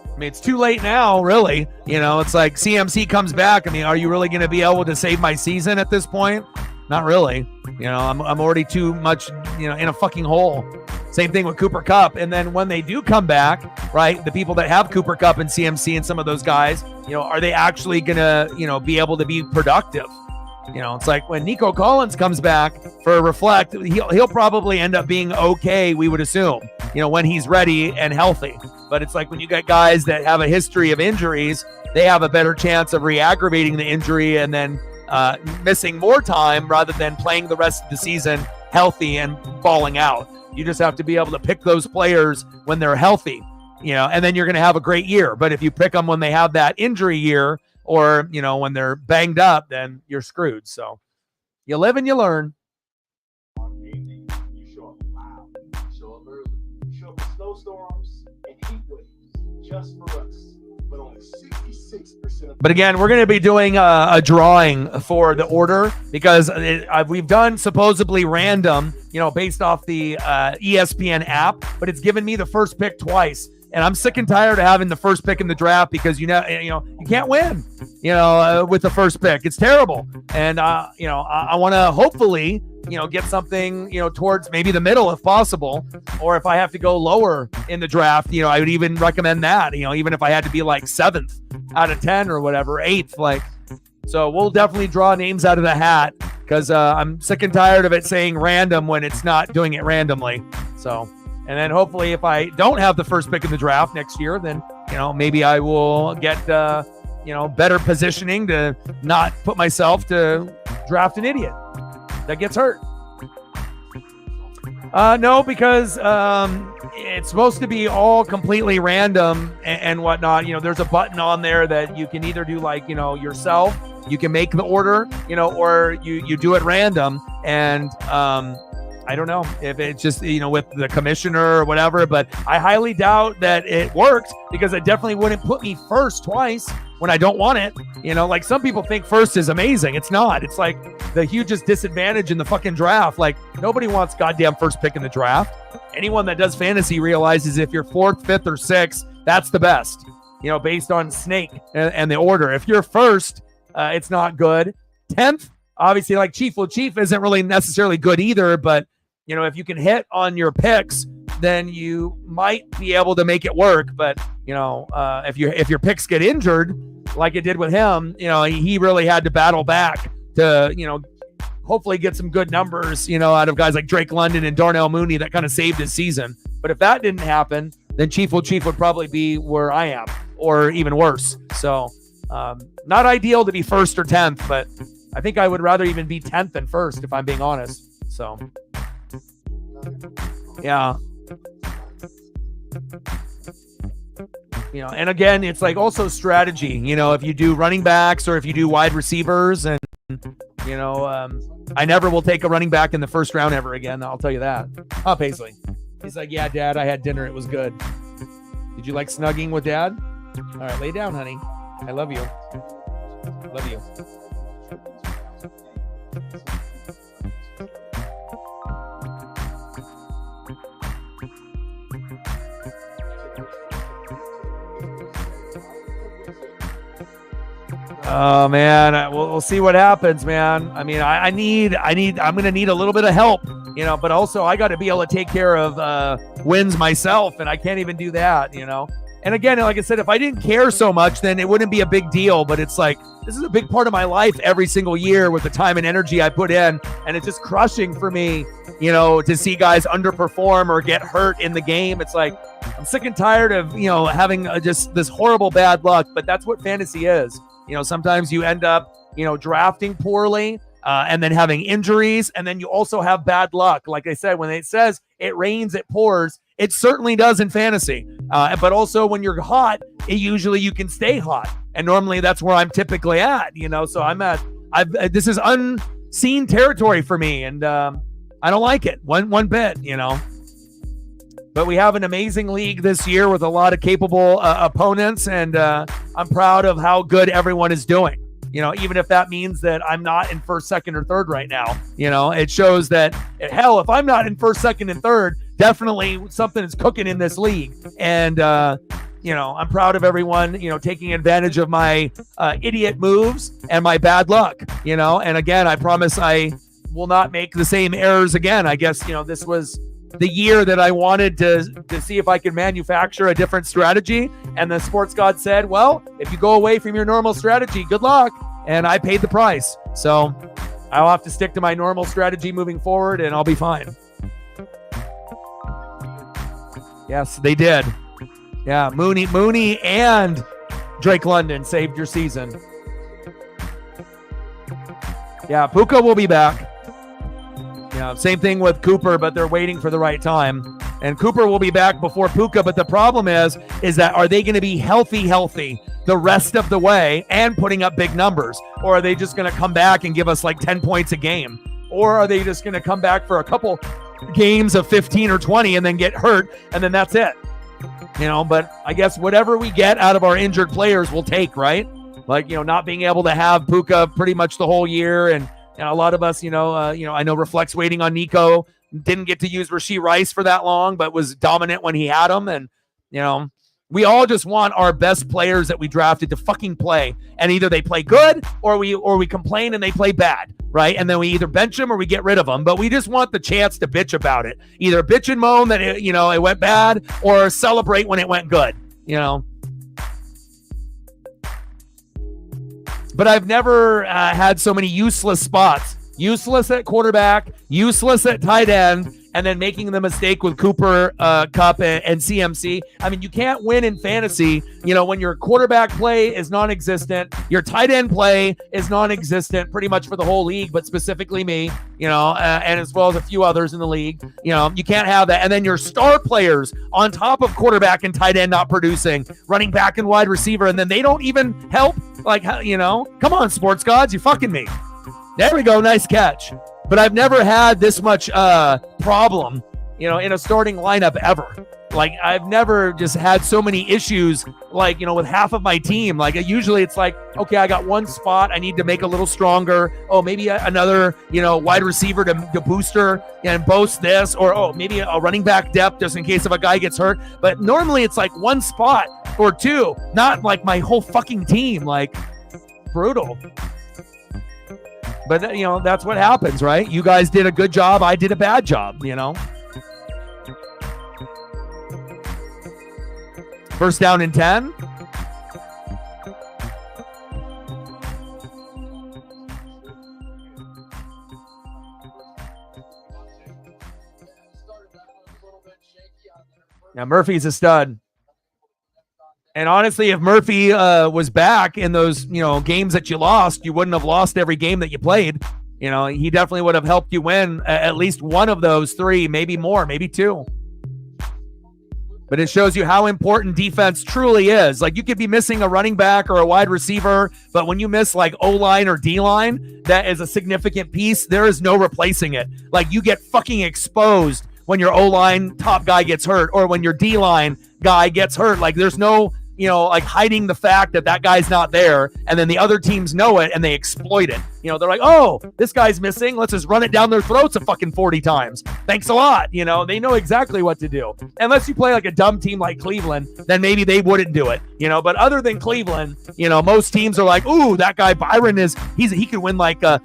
I mean, it's too late now, really. It's like CMC comes back. I mean, are you really going to be able to save my season at this point? Not really. I'm already too much, in a fucking hole. Same thing with Cooper Kupp. And then when they do come back, right, the people that have Cooper Kupp and CMC and some of those guys, are they actually going to, be able to be productive? It's like when Nico Collins comes back for a reflect, he'll probably end up being okay, we would assume, when he's ready and healthy. But it's like when you got guys that have a history of injuries, they have a better chance of re-aggravating the injury and then missing more time rather than playing the rest of the season healthy and falling out. You just have to be able to pick those players when they're healthy, and then you're going to have a great year. But if you pick them when they have that injury year or, when they're banged up, then you're screwed. So you live and you learn. On game day, you show up loud, you show up early, you show up in snowstorms and heat waves just for us. But only 66% of. But again, we're going to be doing a drawing for the order because we've done supposedly random, based off the ESPN app, but it's given me the first pick twice. And I'm sick and tired of having the first pick in the draft because, you can't win, with the first pick. It's terrible. And, I want to hopefully, get something, towards maybe the middle if possible. Or if I have to go lower in the draft, I would even recommend that, even if I had to be like 7th out of 10 or whatever, 8th. So we'll definitely draw names out of the hat because I'm sick and tired of it saying random when it's not doing it randomly. So. And then hopefully if I don't have the first pick in the draft next year, then, maybe I will get, better positioning to not put myself to draft an idiot that gets hurt. No, because it's supposed to be all completely random and whatnot. There's a button on there that you can either do yourself, you can make the order, or you do it random. And, I don't know if it's just, with the commissioner or whatever, but I highly doubt that it worked because it definitely wouldn't put me first twice when I don't want it. Like some people think first is amazing. It's not. It's like the hugest disadvantage in the fucking draft. Like nobody wants goddamn first pick in the draft. Anyone that does fantasy realizes if you're 4th, 5th, or 6th, that's the best, based on snake and the order. If you're first, it's not good. 10th, obviously, like Chief isn't really necessarily good either, but if you can hit on your picks, then you might be able to make it work. But if your picks get injured, like it did with him, he really had to battle back to hopefully get some good numbers, out of guys like Drake London and Darnell Mooney that kind of saved his season. But if that didn't happen, then Chief would probably be where I am, or even worse. So not ideal to be 1st or 10th, but I think I would rather even be 10th than 1st, if I'm being honest. So yeah. And again, it's like also strategy, if you do running backs or if you do wide receivers, and I never will take a running back in the 1st round ever again. I'll tell you that. Oh, Paisley. He's like, yeah, Dad, I had dinner. It was good. Did you like snugging with Dad? All right, lay down, honey. I love you. Love you. Oh man, we'll see what happens, man. I mean, I'm going to need a little bit of help, but also I got to be able to take care of wins myself, and I can't even do that, And again, like I said, if I didn't care so much, then it wouldn't be a big deal, but it's like, this is a big part of my life every single year with the time and energy I put in, and it's just crushing for me, to see guys underperform or get hurt in the game. It's like, I'm sick and tired of, having just this horrible bad luck, but that's what fantasy is. Sometimes you end up, drafting poorly and then having injuries, and then you also have bad luck. Like I said, when it says it rains, it pours, it certainly does in fantasy. But also when you're hot, usually you can stay hot. And normally that's where I'm typically at, so this is unseen territory for me, and I don't like it one bit, But we have an amazing league this year with a lot of capable opponents, and I'm proud of how good everyone is doing. Even if that means that I'm not in 1st, 2nd, or 3rd right now, it shows that, hell, if I'm not in 1st, 2nd, and 3rd, definitely something is cooking in this league. And, I'm proud of everyone, taking advantage of my idiot moves and my bad luck, and again, I promise I will not make the same errors again. I guess, this was the year that I wanted to see if I could manufacture a different strategy. And the sports god said, well, if you go away from your normal strategy, good luck. And I paid the price. So I'll have to stick to my normal strategy moving forward, and I'll be fine. Yes, they did. Yeah, Mooney and Drake London saved your season. Yeah, Puka will be back. Yeah, same thing with Cooper, but they're waiting for the right time. And Cooper will be back before Puka, but the problem is that are they going to be healthy the rest of the way and putting up big numbers? Or are they just going to come back and give us like 10 points a game? Or are they just going to come back for a couple games of 15 or 20 and then get hurt, and then that's it? But I guess whatever we get out of our injured players we'll take, right? Like, not being able to have Puka pretty much the whole year, and a lot of us, I know Reflect's waiting on Nico. Didn't get to use Rashee Rice for that long, but was dominant when he had him. And, we all just want our best players that we drafted to fucking play. And either they play good or we complain and they play bad, right? And then we either bench them or we get rid of them. But we just want the chance to bitch about it. Either bitch and moan that, it went bad, or celebrate when it went good, But I've never had so many useless spots. Useless at quarterback, useless at tight end, and then making the mistake with Cooper, Kupp, and CMC. I mean, you can't win in fantasy, when your quarterback play is non-existent, your tight end play is non-existent pretty much for the whole league, but specifically me, and as well as a few others in the league. You can't have that. And then your star players on top of quarterback and tight end not producing, running back and wide receiver, and then they don't even help. Like, come on, sports gods, you fucking me. There we go. Nice catch. But I've never had this much problem, in a starting lineup ever. Like, I've never just had so many issues, like, with half of my team. Like, usually it's like, okay, I got one spot I need to make a little stronger. Oh, maybe another, wide receiver to booster and boast this, or, oh, maybe a running back depth just in case if a guy gets hurt. But normally it's like one spot or two, not like my whole fucking team. Like, brutal. But, that's what happens, right? You guys did a good job. I did a bad job, First down and 10. Now, Murphy's a stud. And honestly, if Murphy was back in those, games that you lost, you wouldn't have lost every game that you played. He definitely would have helped you win at least one of those three, maybe more, maybe two. But it shows you how important defense truly is. Like, you could be missing a running back or a wide receiver, but when you miss like O-line or D-line, that is a significant piece. There is no replacing it. Like, you get fucking exposed when your O-line top guy gets hurt or when your D-line guy gets hurt. Like, there's no, like hiding the fact that guy's not there, and then the other teams know it and they exploit it. They're like, oh, this guy's missing. Let's just run it down their throats a fucking 40 times. Thanks a lot. They know exactly what to do. Unless you play like a dumb team like Cleveland, then maybe they wouldn't do it. But other than Cleveland, most teams are like, ooh, that guy Byron he could win like a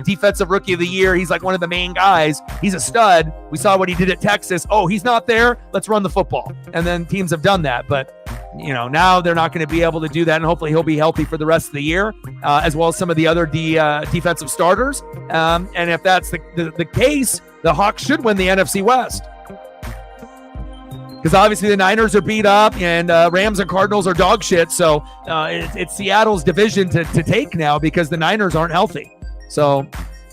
defensive rookie of the year. He's like one of the main guys. He's a stud. We saw what he did at Texas. Oh, he's not there. Let's run the football. And then teams have done that. But now they're not going to be able to do that, and hopefully he'll be healthy for the rest of the year, as well as some of the other defensive starters. And if that's the case, the Hawks should win the NFC West. Because obviously the Niners are beat up, and Rams and Cardinals are dog shit. So it's Seattle's division to take now because the Niners aren't healthy. So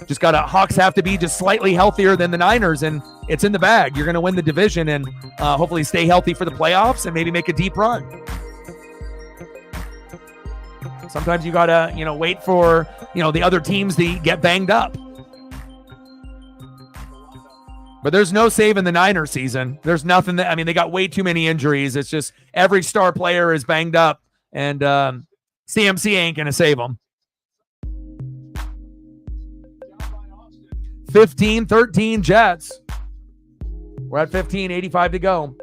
Hawks have to be just slightly healthier than the Niners, and it's in the bag. You're going to win the division and hopefully stay healthy for the playoffs and maybe make a deep run. Sometimes you got to, wait for, the other teams to get banged up. But there's no saving the Niners season. There's nothing they got way too many injuries. It's just every star player is banged up, and CMC ain't going to save them. 15-13 Jets. We're at 15, 85 to go.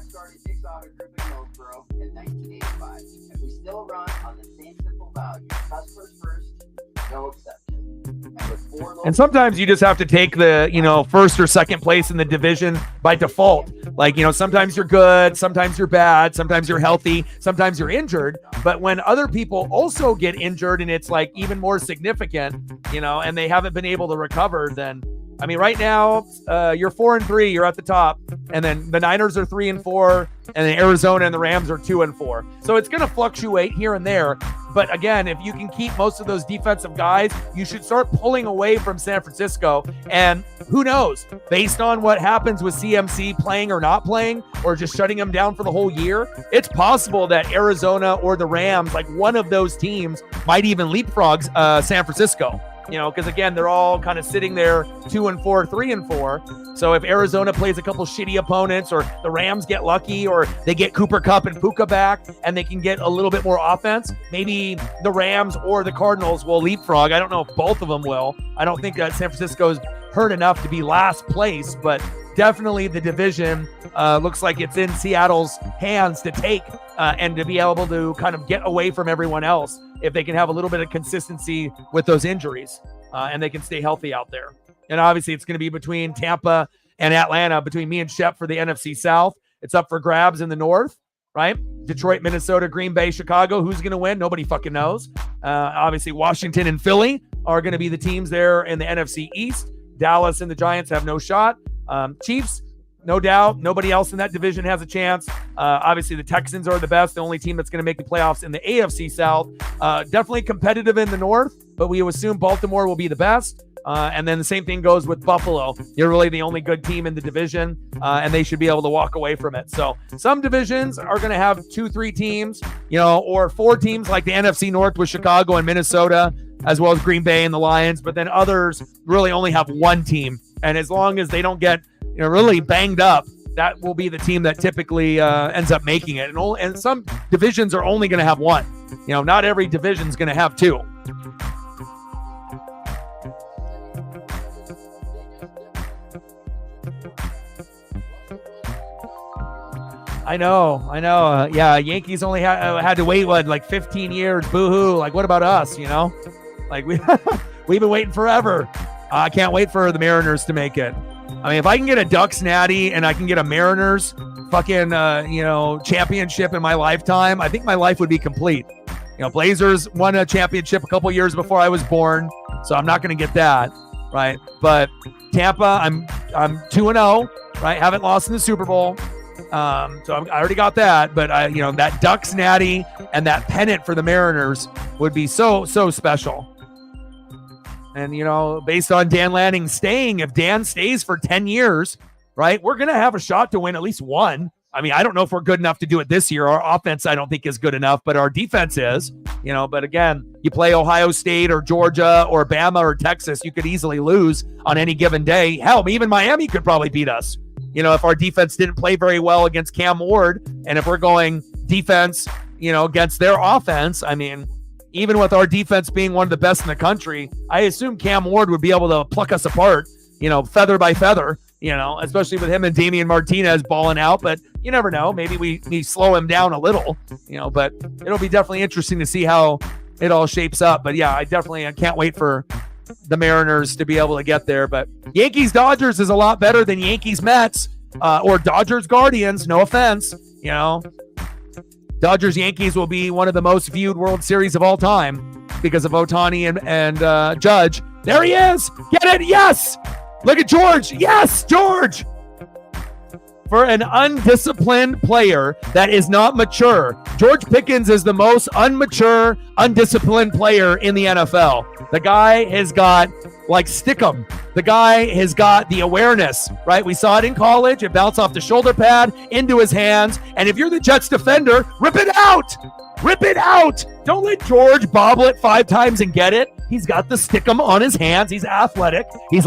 Started kicks off at Griffin Hillsborough in 1985, and we still run on the same simple value: customers first, no exception. And sometimes you just have to take the, first or second place in the division by default. Like, sometimes you're good, sometimes you're bad, sometimes you're healthy, sometimes you're injured. But when other people also get injured and it's like even more significant, and they haven't been able to recover, then, right now, you're 4-3, you're at the top. And then the Niners are 3-4, and then Arizona and the Rams are 2-4. So it's going to fluctuate here and there. But again, if you can keep most of those defensive guys, you should start pulling away from San Francisco. And who knows, based on what happens with CMC playing or not playing, or just shutting him down for the whole year, it's possible that Arizona or the Rams, like one of those teams, might even leapfrog San Francisco. Because again, they're all kind of sitting there 2-4, 3-4. So if Arizona plays a couple shitty opponents, or the Rams get lucky, or they get Cooper Kupp and Puka back and they can get a little bit more offense, maybe the Rams or the Cardinals will leapfrog. I don't know if both of them will. I don't think that San Francisco's hurt enough to be last place, but definitely the division looks like it's in Seattle's hands to take and to be able to kind of get away from everyone else if they can have a little bit of consistency with those injuries and they can stay healthy out there. And obviously it's going to be between Tampa and Atlanta, between me and Shep for the NFC South. It's up for grabs in the North, right? Detroit, Minnesota, Green Bay, Chicago. Who's going to win? Nobody fucking knows. Obviously Washington and Philly are going to be the teams there in the NFC East. Dallas and the Giants have no shot. Chiefs, no doubt. Nobody else in that division has a chance. Obviously, the Texans are the best, the only team that's going to make the playoffs in the AFC South. Definitely competitive in the North, but we assume Baltimore will be the best. And then the same thing goes with Buffalo. You're really the only good team in the division, and they should be able to walk away from it. So some divisions are going to have 2-3 teams, or 4 teams like the NFC North with Chicago and Minnesota. as well as Green Bay and the Lions, but then others really only have one team. And as long as they don't get really banged up, that will be the team that typically ends up making it. And some divisions are only going to have one. Not every division is going to have two. I know. Yeah, Yankees only had to wait, like 15 years? Boo-hoo. Like, what about us, Like, we've been waiting forever. I can't wait for the Mariners to make it. I mean, if I can get a Ducks natty and I can get a Mariners fucking, championship in my lifetime, I think my life would be complete. Blazers won a championship a couple years before I was born, so I'm not going to get that, right? But Tampa, I'm 2-0, right? Haven't lost in the Super Bowl. So I already got that, but that Ducks natty and that pennant for the Mariners would be so special. And based on Dan Lanning staying, if Dan stays for 10 years, right, we're gonna have a shot to win at least one. I mean, I don't know if we're good enough to do it this year. Our offense, I don't think, is good enough, but our defense is. But again, you play Ohio State or Georgia or Bama or Texas, you could easily lose on any given day. Hell, even Miami could probably beat us. If our defense didn't play very well against Cam Ward, and if we're going defense, against their offense, I mean, even with our defense being one of the best in the country, I assume Cam Ward would be able to pluck us apart, feather by feather, especially with him and Damian Martinez balling out. But you never know. Maybe we slow him down a little, but it'll be definitely interesting to see how it all shapes up. But yeah, I can't wait for the Mariners to be able to get there. But Yankees-Dodgers is a lot better than Yankees-Mets or Dodgers-Guardians. No offense, Dodgers-Yankees will be one of the most viewed World Series of all time because of Ohtani and Judge. There he is. Get it. Yes. Look at George. Yes, George. For an undisciplined player that is not mature, George Pickens is the most unmature, undisciplined player in the NFL. The guy has got, stick 'em. The guy has got the awareness, right? We saw it in college. It bounced off the shoulder pad into his hands. And if you're the Jets defender, rip it out. Rip it out. Don't let George bobble it 5 times and get it. He's got the stick 'em on his hands. He's athletic. He's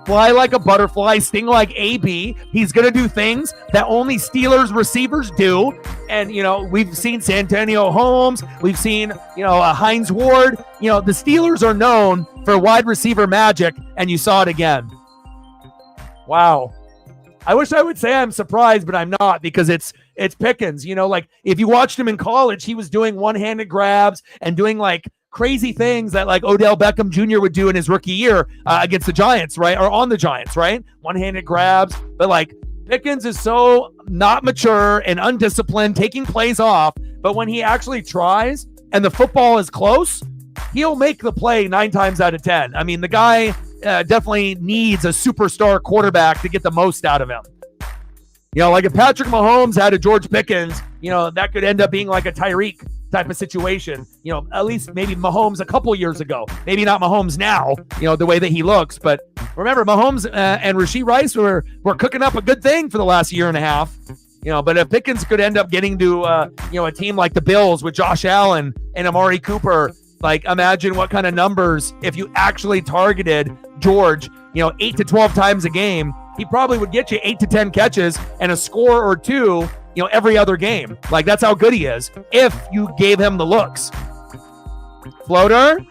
fly like a butterfly, sting like a bee. He's going to do things that only Steelers receivers do. And, we've seen Santonio Holmes. We've seen, Hines Ward. The Steelers are known for wide receiver magic, and you saw it again. Wow. I wish I would say I'm surprised, but I'm not, because it's Pickens. If you watched him in college, he was doing one-handed grabs and doing crazy things that Odell Beckham Jr. would do in his rookie year against the Giants, right? Or on the Giants, right? One-handed grabs. But Pickens is so not mature and undisciplined, taking plays off. But when he actually tries and the football is close, he'll make the play 9 times out of 10. I mean, the guy definitely needs a superstar quarterback to get the most out of him. If Patrick Mahomes had a George Pickens, that could end up being like a Tyreek type of situation. At least maybe Mahomes a couple years ago. Maybe not Mahomes now, the way that he looks. But remember, Mahomes and Rashee Rice were cooking up a good thing for the last year and a half. But if Pickens could end up getting to, a team like the Bills with Josh Allen and Amari Cooper, imagine what kind of numbers if you actually targeted George, 8 to 12 times a game. He probably would get you 8 to 10 catches and a score or two, every other game. That's how good he is if you gave him the looks. Floater.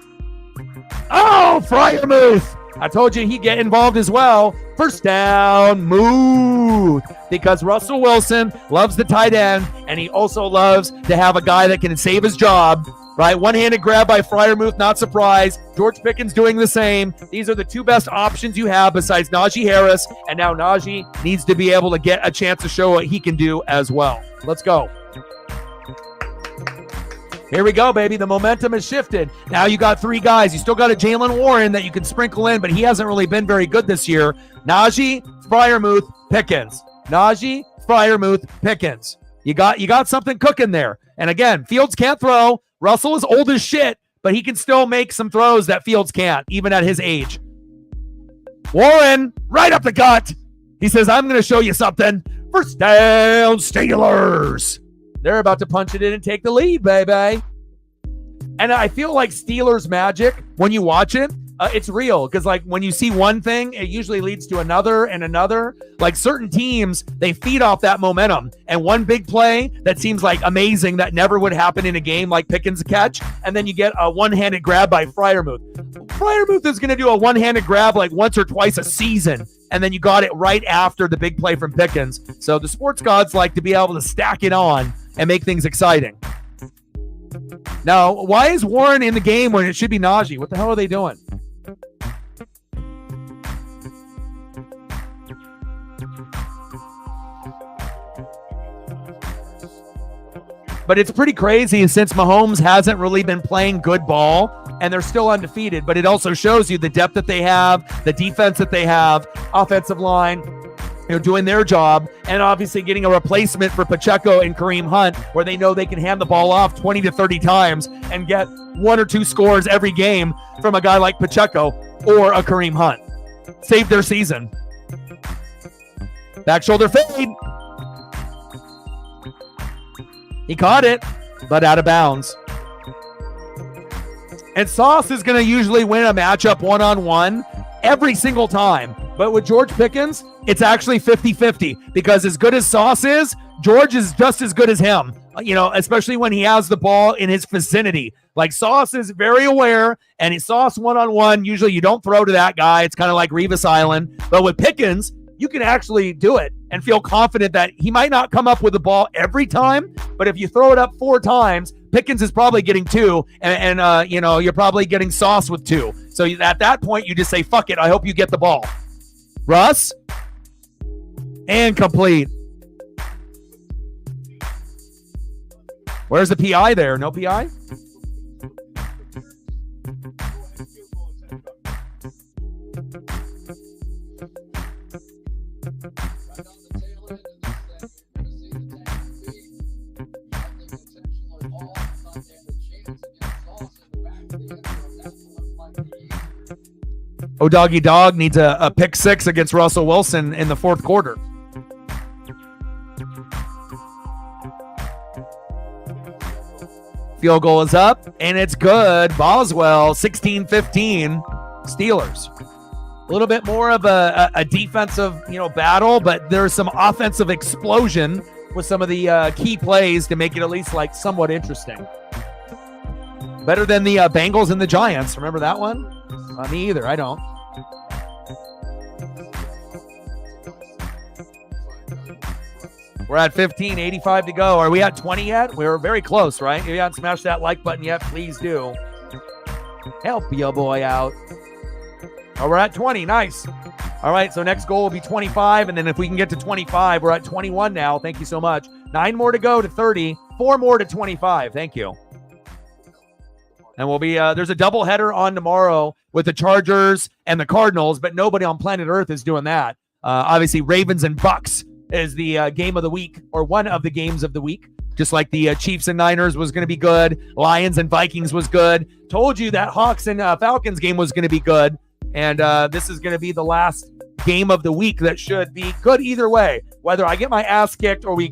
Oh, Freiermuth. I told you he'd get involved as well. First down, move. Because Russell Wilson loves the tight end, and he also loves to have a guy that can save his job. Right, one-handed grab by Freiermuth, not surprised. George Pickens doing the same. These are the 2 best options you have besides Najee Harris, and now Najee needs to be able to get a chance to show what he can do as well. Let's go. Here we go, baby. The momentum has shifted. Now you got 3 guys. You still got a Jaylen Warren that you can sprinkle in, but he hasn't really been very good this year. Najee, Freiermuth, Pickens. Najee, Freiermuth, Pickens. You got something cooking there. And again, Fields can't throw. Russell is old as shit, but he can still make some throws that Fields can't, even at his age. Warren, right up the gut. He says, I'm going to show you something. First down, Steelers. They're about to punch it in and take the lead, baby. And I feel like Steelers magic, when you watch it, it's real. Because like when you see one thing, it usually leads to another and another. Like certain teams, they feed off that momentum. And one big play that seems like amazing that never would happen in a game, like Pickens' catch. And then you get a one-handed grab by Freiermuth. Freiermuth is going to do a one-handed grab like once or twice a season. And then you got it right after the big play from Pickens. So the sports gods like to be able to stack it on and make things exciting. Now, why is Warren in the game when it should be Najee? What the hell are they doing? But it's pretty crazy since Mahomes hasn't really been playing good ball and they're still undefeated. But it also shows you the depth that they have, the defense that they have, offensive line, doing their job, and obviously getting a replacement for Pacheco and Kareem Hunt where they know they can hand the ball off 20 to 30 times and get 1 or 2 scores every game from a guy like Pacheco or a Kareem Hunt. Save their season. Back shoulder fade. He caught it, but out of bounds. And Sauce is going to usually win a matchup one-on-one every single time. But with George Pickens, it's actually 50-50 because as good as Sauce is, George is just as good as him, especially when he has the ball in his vicinity. Like Sauce is very aware, and he Sauce one-on-one. Usually you don't throw to that guy. It's kind of like Revis Island. But with Pickens, you can actually do it and feel confident that he might not come up with the ball every time, but if you throw it up 4 times, Pickens is probably getting 2, and you're probably getting Sauce with 2. So at that point, you just say, fuck it, I hope you get the ball. Russ, and complete. Where's the PI there? No PI? Oh, Doggy Dog needs a pick 6 against Russell Wilson in the 4th quarter. Field goal is up, and it's good. Boswell, 16-15, Steelers. A little bit more of a defensive, battle, but there's some offensive explosion with some of the key plays to make it at least like somewhat interesting. Better than the Bengals and the Giants. Remember that one? Me either. I don't. We're at 15, 85 to go. Are we at 20 yet? We're very close, right? If you haven't smashed that like button yet, please do. Help your boy out. Oh, we're at 20. Nice. All right, so next goal will be 25, and then if we can get to 25, we're at 21 now. Thank you so much. 9 more to go to 30. 4 more to 25. Thank you. And we'll be there's a doubleheader on tomorrow with the Chargers and the Cardinals, but nobody on planet Earth is doing that. Obviously, Ravens and Bucks is the game of the week, or one of the games of the week. Just like the Chiefs and Niners was going to be good. Lions and Vikings was good. Told you that Hawks and Falcons game was going to be good. And this is going to be the last game of the week that should be good either way. Whether I get my ass kicked or we,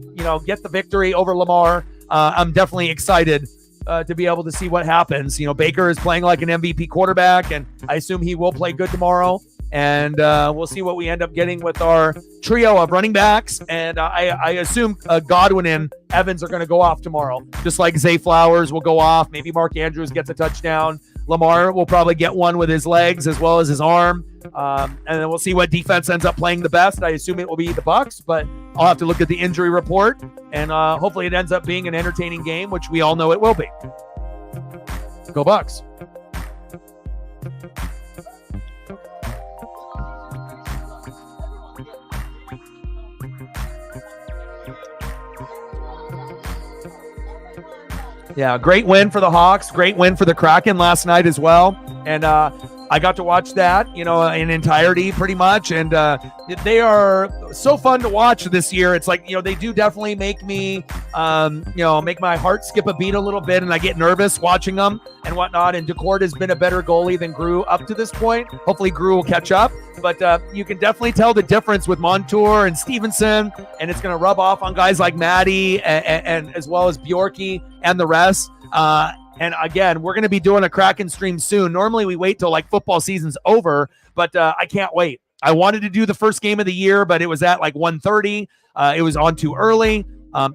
get the victory over Lamar, I'm definitely excited to be able to see what happens. Baker is playing like an MVP quarterback, and I assume he will play good tomorrow. And we'll see what we end up getting with our trio of running backs. And I assume Godwin and Evans are going to go off tomorrow, just like Zay Flowers will go off. Maybe Mark Andrews gets a touchdown. Lamar will probably get one with his legs as well as his arm. And then we'll see what defense ends up playing the best. I assume it will be the Bucs, but I'll have to look at the injury report. And hopefully it ends up being an entertaining game, which we all know it will be. Go Bucs. Yeah, great win for the Hawks. Great win for the Kraken last night as well. And I got to watch that, in entirety pretty much. And they are so fun to watch this year. It's like, they do definitely make me, make my heart skip a beat a little bit. And I get nervous watching them and whatnot. And DeCourt has been a better goalie than Grew up to this point. Hopefully Grew will catch up. But you can definitely tell the difference with Montour and Stevenson. And it's going to rub off on guys like Maddie and as well as Bjorky and the rest. And again, we're going to be doing a Kraken stream soon. Normally we wait till like football season's over, but I can't wait. I wanted to do the first game of the year, but it was at like 1:30. It was on too early.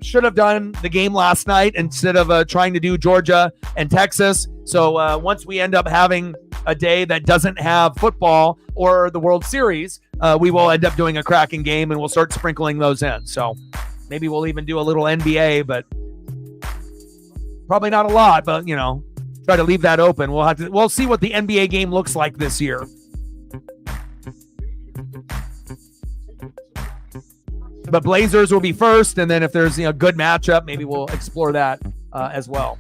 Should have done the game last night instead of trying to do Georgia and Texas. So once we end up having a day that doesn't have football or the World Series, we will end up doing a Kraken game, and we'll start sprinkling those in. So maybe we'll even do a little NBA, but probably not a lot, but try to leave that open. We'll see what the NBA game looks like this year. But Blazers will be first, and then if there's a good matchup, maybe we'll explore that as well.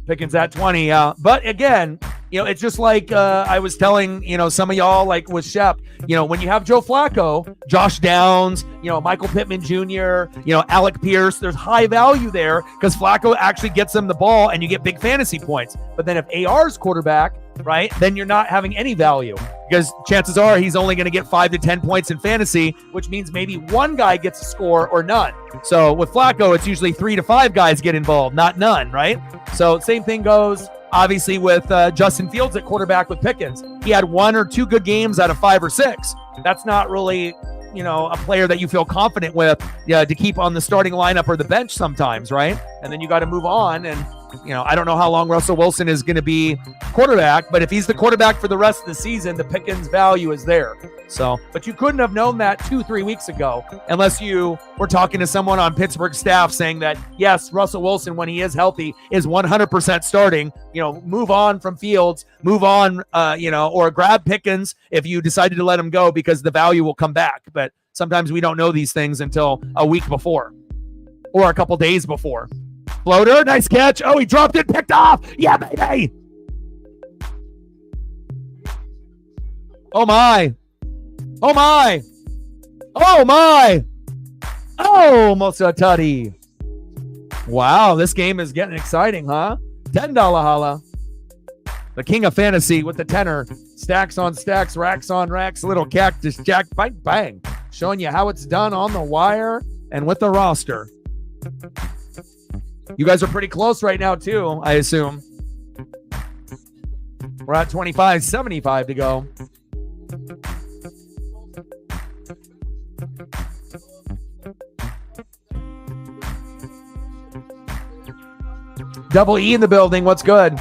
Pickens at 20, yeah. But again, it's just like I was telling, some of y'all, like with Shep, when you have Joe Flacco, Josh Downs, Michael Pittman Jr., Alec Pierce, there's high value there because Flacco actually gets them the ball and you get big fantasy points. But then if AR's quarterback, right, then you're not having any value because chances are he's only going to get 5 to 10 points in fantasy, which means maybe one guy gets a score or none. So with Flacco, it's usually 3 to 5 guys get involved, not none, right? So same thing goes obviously with Justin Fields at quarterback with Pickens. He had 1 or 2 good games out of 5 or 6. That's not really, a player that you feel confident with to keep on the starting lineup or the bench sometimes, right? And then you got to move on. And, I don't know how long Russell Wilson is going to be quarterback, but if he's the quarterback for the rest of the season, the Pickens value is there. So, but you couldn't have known that 2-3 weeks ago unless you were talking to someone on Pittsburgh staff saying that, yes, Russell Wilson, when he is healthy, is 100% starting. Move on from Fields, move on, or grab Pickens if you decided to let him go because the value will come back. But sometimes we don't know these things until a week before or a couple days before. Floater, nice catch. Oh, he dropped it, picked off. Yeah, baby. Oh, my. Oh, my. Oh, my. Oh, Mosatati. Wow, this game is getting exciting, huh? $10 holla. The king of fantasy with the tenor. Stacks on stacks, racks on racks, little cactus jack, bang, bang. Showing you how it's done on the wire and with the roster. You guys are pretty close right now, too, I assume. We're at 25-75 to go. Double E in the building. What's good?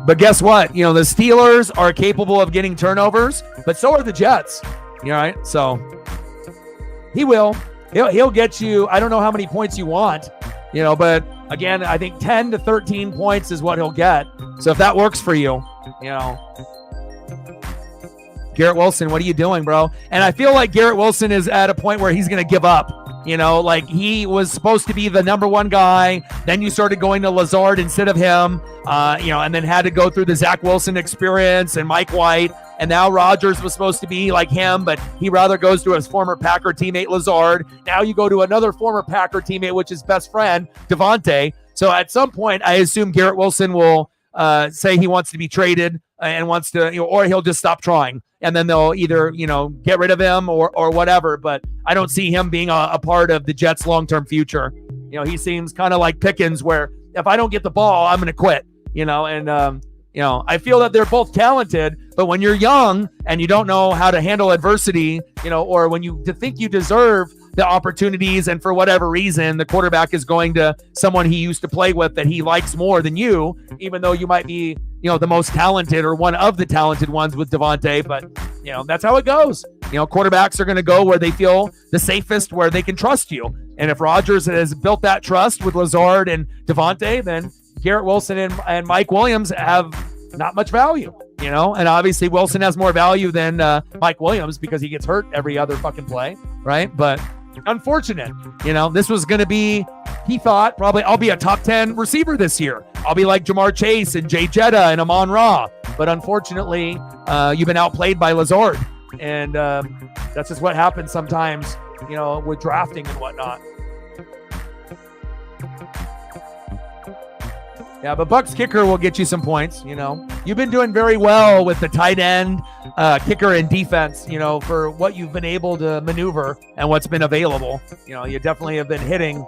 But guess what? The Steelers are capable of getting turnovers, but so are the Jets. All right, so he will. He'll get you. I don't know how many points you want, but again, I think 10 to 13 points is what he'll get. So if that works for you, Garrett Wilson, what are you doing, bro? And I feel like Garrett Wilson is at a point where he's going to give up. Like he was supposed to be the number one guy. Then you started going to Lazard instead of him, and then had to go through the Zach Wilson experience and Mike White. And now Rodgers was supposed to be like him, but he rather goes to his former Packer teammate, Lazard. Now you go to another former Packer teammate, which is best friend, Devontae. So at some point, I assume Garrett Wilson will say he wants to be traded and wants to, or he'll just stop trying. And then they'll either, get rid of him or whatever. But I don't see him being a part of the Jets' long-term future. He seems kind of like Pickens, where if I don't get the ball, I'm going to quit, I feel that they're both talented, but when you're young and you don't know how to handle adversity, or when you think you deserve the opportunities and for whatever reason, the quarterback is going to someone he used to play with that he likes more than you, even though you might be, the most talented or one of the talented ones with Devontae. But, that's how it goes. Quarterbacks are going to go where they feel the safest, where they can trust you. And if Rodgers has built that trust with Lazard and Devontae, then Garrett Wilson and Mike Williams have not much value, and obviously Wilson has more value than Mike Williams because he gets hurt every other fucking play, right? But unfortunate, this was going to be, he thought probably I'll be a top 10 receiver this year. I'll be like Jamar Chase and Jay Jetta and Amon-Ra. But unfortunately, you've been outplayed by Lazard. And that's just what happens sometimes, with drafting and whatnot. Yeah, but Buck's kicker will get you some points. You've been doing very well with the tight end, kicker, and defense. For what you've been able to maneuver and what's been available. You definitely have been hitting,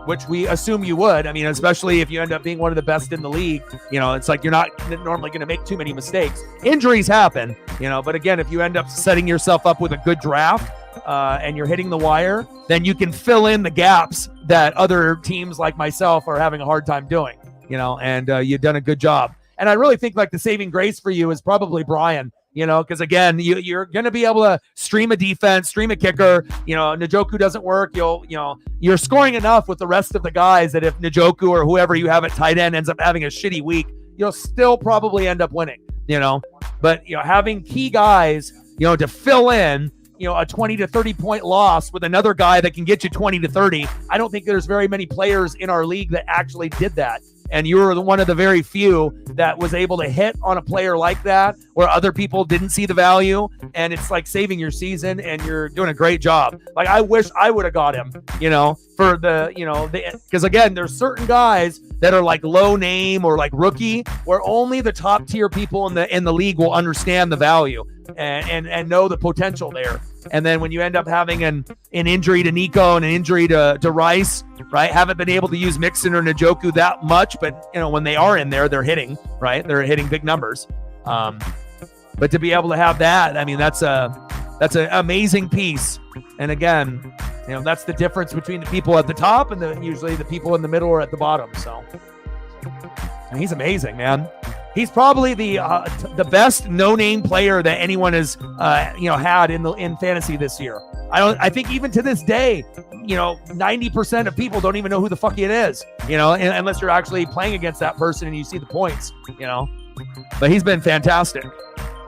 which we assume you would. I mean, especially if you end up being one of the best in the league. It's like you're not normally going to make too many mistakes. Injuries happen. But again, if you end up setting yourself up with a good draft and you're hitting the wire, then you can fill in the gaps that other teams like myself are having a hard time doing. And you've done a good job. And I really think like the saving grace for you is probably Brian, because again, you're going to be able to stream a defense, stream a kicker. Njoku doesn't work. You're scoring enough with the rest of the guys that if Njoku or whoever you have at tight end ends up having a shitty week, you'll still probably end up winning, but having key guys, to fill in, a 20 to 30 point loss with another guy that can get you 20 to 30. I don't think there's very many players in our league that actually did that. And you were one of the very few that was able to hit on a player like that where other people didn't see the value. And it's like saving your season, and you're doing a great job. Like, I wish I would have got him, for because again, there's certain guys that are like low name or like rookie where only the top tier people in the league will understand the value and know the potential there. And then when you end up having an injury to Nico and an injury to Rice, right? Haven't been able to use Mixon or Njoku that much, but when they are in there, they're hitting, right? They're hitting big numbers. But to be able to have that, I mean, that's an amazing piece. And again, that's the difference between the people at the top and usually the people in the middle or at the bottom. So and he's amazing, man. He's probably the best no-name player that anyone has had in fantasy this year. I think even to this day, 90% of people don't even know who the fuck it is, unless you're actually playing against that person and you see the points, But he's been fantastic.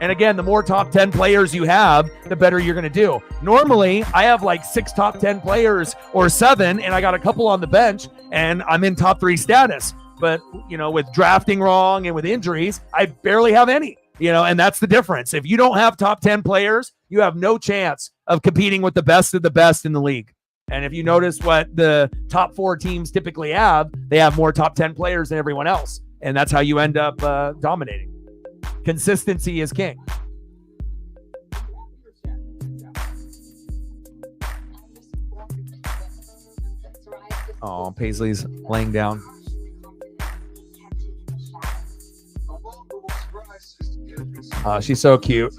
And again, the more top 10 players you have, the better you're going to do. Normally, I have like 6 top 10 players or 7, and I got a couple on the bench, and I'm in top 3 status. But, with drafting wrong and with injuries, I barely have any, and that's the difference. If you don't have top 10 players, you have no chance of competing with the best of the best in the league. And if you notice what the top 4 teams typically have, they have more top 10 players than everyone else. And that's how you end up dominating. Consistency is king. Oh, Paisley's laying down. She's so cute.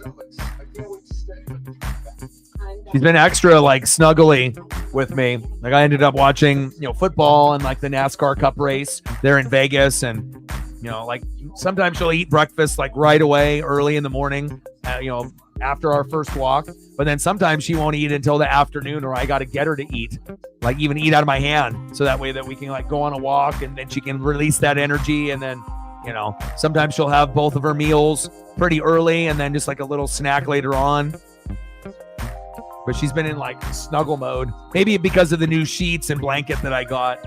She's been extra like snuggly with me. Like I ended up watching, football and like the NASCAR Cup race there in Vegas, and like sometimes she'll eat breakfast like right away, early in the morning, after our first walk. But then sometimes she won't eat until the afternoon, or I got to get her to eat, like even eat out of my hand, so that way that we can like go on a walk and then she can release that energy. And then sometimes she'll have both of her meals pretty early and then just like a little snack later on. But she's been in like snuggle mode, maybe because of the new sheets and blanket that I got,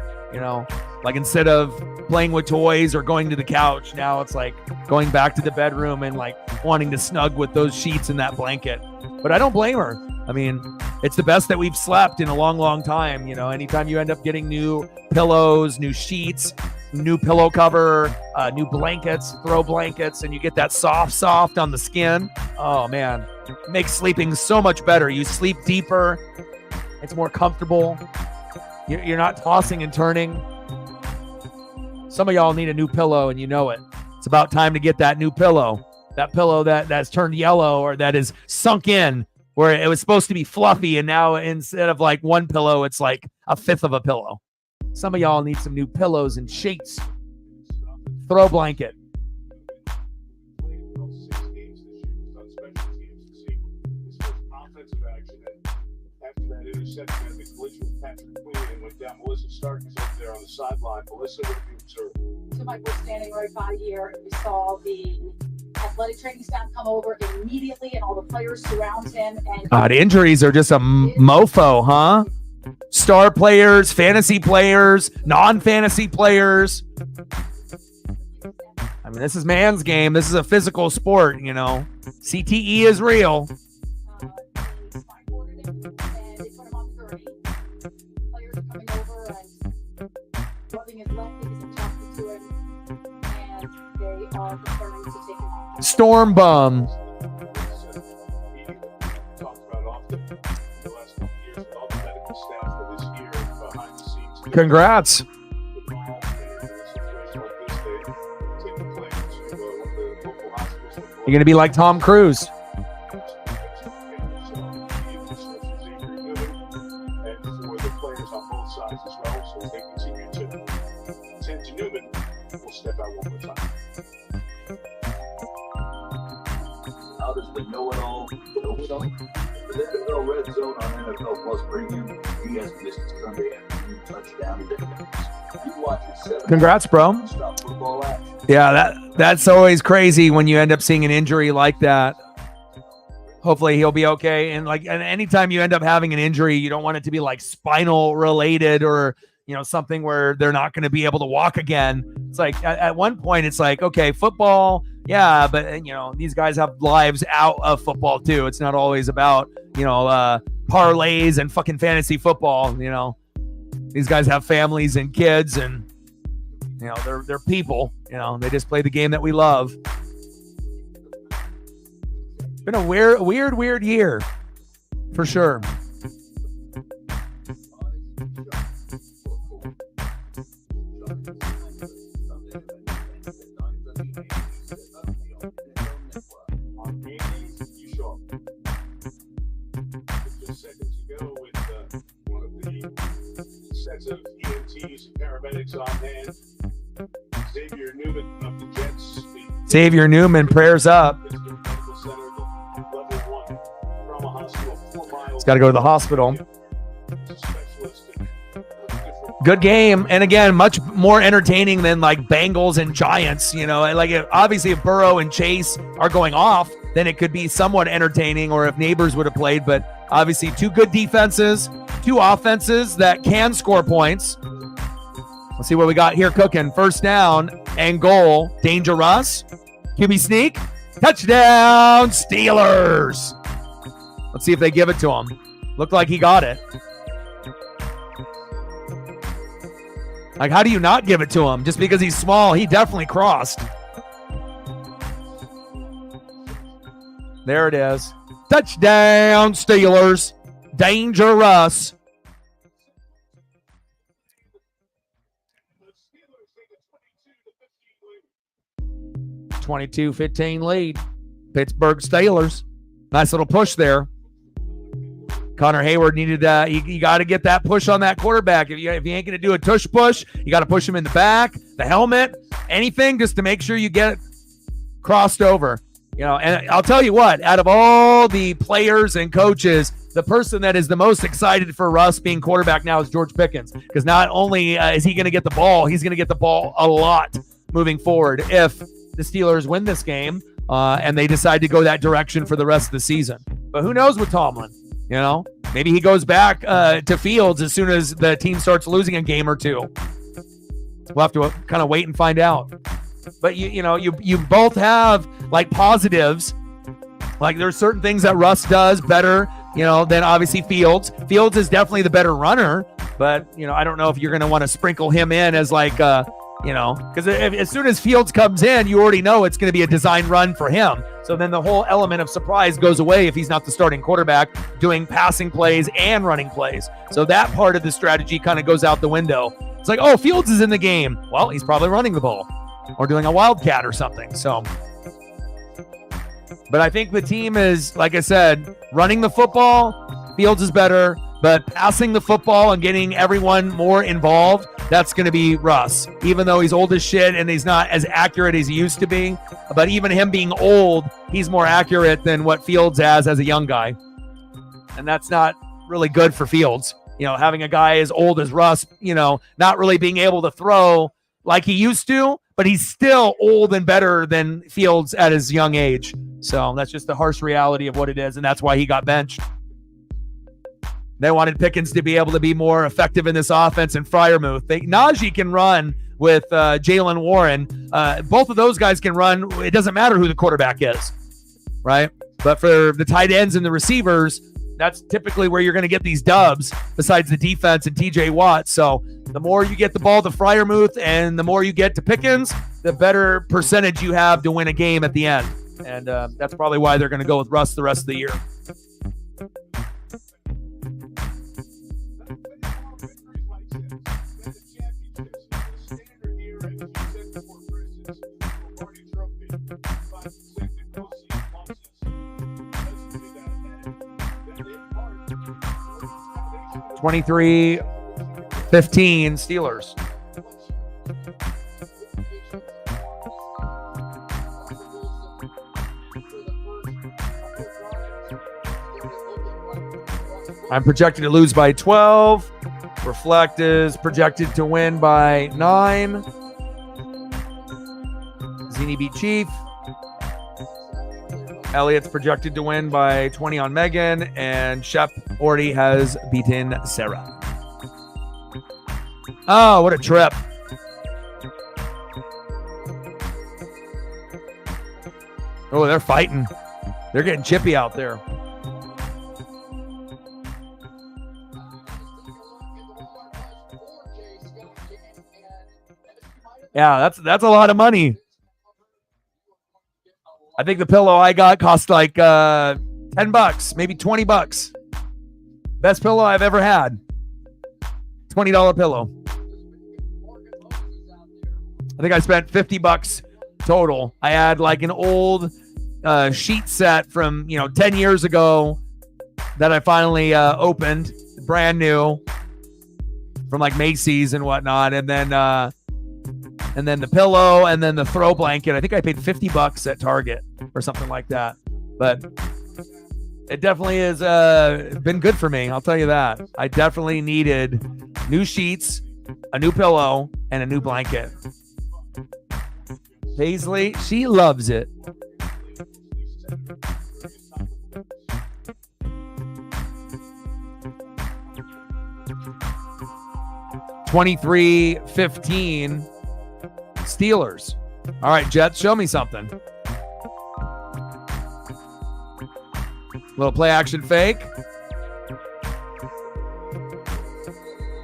like instead of playing with toys or going to the couch, now it's like going back to the bedroom and like wanting to snug with those sheets and that blanket. But I don't blame her. I mean, it's the best that we've slept in a long, long time. Anytime you end up getting new pillows, new sheets, new pillow cover, new blankets, throw blankets, and you get that soft on the skin. Oh man, it makes sleeping so much better. You sleep deeper. It's more comfortable. You're not tossing and turning. Some of y'all need a new pillow and you know it. It's about time to get that new pillow. That pillow that's turned yellow or that is sunk in, where it was supposed to be fluffy, and now instead of like one pillow, it's like a fifth of a pillow. Some of y'all need some new pillows and sheets. Throw blanket. Melissa Stark is up there on the sideline. Melissa, what have you observed? So Mike, we're standing right by here. We saw the athletic training staff come over immediately, and all the players surround him. And God, injuries are just a mofo, huh? Star players, fantasy players, non-fantasy players. I mean, this is man's game. This is a physical sport, CTE is real. They spine-boarded him, and they put him on 30. Players are coming over and rubbing his left knees and talking to him. Storm bum. Congrats. You're going to be like Tom Cruise. How does the know-it-all know it all? For the NFL Red Zone on NFL Plus Premium, you guys missed Sunday afternoon touchdown ridiculous. You watch it 7 Congrats, bro. stop football action. Yeah, that's always crazy when you end up seeing an injury like that. Hopefully he'll be okay. And anytime you end up having an injury, you don't want it to be like spinal related or, something where they're not going to be able to walk again. It's like at one point it's like, okay, football. Yeah. But these guys have lives out of football too. It's not always about, parlays and fucking fantasy football. These guys have families and kids and, they're people, they just play the game that we love. It's been a weird year for sure. On game days, you show up. Just seconds ago with one of the sets of EMTs and paramedics on hand. Xavier Newman of the Jets. Xavier Newman, prayers up. Pittsburgh Medical Center, level 1 trauma hospital, 4 miles. He's got to go to the hospital. Specialist in different Good game. And again, much more entertaining than like Bengals and Giants. Obviously if Burrow and Chase are going off, then it could be somewhat entertaining, or if Neighbors would have played. But obviously 2 good defenses, 2 offenses that can score points. Let's see what we got here cooking. First down and goal. Dangerous. QB sneak. Touchdown, Steelers. Let's see if they give it to him. Looked like he got it. Like, how do you not give it to him? Just because he's small, he definitely crossed. There it is. Touchdown, Steelers. Dangerous. 22-15 lead. Pittsburgh Steelers. Nice little push there. Connor Hayward needed that. You got to get that push on that quarterback. If you ain't going to do a tush push, you got to push him in the back, the helmet, anything just to make sure you get crossed over. And I'll tell you what, out of all the players and coaches, the person that is the most excited for Russ being quarterback now is George Pickens, because not only is he going to get the ball, he's going to get the ball a lot moving forward if the Steelers win this game and they decide to go that direction for the rest of the season. But who knows with Tomlin? Maybe he goes back to Fields as soon as the team starts losing a game or two. We'll have to kind of wait and find out. But you both have like positives. Like there's certain things that Russ does better, than obviously Fields. Fields is definitely the better runner, but I don't know if you're going to want to sprinkle him in as like because as soon as Fields comes in, you already know it's going to be a design run for him. So then the whole element of surprise goes away if he's not the starting quarterback doing passing plays and running plays. So that part of the strategy kind of goes out the window. It's like, oh, Fields is in the game. Well, he's probably running the ball or doing a wildcat or something. So, but I think the team is, like I said, running the football. Fields is better, but passing the football and getting everyone more involved, that's going to be Russ, even though he's old as shit and he's not as accurate as he used to be. But even him being old, he's more accurate than what Fields has as a young guy. And that's not really good for Fields. Having a guy as old as Russ, not really being able to throw like he used to, but he's still old and better than Fields at his young age. So that's just the harsh reality of what it is, and that's why he got benched. They wanted Pickens to be able to be more effective in this offense, and Freiermuth. Najee can run with Jalen Warren. Both of those guys can run. It doesn't matter who the quarterback is, right? But for the tight ends and the receivers, that's typically where you're going to get these dubs besides the defense and TJ Watt. So the more you get the ball to Freiermuth and the more you get to Pickens, the better percentage you have to win a game at the end. And that's probably why they're going to go with Russ the rest of the year. $23-15 Steelers. I'm projected to lose by 12. Reflect is projected to win by 9. Zini beat Chief. Elliot's projected to win by 20 on Megan, and Shep already has beaten Sarah. Oh, what a trip. Oh, they're fighting. They're getting chippy out there. Yeah, that's a lot of money. I think the pillow I got cost like $10, maybe $20. Best pillow I've ever had. $20 pillow. I think I spent $50 total. I had like an old sheet set from 10 years ago that I finally opened, brand new, from like Macy's and whatnot, and then the pillow, and then the throw blanket. I think I paid $50 at Target or something like that. But it definitely has been good for me. I'll tell you that. I definitely needed new sheets, a new pillow, and a new blanket. Paisley, she loves it. $23-15 Steelers. All right, Jets, show me something. Little play action fake.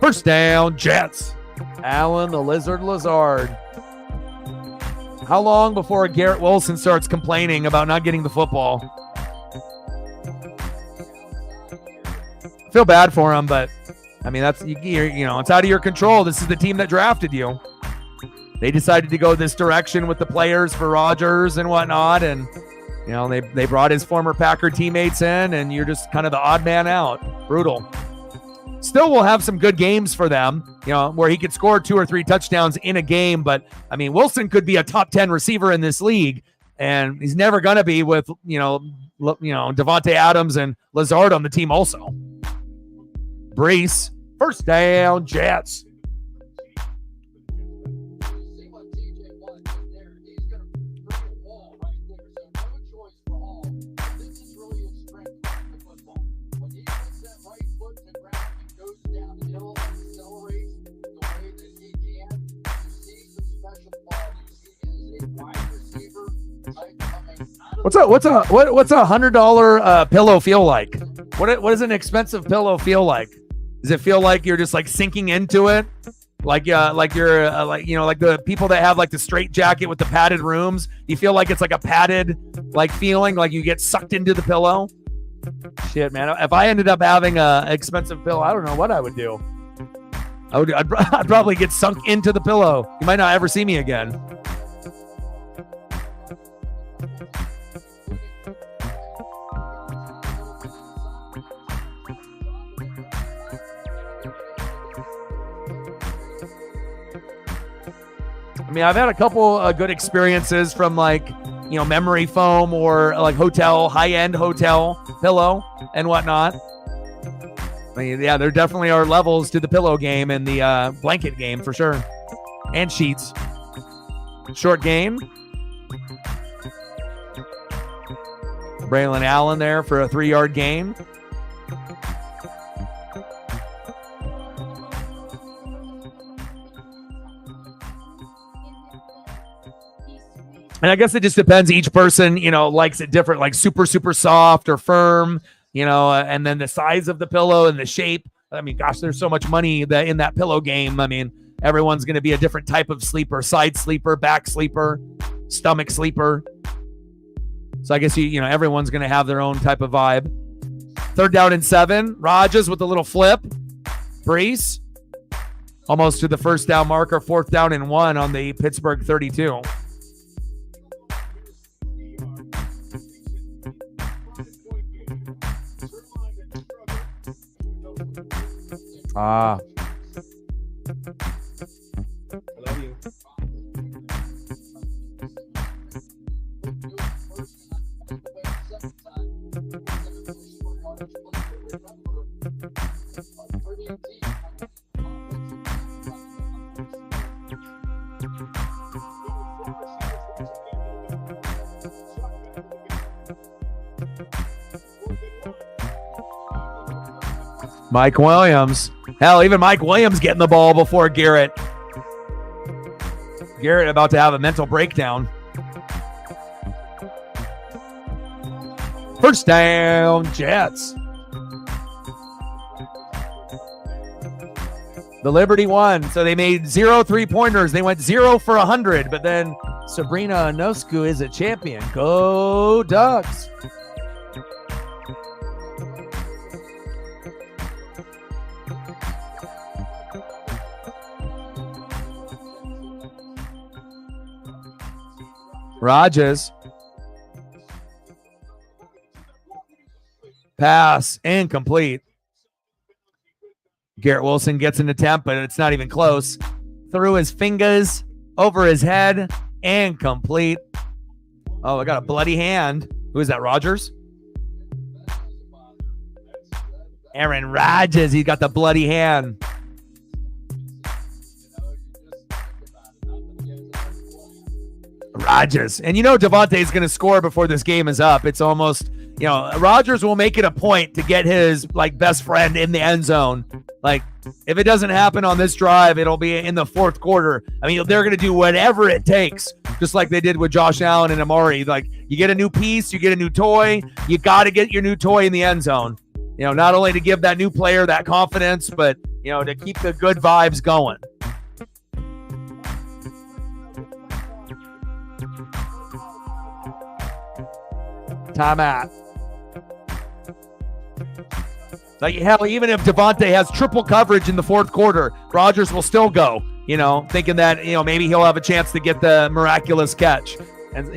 First down, Jets. Allen, the Lizard Lazard. How long before Garrett Wilson starts complaining about not getting the football? I feel bad for him, but I mean, that's it's out of your control. This is the team that drafted you. They decided to go this direction with the players for Rodgers and whatnot, and they brought his former Packer teammates in, and you're just kind of the odd man out. Brutal. Still will have some good games for them, where he could score 2 or 3 touchdowns in a game. But I mean, Wilson could be a top 10 receiver in this league, and he's never going to be with, Devontae Adams and Lazard on the team also. Brees, first down, Jets. What's a $100 pillow feel like? What does an expensive pillow feel like? Does it feel like you're just like sinking into it? Like you're like the people that have like the straight jacket with the padded rooms. You feel like it's like a padded like feeling, like you get sucked into the pillow. Shit, man. If I ended up having a expensive pillow, I don't know what I would do. I'd probably get sunk into the pillow. You might not ever see me again. I mean, I've had a couple good experiences from like, memory foam or like high-end hotel pillow and whatnot. I mean, yeah, there definitely are levels to the pillow game and the blanket game for sure. And sheets. Short game. Braylon Allen there for a 3-yard gain. And I guess it just depends. Each person, likes it different, like super, super soft or firm, and then the size of the pillow and the shape. I mean, gosh, there's so much money in that pillow game. I mean, everyone's going to be a different type of sleeper: side sleeper, back sleeper, stomach sleeper. So I guess everyone's going to have their own type of vibe. 3rd down and 7. Rogers with a little flip. Brees almost to the 1st down marker. 4th down and 1 on the Pittsburgh 32. I love you. Mike Williams. Hell, even Mike Williams getting the ball before Garrett. Garrett about to have a mental breakdown. 1st down, Jets. The Liberty won, so they made 0 3-pointers. They went 0 for 100, but then Sabrina Onosku is a champion. Go Ducks. Rogers. Pass incomplete. Garrett Wilson gets an attempt, but it's not even close. Through his fingers, over his head, incomplete. Oh, I got a bloody hand. Who is that, Rogers? Aaron Rodgers, he's got the bloody hand. Rodgers. And Devontae's going to score before this game is up. It's almost, Rodgers will make it a point to get his best friend in the end zone. If it doesn't happen on this drive, it'll be in the 4th quarter. I mean, they're going to do whatever it takes, just like they did with Josh Allen and Amari. You get a new piece, you get a new toy. You got to get your new toy in the end zone. Not only to give that new player that confidence, but, to keep the good vibes going. Timeout. Hell, even if Devontae has triple coverage in the 4th quarter, Rodgers will still go, thinking that, maybe he'll have a chance to get the miraculous catch. And,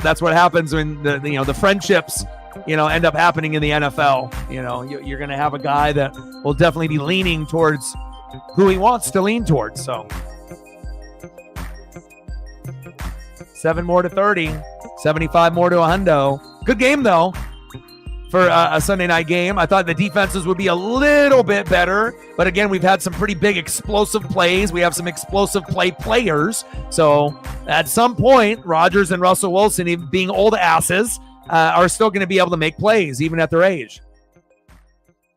that's what happens when the friendships, end up happening in the NFL. You're going to have a guy that will definitely be leaning towards who he wants to lean towards. So 7 more to 30, 75 more to a hundo. Good game, though, for a Sunday night game. I thought the defenses would be a little bit better. But, again, we've had some pretty big explosive plays. We have some explosive players. So, at some point, Rodgers and Russell Wilson, even being old asses, are still going to be able to make plays, even at their age.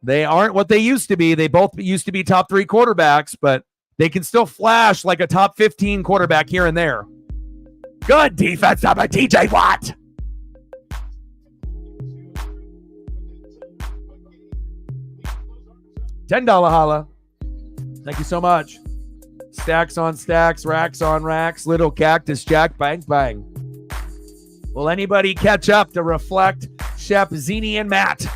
They aren't what they used to be. They both used to be top 3 quarterbacks, but they can still flash like a top 15 quarterback here and there. Good defense by TJ Watt. $10 holla. Thank you so much. Stacks on stacks, racks on racks, little cactus jack, bang, bang. Will anybody catch up to reflect Shep, Zini, and Matt?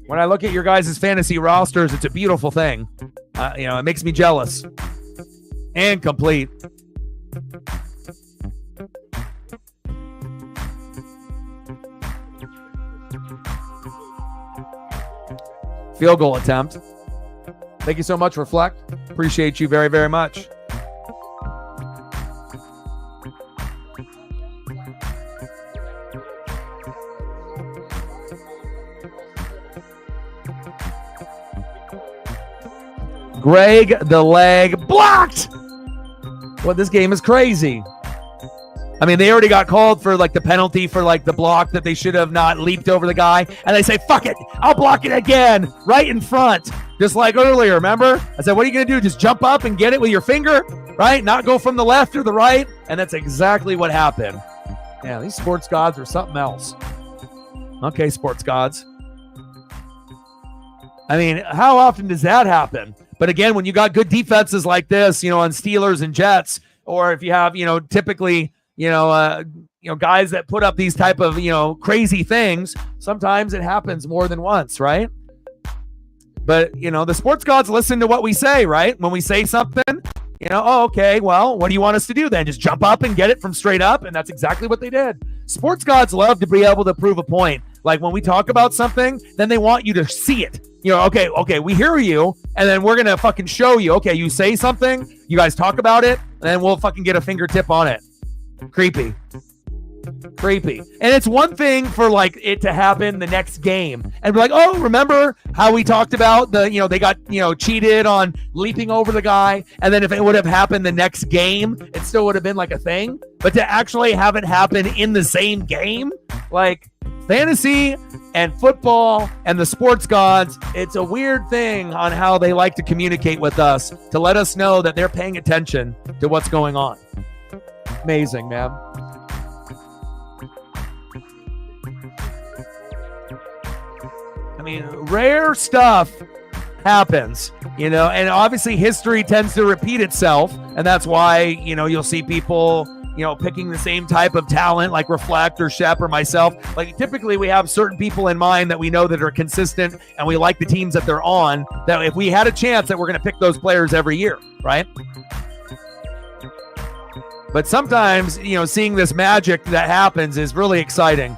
When I look at your guys' fantasy rosters, it's a beautiful thing. It makes me jealous. And complete. Field goal attempt. Thank you so much, Reflect. Appreciate you very, very much. Greg the leg blocked. Well, this game is crazy. I mean, they already got called for the penalty for the block that they should have not leaped over the guy. And they say, fuck it, I'll block it again right in front. Just like earlier, remember? I said, what are you going to do? Just jump up and get it with your finger, right? Not go from the left or the right. And that's exactly what happened. Yeah, these sports gods are something else. Okay, sports gods. I mean, how often does that happen? But again, when you got good defenses like this, on Steelers and Jets, or if you have, typically, guys that put up these type of, crazy things, sometimes it happens more than once, right? But, the sports gods listen to what we say, right? When we say something, oh, okay, well, what do you want us to do then? Just jump up and get it from straight up? And that's exactly what they did. Sports gods love to be able to prove a point. Like when we talk about something, then they want you to see it. Okay, we hear you, and then we're going to fucking show you. Okay, you say something, you guys talk about it, and then we'll fucking get a fingertip on it. Creepy. And it's one thing for like it to happen the next game and be like, oh, remember how we talked about they got, cheated on leaping over the guy. And then if it would have happened the next game, it still would have been like a thing. But to actually have it happen in the same game, like fantasy and football and the sports gods, it's a weird thing on how they like to communicate with us to let us know that they're paying attention to what's going on. Amazing, man. I mean, rare stuff happens, and obviously history tends to repeat itself. And that's why, you'll see people, picking the same type of talent like Reflect or Shep or myself. Like typically we have certain people in mind that we know that are consistent and we like the teams that they're on, that if we had a chance that we're going to pick those players every year, right? But sometimes, seeing this magic that happens is really exciting.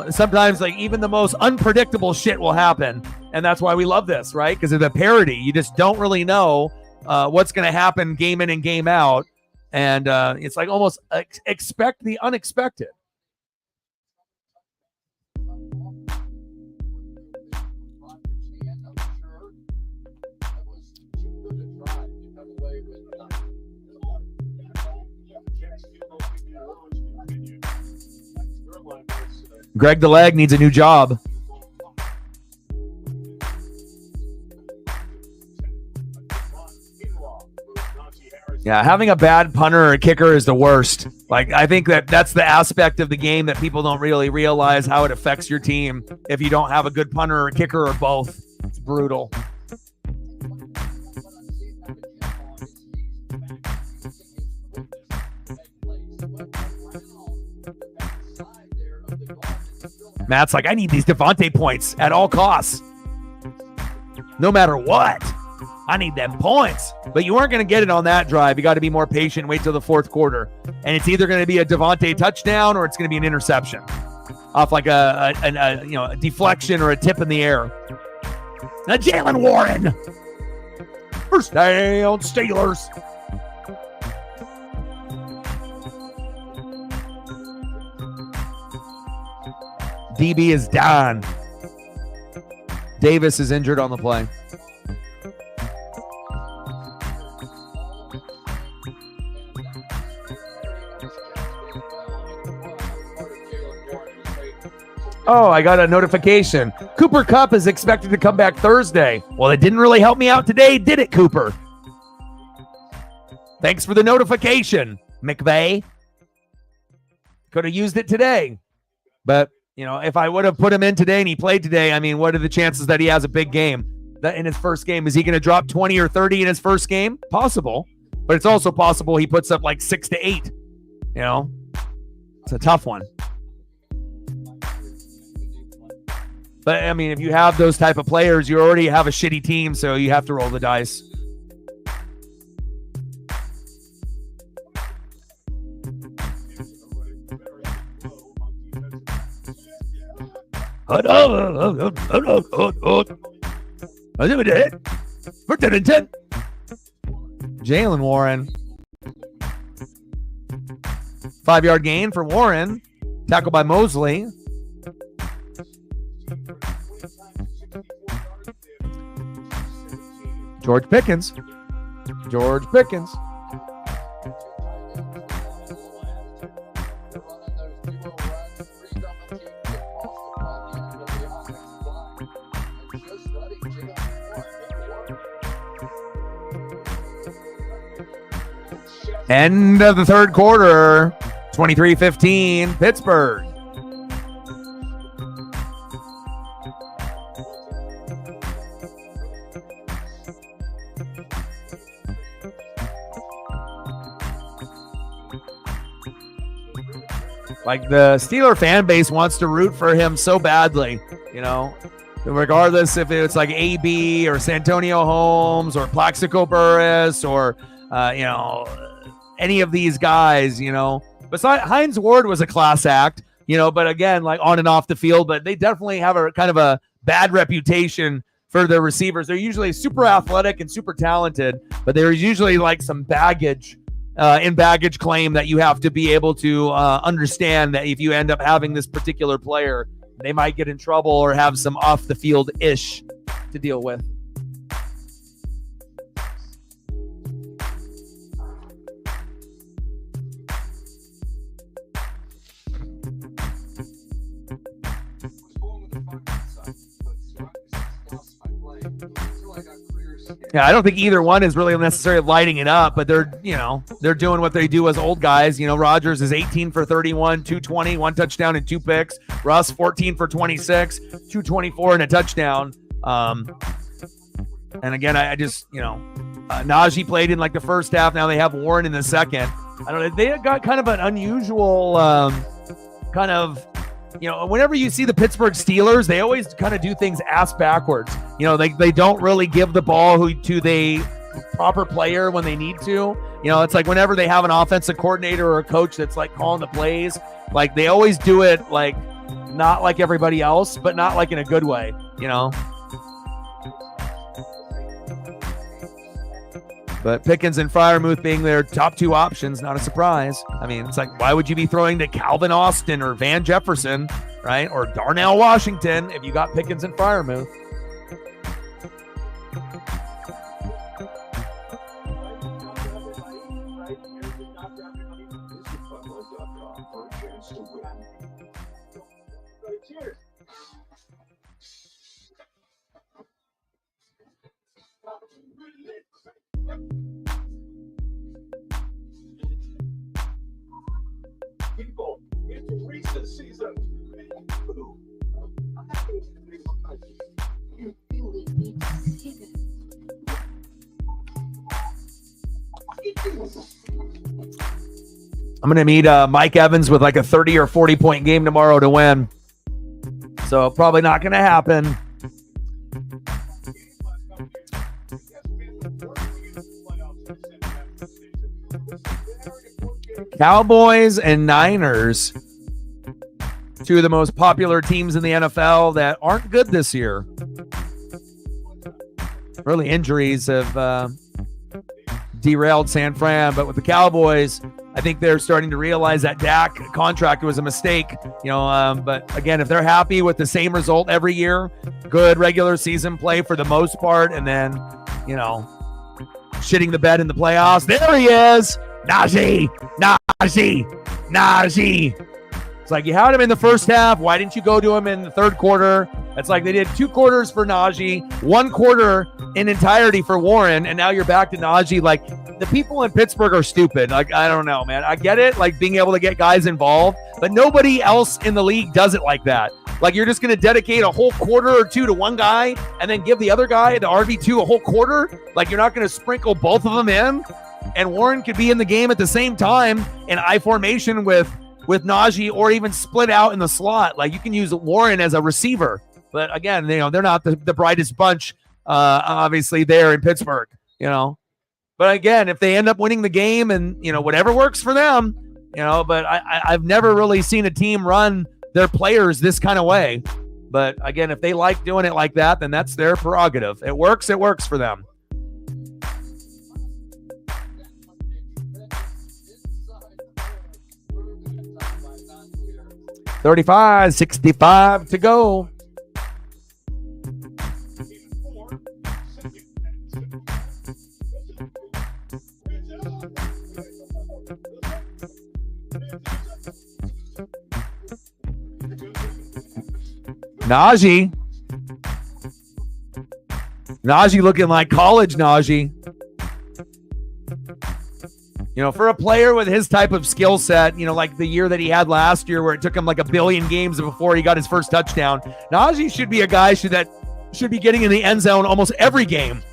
Sometimes like even the most unpredictable shit will happen. And that's why we love this, right? Because of the parity. You just don't really know what's going to happen game in and game out. And it's like almost expect the unexpected. Greg the Leg needs a new job. Yeah, having a bad punter or a kicker is the worst. Like, I think that's the aspect of the game that people don't really realize how it affects your team if you don't have a good punter or a kicker or both. It's brutal. Matt's like, I need these Devontae points at all costs. No matter what. I need them points. But you weren't going to get it on that drive. You got to be more patient. Wait till the fourth quarter. And it's either going to be a Devontae touchdown or it's going to be an interception off like a deflection or a tip in the air. Now Jalen Warren. First down, Steelers. DB is down. Davis is injured on the play. Oh, I got a notification. Cooper Kupp is expected to come back Thursday. Well, it didn't really help me out today, did it, Cooper? Thanks for the notification, McVay. Could have used it today. But, if I would have put him in today and he played today, I mean, what are the chances that he has a big game that in his first game? Is he going to drop 20 or 30 in his first game? Possible. But it's also possible he puts up like 6 to 8. It's a tough one. But, I mean, if you have those type of players, you already have a shitty team, so you have to roll the dice. Jalen Warren. 5-yard gain for Warren. Tackled by Mosley. George Pickens. End of the third quarter. 23-15, Pittsburgh. Like the Steeler fan base wants to root for him so badly, you know, regardless if it's like AB or Santonio Holmes or Plaxico Burress or, you know, any of these guys, you know. Besides, Hines Ward was a class act, you know, but again, like on and off the field, but they definitely have a kind of a bad reputation for their receivers. They're usually super athletic and super talented, but there's usually like some baggage in baggage claim that you have to be able to understand that if you end up having this particular player, they might get in trouble or have some off the field ish to deal with. Yeah, I don't think either one is really necessarily lighting it up, but they're, you know, they're doing what they do as old guys. You know, Rodgers is 18 for 31, 220, 1 touchdown and 2 picks. Russ 14 for 26, 224 and a touchdown. And again, I just, you know, Najee played in like the first half. Now they have Warren in the second. I don't know. They got kind of an unusual kind of, you know, whenever you see the Pittsburgh Steelers, they always kind of do things ass backwards. You know, they don't really give the ball to the proper player when they need to. You know, it's like whenever they have an offensive coordinator or a coach that's like calling the plays, like they always do it like not like everybody else, but not like in a good way, you know. But Pickens and Freiermuth being their top two options, not a surprise. I mean, it's like, why would you be throwing to Calvin Austin or Van Jefferson, right? Or Darnell Washington if you got Pickens and Freiermuth? People, it's recent season. I'm going to meet Mike Evans with like a 30 or 40 point game tomorrow to win. So probably not going to happen. Cowboys and Niners, two of the most popular teams in the NFL that aren't good this year. Really, injuries have derailed San Fran, but with the Cowboys, I think they're starting to realize that Dak contract was a mistake. You know, but again, if they're happy with the same result every year, good regular season play for the most part, and then, you know, shitting the bed in the playoffs. There he is, Najee. It's like you had him in the first half. Why didn't you go to him in the third quarter? It's like they did 2 quarters for Najee, 1 quarter in entirety for Warren, and now you're back to Najee. Like, the people in Pittsburgh are stupid. Like, I don't know, man. I get it, like being able to get guys involved, but nobody else in the league does it like that. Like, you're just going to dedicate a whole quarter or two to one guy and then give the other guy, the RB2, a whole quarter? Like, you're not going to sprinkle both of them in? And Warren could be in the game at the same time in I formation with Najee, or even split out in the slot. Like, you can use Warren as a receiver. But again, you know, they're not the brightest bunch, obviously, there in Pittsburgh, you know. But again, if they end up winning the game and, you know, whatever works for them, you know, but I've never really seen a team run their players this kind of way. But again, if they like doing it like that, then that's their prerogative. It works for them. 35-65 to go. Najee looking like college Najee. You know, for a player with his type of skill set, you know, like the year that he had last year where it took him like 1 billion games before he got his first touchdown, Najee should be a guy that should be getting in the end zone almost every game.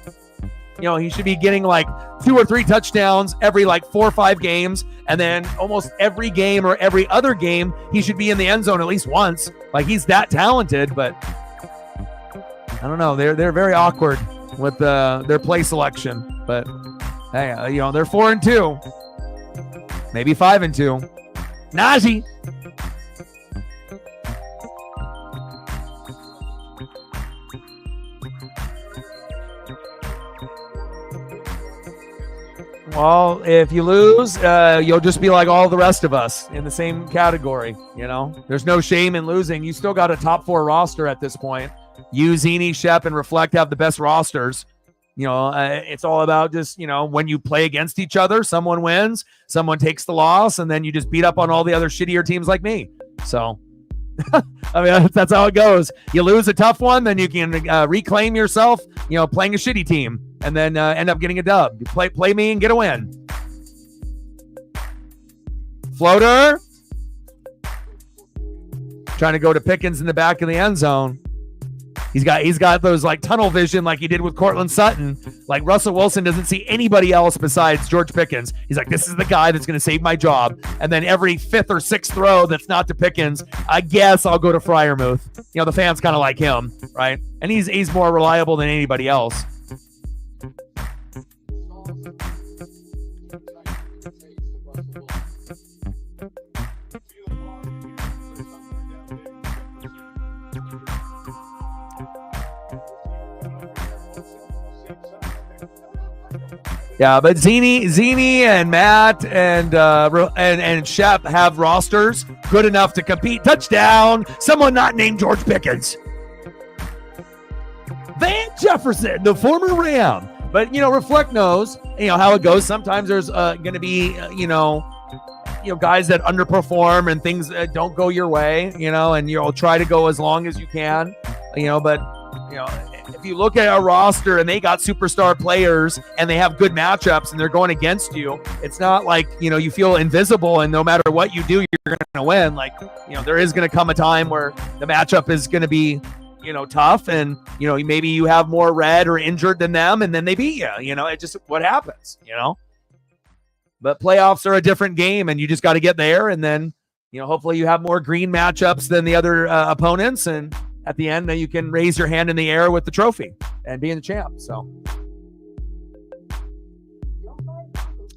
He should be getting like 2 or 3 touchdowns every like 4 or 5 games. And then almost every game or every other game, he should be in the end zone at least once. Like, he's that talented, but I don't know. They're very awkward with their play selection. But hey, they're 4-2, maybe 5-2. Najee. Well, if you lose, you'll just be like all the rest of us in the same category. There's no shame in losing. You still got a top 4 roster at this point. You, Zini, Shep, and Reflect have the best rosters. It's all about just, when you play against each other, someone wins, someone takes the loss, and then you just beat up on all the other shittier teams like me. So, I mean, that's how it goes. You lose a tough one, then you can reclaim yourself, playing a shitty team, and then end up getting a dub. You play me and get a win. Floater. Trying to go to Pickens in the back of the end zone. He's got those like tunnel vision like he did with Cortland Sutton. Like, Russell Wilson doesn't see anybody else besides George Pickens. He's like, this is the guy that's going to save my job. And then every 5th or 6th throw that's not to Pickens, I guess I'll go to Freiermuth. The fans kind of like him, right? And he's more reliable than anybody else. Yeah, but Zini and Matt and Shep have rosters good enough to compete. Touchdown! Someone not named George Pickens. Van Jefferson, the former Ram. But, Reflect knows, how it goes. Sometimes there's going to be, guys that underperform and things that don't go your way, and you'll try to go as long as you can, but, if you look at a roster and they got superstar players and they have good matchups and they're going against you, it's not like, you feel invisible and no matter what you do, you're going to win. Like, there is going to come a time where the matchup is going to be, tough and, maybe you have more red or injured than them and then they beat you, it's just what happens, But playoffs are a different game and you just got to get there and then, hopefully you have more green matchups than the other opponents and at the end, then you can raise your hand in the air with the trophy and being the champ. So,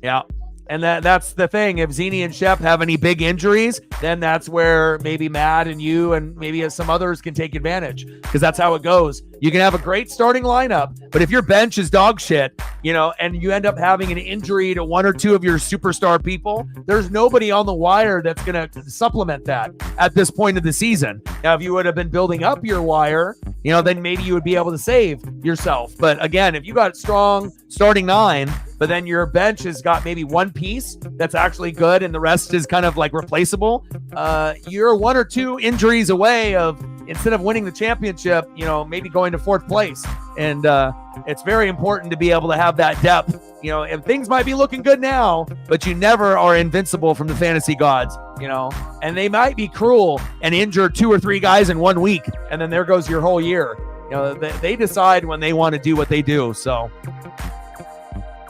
yeah. And that's the thing. If Zini and Shep have any big injuries, then that's where maybe Matt and you and maybe some others can take advantage because that's how it goes. You can have a great starting lineup, but if your bench is dog shit, and you end up having an injury to 1 or 2 of your superstar people, there's nobody on the wire that's going to supplement that at this point of the season. Now, if you would have been building up your wire, then maybe you would be able to save yourself. But again, if you got strong starting 9, but then your bench has got maybe one piece that's actually good and the rest is kind of like replaceable, you're 1 or 2 injuries away of, instead of winning the championship, maybe going to 4th place. And it's very important to be able to have that depth, and things might be looking good now, but you never are invincible from the fantasy gods, and they might be cruel and injure 2 or 3 guys in 1 week. And then there goes your whole year. They decide when they want to do what they do. So,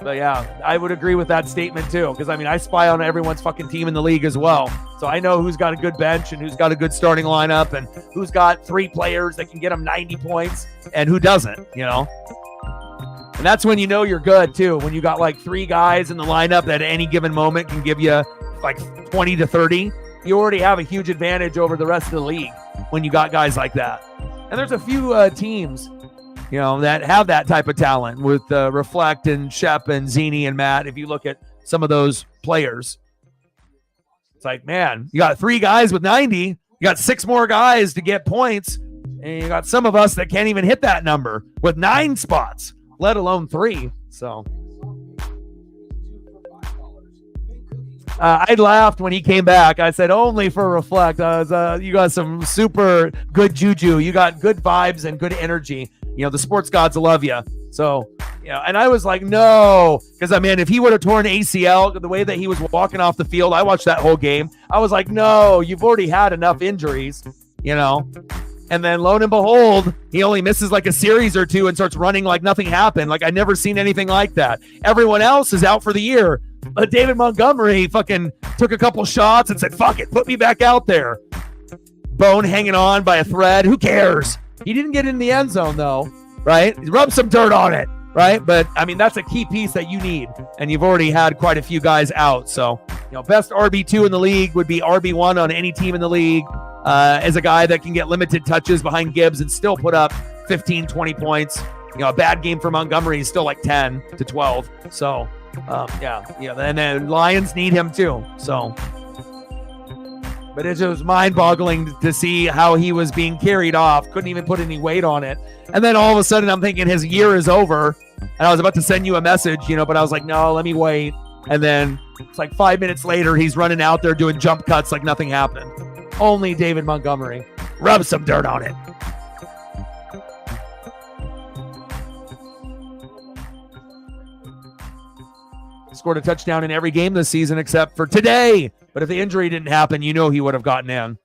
but yeah, I would agree with that statement too. Because I spy on everyone's fucking team in the league as well. So I know who's got a good bench and who's got a good starting lineup and who's got 3 players that can get them 90 points and who doesn't, And that's when you're good too. When you got like 3 guys in the lineup that at any given moment can give you like 20 to 30, you already have a huge advantage over the rest of the league when you got guys like that. And there's a few teams that have that type of talent with Reflect and Shep and Zini and Matt. If you look at some of those players, it's like, man, you got 3 guys with 90, you got 6 more guys to get points, and you got some of us that can't even hit that number with 9 spots, let alone 3. So I laughed when he came back. I said, only for Reflect. You got some super good juju. You got good vibes and good energy. The sports gods love you. So, and I was like, no, because if he would have torn ACL, the way that he was walking off the field, I watched that whole game. I was like, no, you've already had enough injuries, And then lo and behold, he only misses like a series or two and starts running like nothing happened. Like I've never seen anything like that. Everyone else is out for the year. But David Montgomery fucking took a couple shots and said, fuck it, put me back out there. Bone hanging on by a thread. Who cares? He didn't get in the end zone though, right? Rub some dirt on it, right? But I mean, that's a key piece that you need. And you've already had quite a few guys out. So, best RB2 in the league would be RB1 on any team in the league. As a guy that can get limited touches behind Gibbs and still put up 15, 20 points. A bad game for Montgomery is still like 10 to 12. So, and then Lions need him too. So, but it was mind-boggling to see how he was being carried off. Couldn't even put any weight on it. And then all of a sudden I'm thinking his year is over. And I was about to send you a message, but I was like, no, let me wait. And then it's like 5 minutes later, he's running out there doing jump cuts like nothing happened. Only David Montgomery. Rub some dirt on it. Scored a touchdown in every game this season except for today. But if the injury didn't happen, he would have gotten in.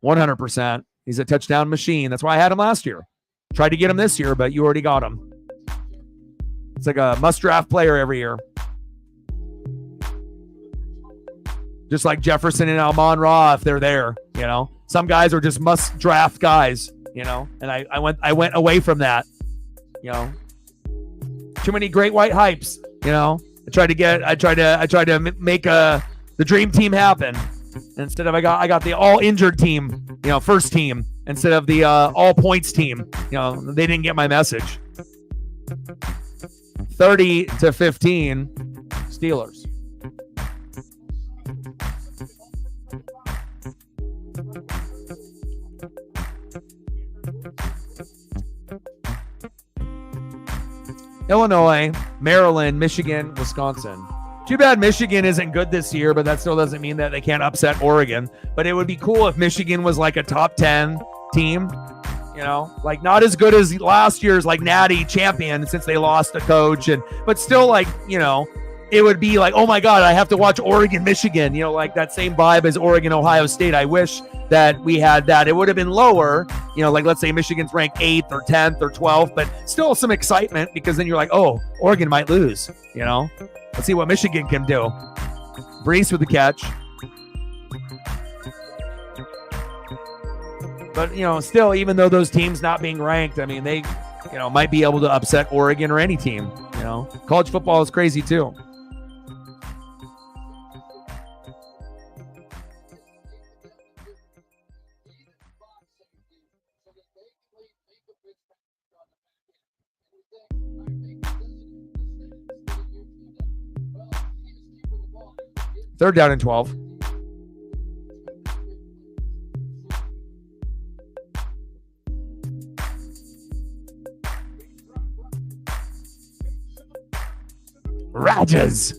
100%. He's a touchdown machine. That's why I had him last year. Tried to get him this year, but you already got him. It's like a must-draft player every year. Just like Jefferson and Amon-Ra, if they're there, Some guys are just must-draft guys, And I went away from that, Too many great white hypes, I tried to make the dream team happen. Instead of I got the all injured team, first team instead of the all points team. They didn't get my message. 30-15 Steelers. Illinois, Maryland, Michigan, Wisconsin. Too bad Michigan isn't good this year, but that still doesn't mean that they can't upset Oregon. But it would be cool if Michigan was like a top 10 team, like not as good as last year's like Natty champion since they lost a coach, but still it would be like, oh my God, I have to watch Oregon, Michigan, like that same vibe as Oregon, Ohio State. I wish that we had that. It would have been lower, like let's say Michigan's ranked 8th or 10th or 12th, but still some excitement because then you're like, oh, Oregon might lose, Let's see what Michigan can do. Brees with the catch. But, still, even though those teams not being ranked, I mean, they, might be able to upset Oregon or any team, College football is crazy too. Third down and 12. Rodgers.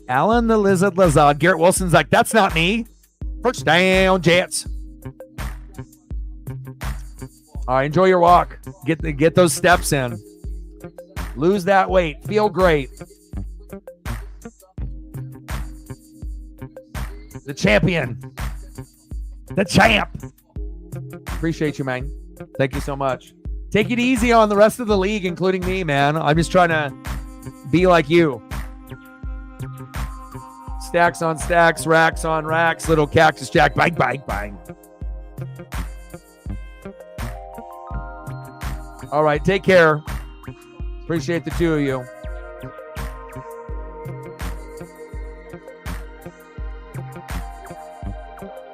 Allen the Lizard Lazard. Garrett Wilson's like, that's not me. First down, Jets. All right, enjoy your walk. Get those steps in. Lose that weight. Feel great. The champion. The champ. Appreciate you, man. Thank you so much. Take it easy on the rest of the league, including me, man. I'm just trying to be like you. Stacks on stacks, racks on racks, little cactus jack. Bang, bang, bang. All right, take care. Appreciate the two of you.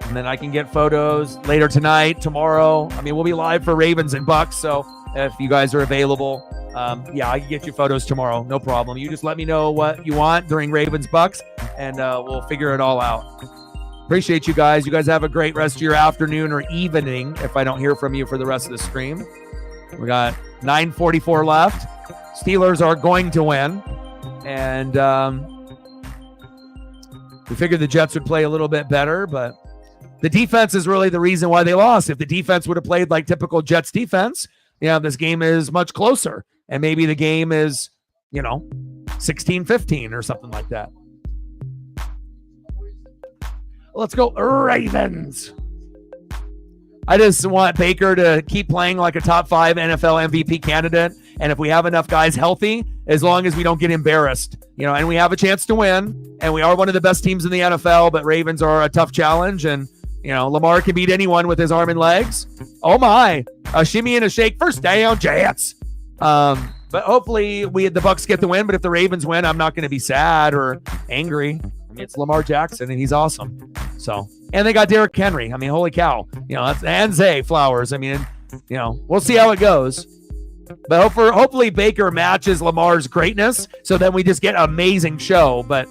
And then I can get photos later tonight, tomorrow. I mean, we'll be live for Ravens and Bucks, so if you guys are available, I can get you photos tomorrow. No problem. You just let me know what you want during Ravens Bucks, and we'll figure it all out. Appreciate you guys. You guys have a great rest of your afternoon or evening if I don't hear from you for the rest of the stream. We got 9:44 left. Steelers are going to win, and we figured the Jets would play a little bit better, but the defense is really the reason why they lost. If the defense would have played like typical Jets defense, this game is much closer. And maybe the game is, 16-15 or something like that. Let's go Ravens. I just want Baker to keep playing like a top 5 NFL MVP candidate. And if we have enough guys healthy, as long as we don't get embarrassed, and we have a chance to win, and we are one of the best teams in the NFL, but Ravens are a tough challenge. And, Lamar can beat anyone with his arm and legs. Oh my, a shimmy and a shake, first down, Jets. But hopefully the Bucs get the win. But if the Ravens win, I'm not going to be sad or angry. I mean, it's Lamar Jackson, and he's awesome. So, and they got Derrick Henry. I mean, holy cow. And Zay Flowers. I mean, we'll see how it goes. But hopefully Baker matches Lamar's greatness, so then we just get an amazing show. But,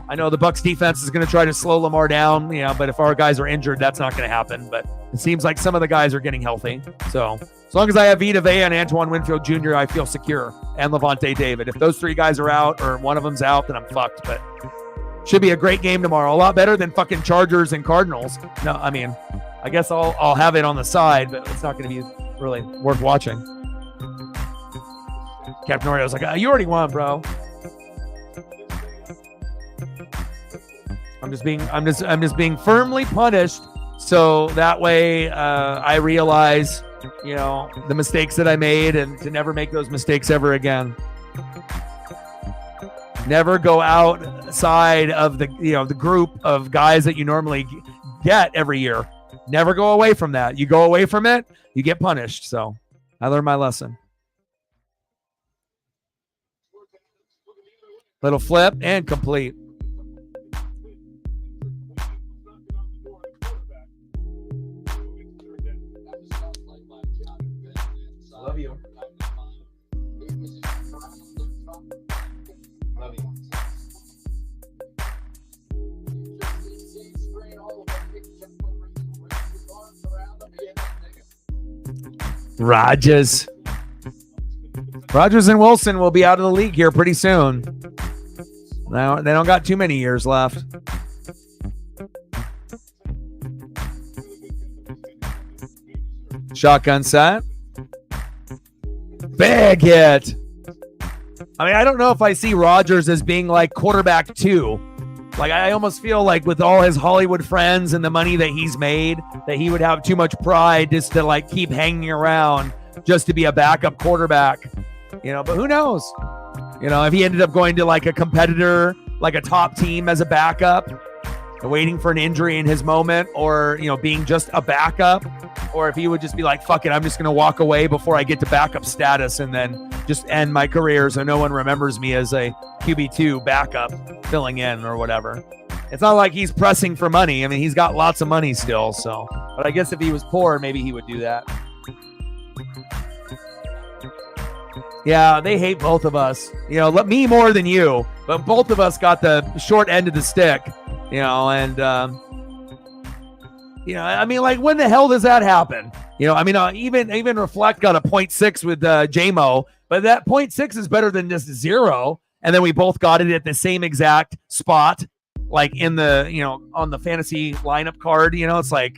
I know the Bucs defense is going to try to slow Lamar down, but if our guys are injured, that's not going to happen. But it seems like some of the guys are getting healthy. So as long as I have Vita Vea and Antoine Winfield Jr., I feel secure. And Levante David. If those 3 guys are out or one of them's out, then I'm fucked. But should be a great game tomorrow. A lot better than fucking Chargers and Cardinals. No, I mean, I guess I'll have it on the side, but it's not going to be really worth watching. Captain Oriole's like, you already won, bro. I'm just being firmly punished, so that way I realize, the mistakes that I made, and to never make those mistakes ever again. Never go outside of the the group of guys that you normally get every year. Never go away from that. You go away from it, you get punished. So I learned my lesson. Little flip and complete. Love you. Love you. Rodgers and Wilson will be out of the league here pretty soon. Now they don't got too many years left. Shotgun set. Big hit. I mean, I don't know if I see Rodgers as being like quarterback 2. Like, I almost feel like with all his Hollywood friends and the money that he's made, that he would have too much pride just to like keep hanging around just to be a backup quarterback. But who knows? If he ended up going to like a competitor, like a top team as a backup, waiting for an injury in his moment, or, being just a backup, or if he would just be like, fuck it, I'm just going to walk away before I get to backup status and then just end my career so no one remembers me as a QB2 backup filling in or whatever. It's not like he's pressing for money. I mean, he's got lots of money still. So, but I guess if he was poor, maybe he would do that. Yeah, they hate both of us. Me more than you, but both of us got the short end of the stick. And I mean, like, when the hell does that happen? Even Reflect got a 0.6 with JMO, but that 0.6 is better than just 0. And then we both got it at the same exact spot, like in the, on the fantasy lineup card. It's like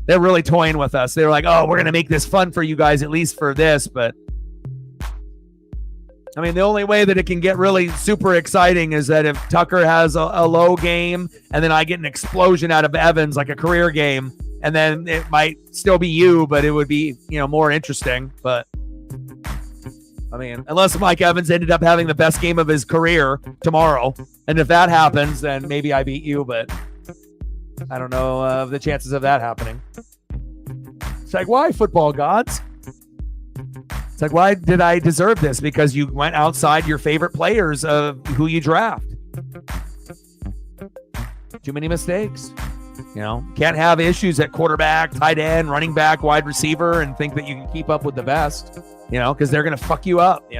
they're really toying with us. They're like, oh, we're going to make this fun for you guys, at least for this. But I mean, the only way that it can get really super exciting is that if Tucker has a low game and then I get an explosion out of Evans, like a career game, and then it might still be you, but it would be, more interesting. But I mean, unless Mike Evans ended up having the best game of his career tomorrow. And if that happens, then maybe I beat you, but I don't know the chances of that happening. It's like, why, football gods? It's like, why did I deserve this? Because you went outside your favorite players of who you draft. Too many mistakes. Can't have issues at quarterback, tight end, running back, wide receiver, and think that you can keep up with the best, because they're going to fuck you up,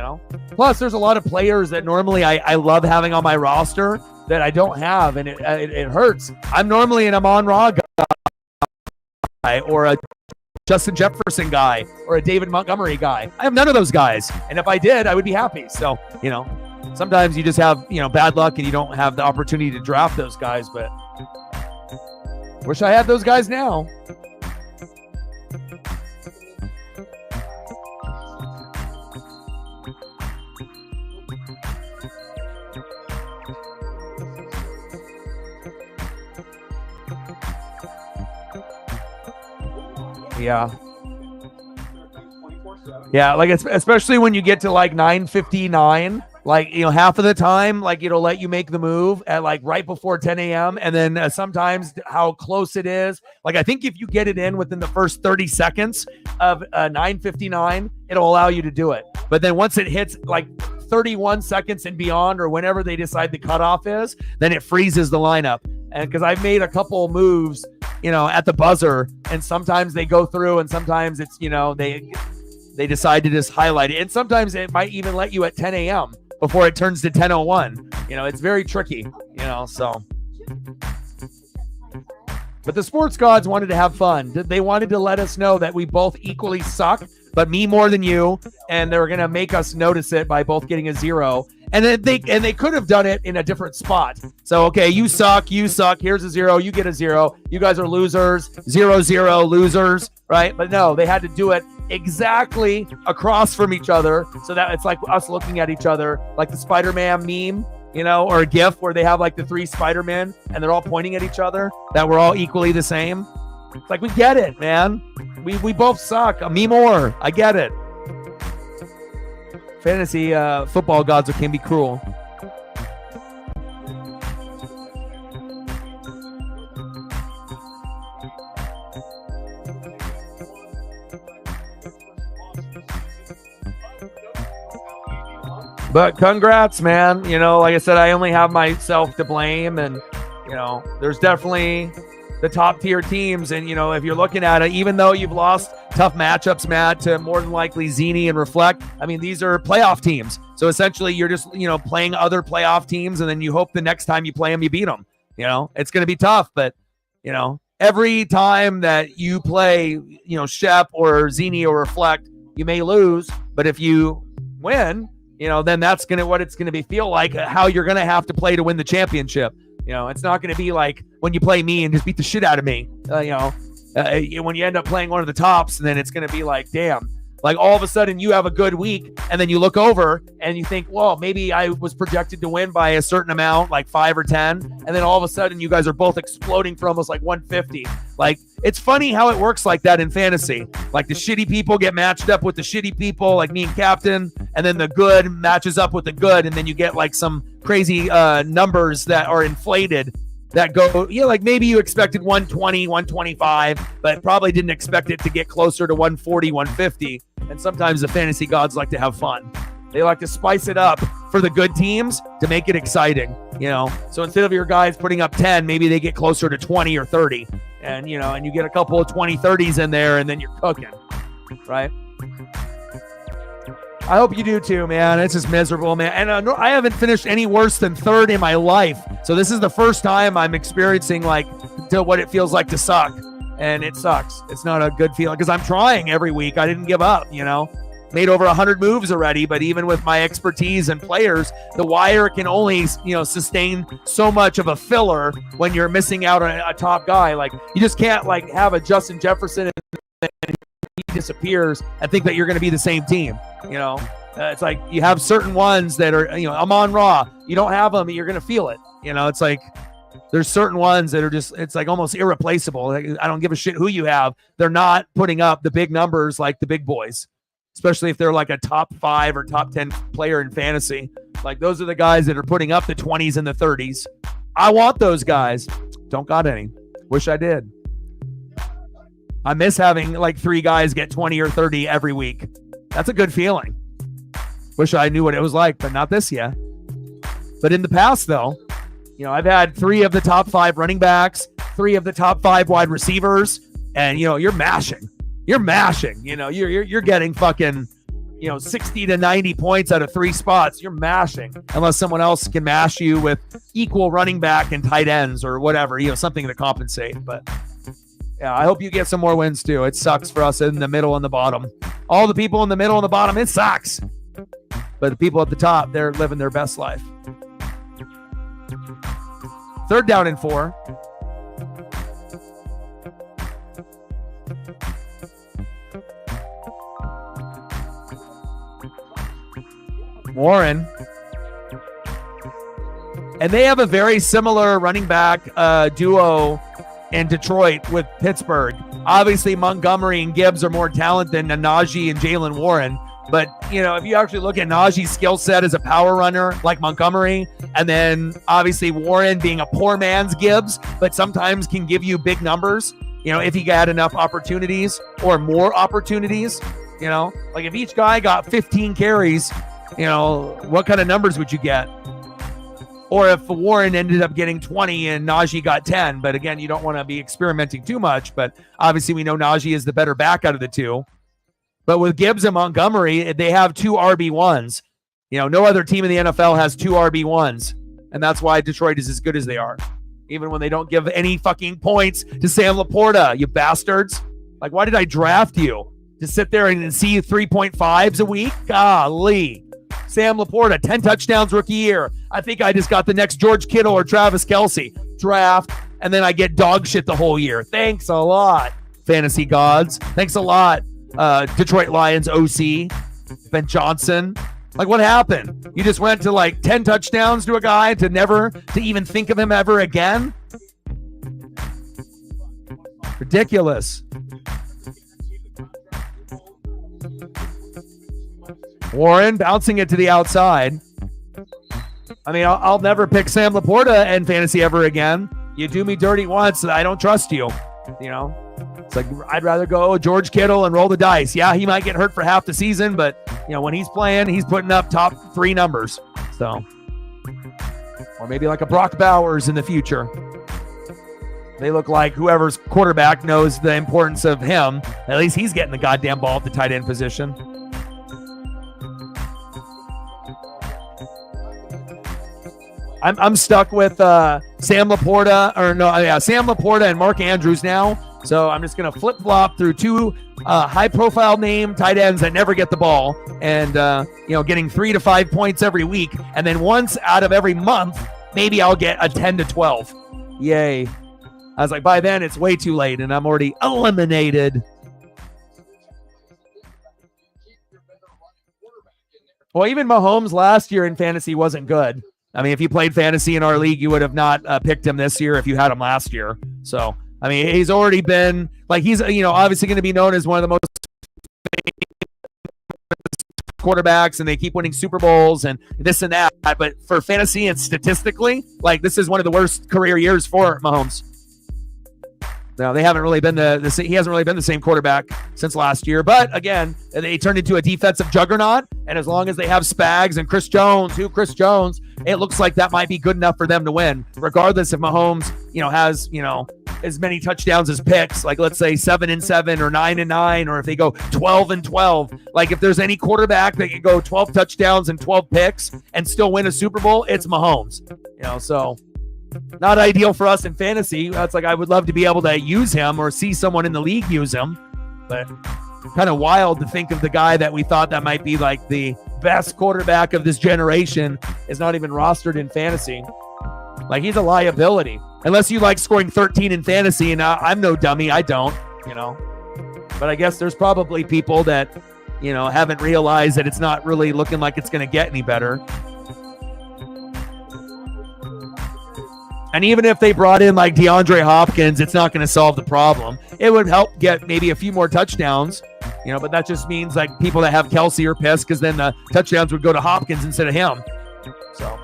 Plus, there's a lot of players that normally I love having on my roster that I don't have, and it hurts. I'm normally an Amon-Ra guy or a Justin Jefferson guy or a David Montgomery guy. I have none of those guys. And if I did, I would be happy. So, sometimes you just have, bad luck and you don't have the opportunity to draft those guys, but wish I had those guys now. Yeah. 24/7. Yeah, like it's especially when you get to like 9:59, like half of the time, like it'll let you make the move at like right before 10 a.m. And then sometimes how close it is. Like I think if you get it in within the first 30 seconds of 9:59, it'll allow you to do it. But then once it hits like 31 seconds and beyond, or whenever they decide the cutoff is, then it freezes the lineup. And because I've made a couple moves, at the buzzer, and sometimes they go through, and sometimes it's they decide to just highlight it, and sometimes it might even let you at 10 a.m. before it turns to 10:01. It's very tricky. So. But the sports gods wanted to have fun. They wanted to let us know that we both equally suck, but me more than you, and they're gonna make us notice it by both getting a 0. And then they could have done it in a different spot. So okay, you suck. Here's a 0. You get a 0. You guys are losers. 0-0 losers, right? But no, they had to do it exactly across from each other, so that it's like us looking at each other, like the Spider-Man meme, or a GIF where they have like the 3 Spider-Men and they're all pointing at each other. That we're all equally the same. It's like we get it, man. We both suck. Me more. I get it. Fantasy football gods can be cruel. But congrats, man. Like I said, I only have myself to blame, and there's definitely the top tier teams. And if you're looking at it, even though you've lost tough matchups, Matt, to more than likely Zini and Reflect, I mean, these are playoff teams. So essentially you're just playing other playoff teams, and then you hope the next time you play them you beat them. It's going to be tough, but every time that you play Shep or Zini or Reflect, you may lose, but if you win, then that's what it's going to feel like, how you're going to have to play to win the championship. It's not going to be like when you play me and just beat the shit out of me. When you end up playing one of the tops, and then it's going to be like, damn, like all of a sudden you have a good week, and then you look over and you think, well, maybe I was projected to win by a certain amount, like 5 or 10. And then all of a sudden you guys are both exploding for almost like 150. Like, it's funny how it works like that in fantasy. Like the shitty people get matched up with the shitty people, like me and Captain, and then the good matches up with the good. And then you get like some crazy numbers that are inflated that go, like maybe you expected 120, 125, but probably didn't expect it to get closer to 140, 150. And sometimes the fantasy gods like to have fun. They like to spice it up for the good teams to make it exciting, So instead of your guys putting up 10, maybe they get closer to 20 or 30. And, and you get a couple of 20-30s in there, and then you're cooking, right? I hope you do too, man. It's just miserable, man. And I haven't finished any worse than 3rd in my life. So this is the first time I'm experiencing what it feels like to suck. And it sucks. It's not a good feeling because I'm trying every week. I didn't give up, Made over 100 moves already, but even with my expertise and players, the wire can only, sustain so much of a filler when you're missing out on a top guy. Like, you just can't have a Justin Jefferson and he disappears and think that you're going to be the same team. It's like you have certain ones that are, Amon Ra. You don't have them, you're going to feel it. It's like there's certain ones that are just, it's like almost irreplaceable. Like, I don't give a shit who you have. They're not putting up the big numbers like the big boys, especially if they're like a top 5 or top 10 player in fantasy. Like, those are the guys that are putting up the 20s and the 30s. I want those guys. Don't got any. Wish I did. I miss having like 3 guys get 20 or 30 every week. That's a good feeling. Wish I knew what it was like, but not this year. But in the past, though, I've had 3 of the top 5 running backs, 3 of the top 5 wide receivers, and you're mashing. You're mashing. You're getting fucking 60 to 90 points out of 3 spots. You're mashing, unless someone else can mash you with equal running back and tight ends or whatever, something to compensate. But yeah, I hope you get some more wins too. It sucks for us in the middle and the bottom. All the people in the middle and the bottom, it sucks. But the people at the top, they're living their best life. 3rd down and 4. Warren. And they have a very similar running back duo in Detroit with Pittsburgh. obviously Montgomery and Gibbs are more talented than Najee and Jalen Warren. But, if you actually look at Najee's skill set as a power runner like Montgomery, and then obviously Warren being a poor man's Gibbs, but sometimes can give you big numbers, if he got enough opportunities or more opportunities, like if each guy got 15 carries, what kind of numbers would you get? Or if Warren ended up getting 20 and Najee got 10. But again, you don't want to be experimenting too much. But obviously we know Najee is the better back out of the two. But with Gibbs and Montgomery, they have 2 RB1s. No other team in the NFL has 2 RB1s. And that's why Detroit is as good as they are. Even when they don't give any fucking points to Sam Laporta, you bastards. Like, why did I draft you? To sit there and see 3.5s a week? Golly. Sam Laporta, 10 touchdowns rookie year. I think I just got the next George Kittle or Travis Kelce. Draft, and then I get dog shit the whole year. Thanks a lot, fantasy gods. Thanks a lot, Detroit Lions OC, Ben Johnson. Like, what happened? You just went to like 10 touchdowns to a guy to even think of him ever again? Ridiculous. Warren bouncing it to the outside. I mean, I'll never pick Sam Laporta in fantasy ever again. You do me dirty once, I don't trust you. It's like, I'd rather go George Kittle and roll the dice. Yeah, he might get hurt for half the season, but when he's playing, he's putting up top 3 numbers. So, or maybe like a Brock Bowers in the future. They look like whoever's quarterback knows the importance of him. At least he's getting the goddamn ball at the tight end position. I'm stuck with Sam Laporta and Mark Andrews now. So I'm just going to flip-flop through 2 high-profile name tight ends that never get the ball and, getting 3 to 5 points every week. And then once out of every month, maybe I'll get a 10 to 12. Yay. I was like, by then it's way too late and I'm already eliminated. Well, even Mahomes last year in fantasy wasn't good. I mean, if you played fantasy in our league, you would have not picked him this year if you had him last year. So, I mean, he's already been, like, he's, obviously going to be known as one of the most quarterbacks, and they keep winning Super Bowls and this and that. But for fantasy and statistically, like, this is one of the worst career years for Mahomes. No, they haven't really been he hasn't really been the same quarterback since last year. But again, they turned into a defensive juggernaut. And as long as they have Spags and Chris Jones, it looks like that might be good enough for them to win, regardless if Mahomes, has, as many touchdowns as picks, like let's say 7-7 or 9-9, or if they go 12-12. Like if there's any quarterback that can go 12 touchdowns and 12 picks and still win a Super Bowl, it's Mahomes. So not ideal for us in fantasy. That's like, I would love to be able to use him or see someone in the league use him, but kind of wild to think of the guy that we thought that might be like the best quarterback of this generation is not even rostered in fantasy. Like, he's a liability unless you like scoring 13 in fantasy, and I'm no dummy. I don't, but I guess there's probably people that, haven't realized that it's not really looking like it's going to get any better. And even if they brought in like DeAndre Hopkins, it's not going to solve the problem. It would help get maybe a few more touchdowns, but that just means like people that have Kelce are pissed because then the touchdowns would go to Hopkins instead of him. So,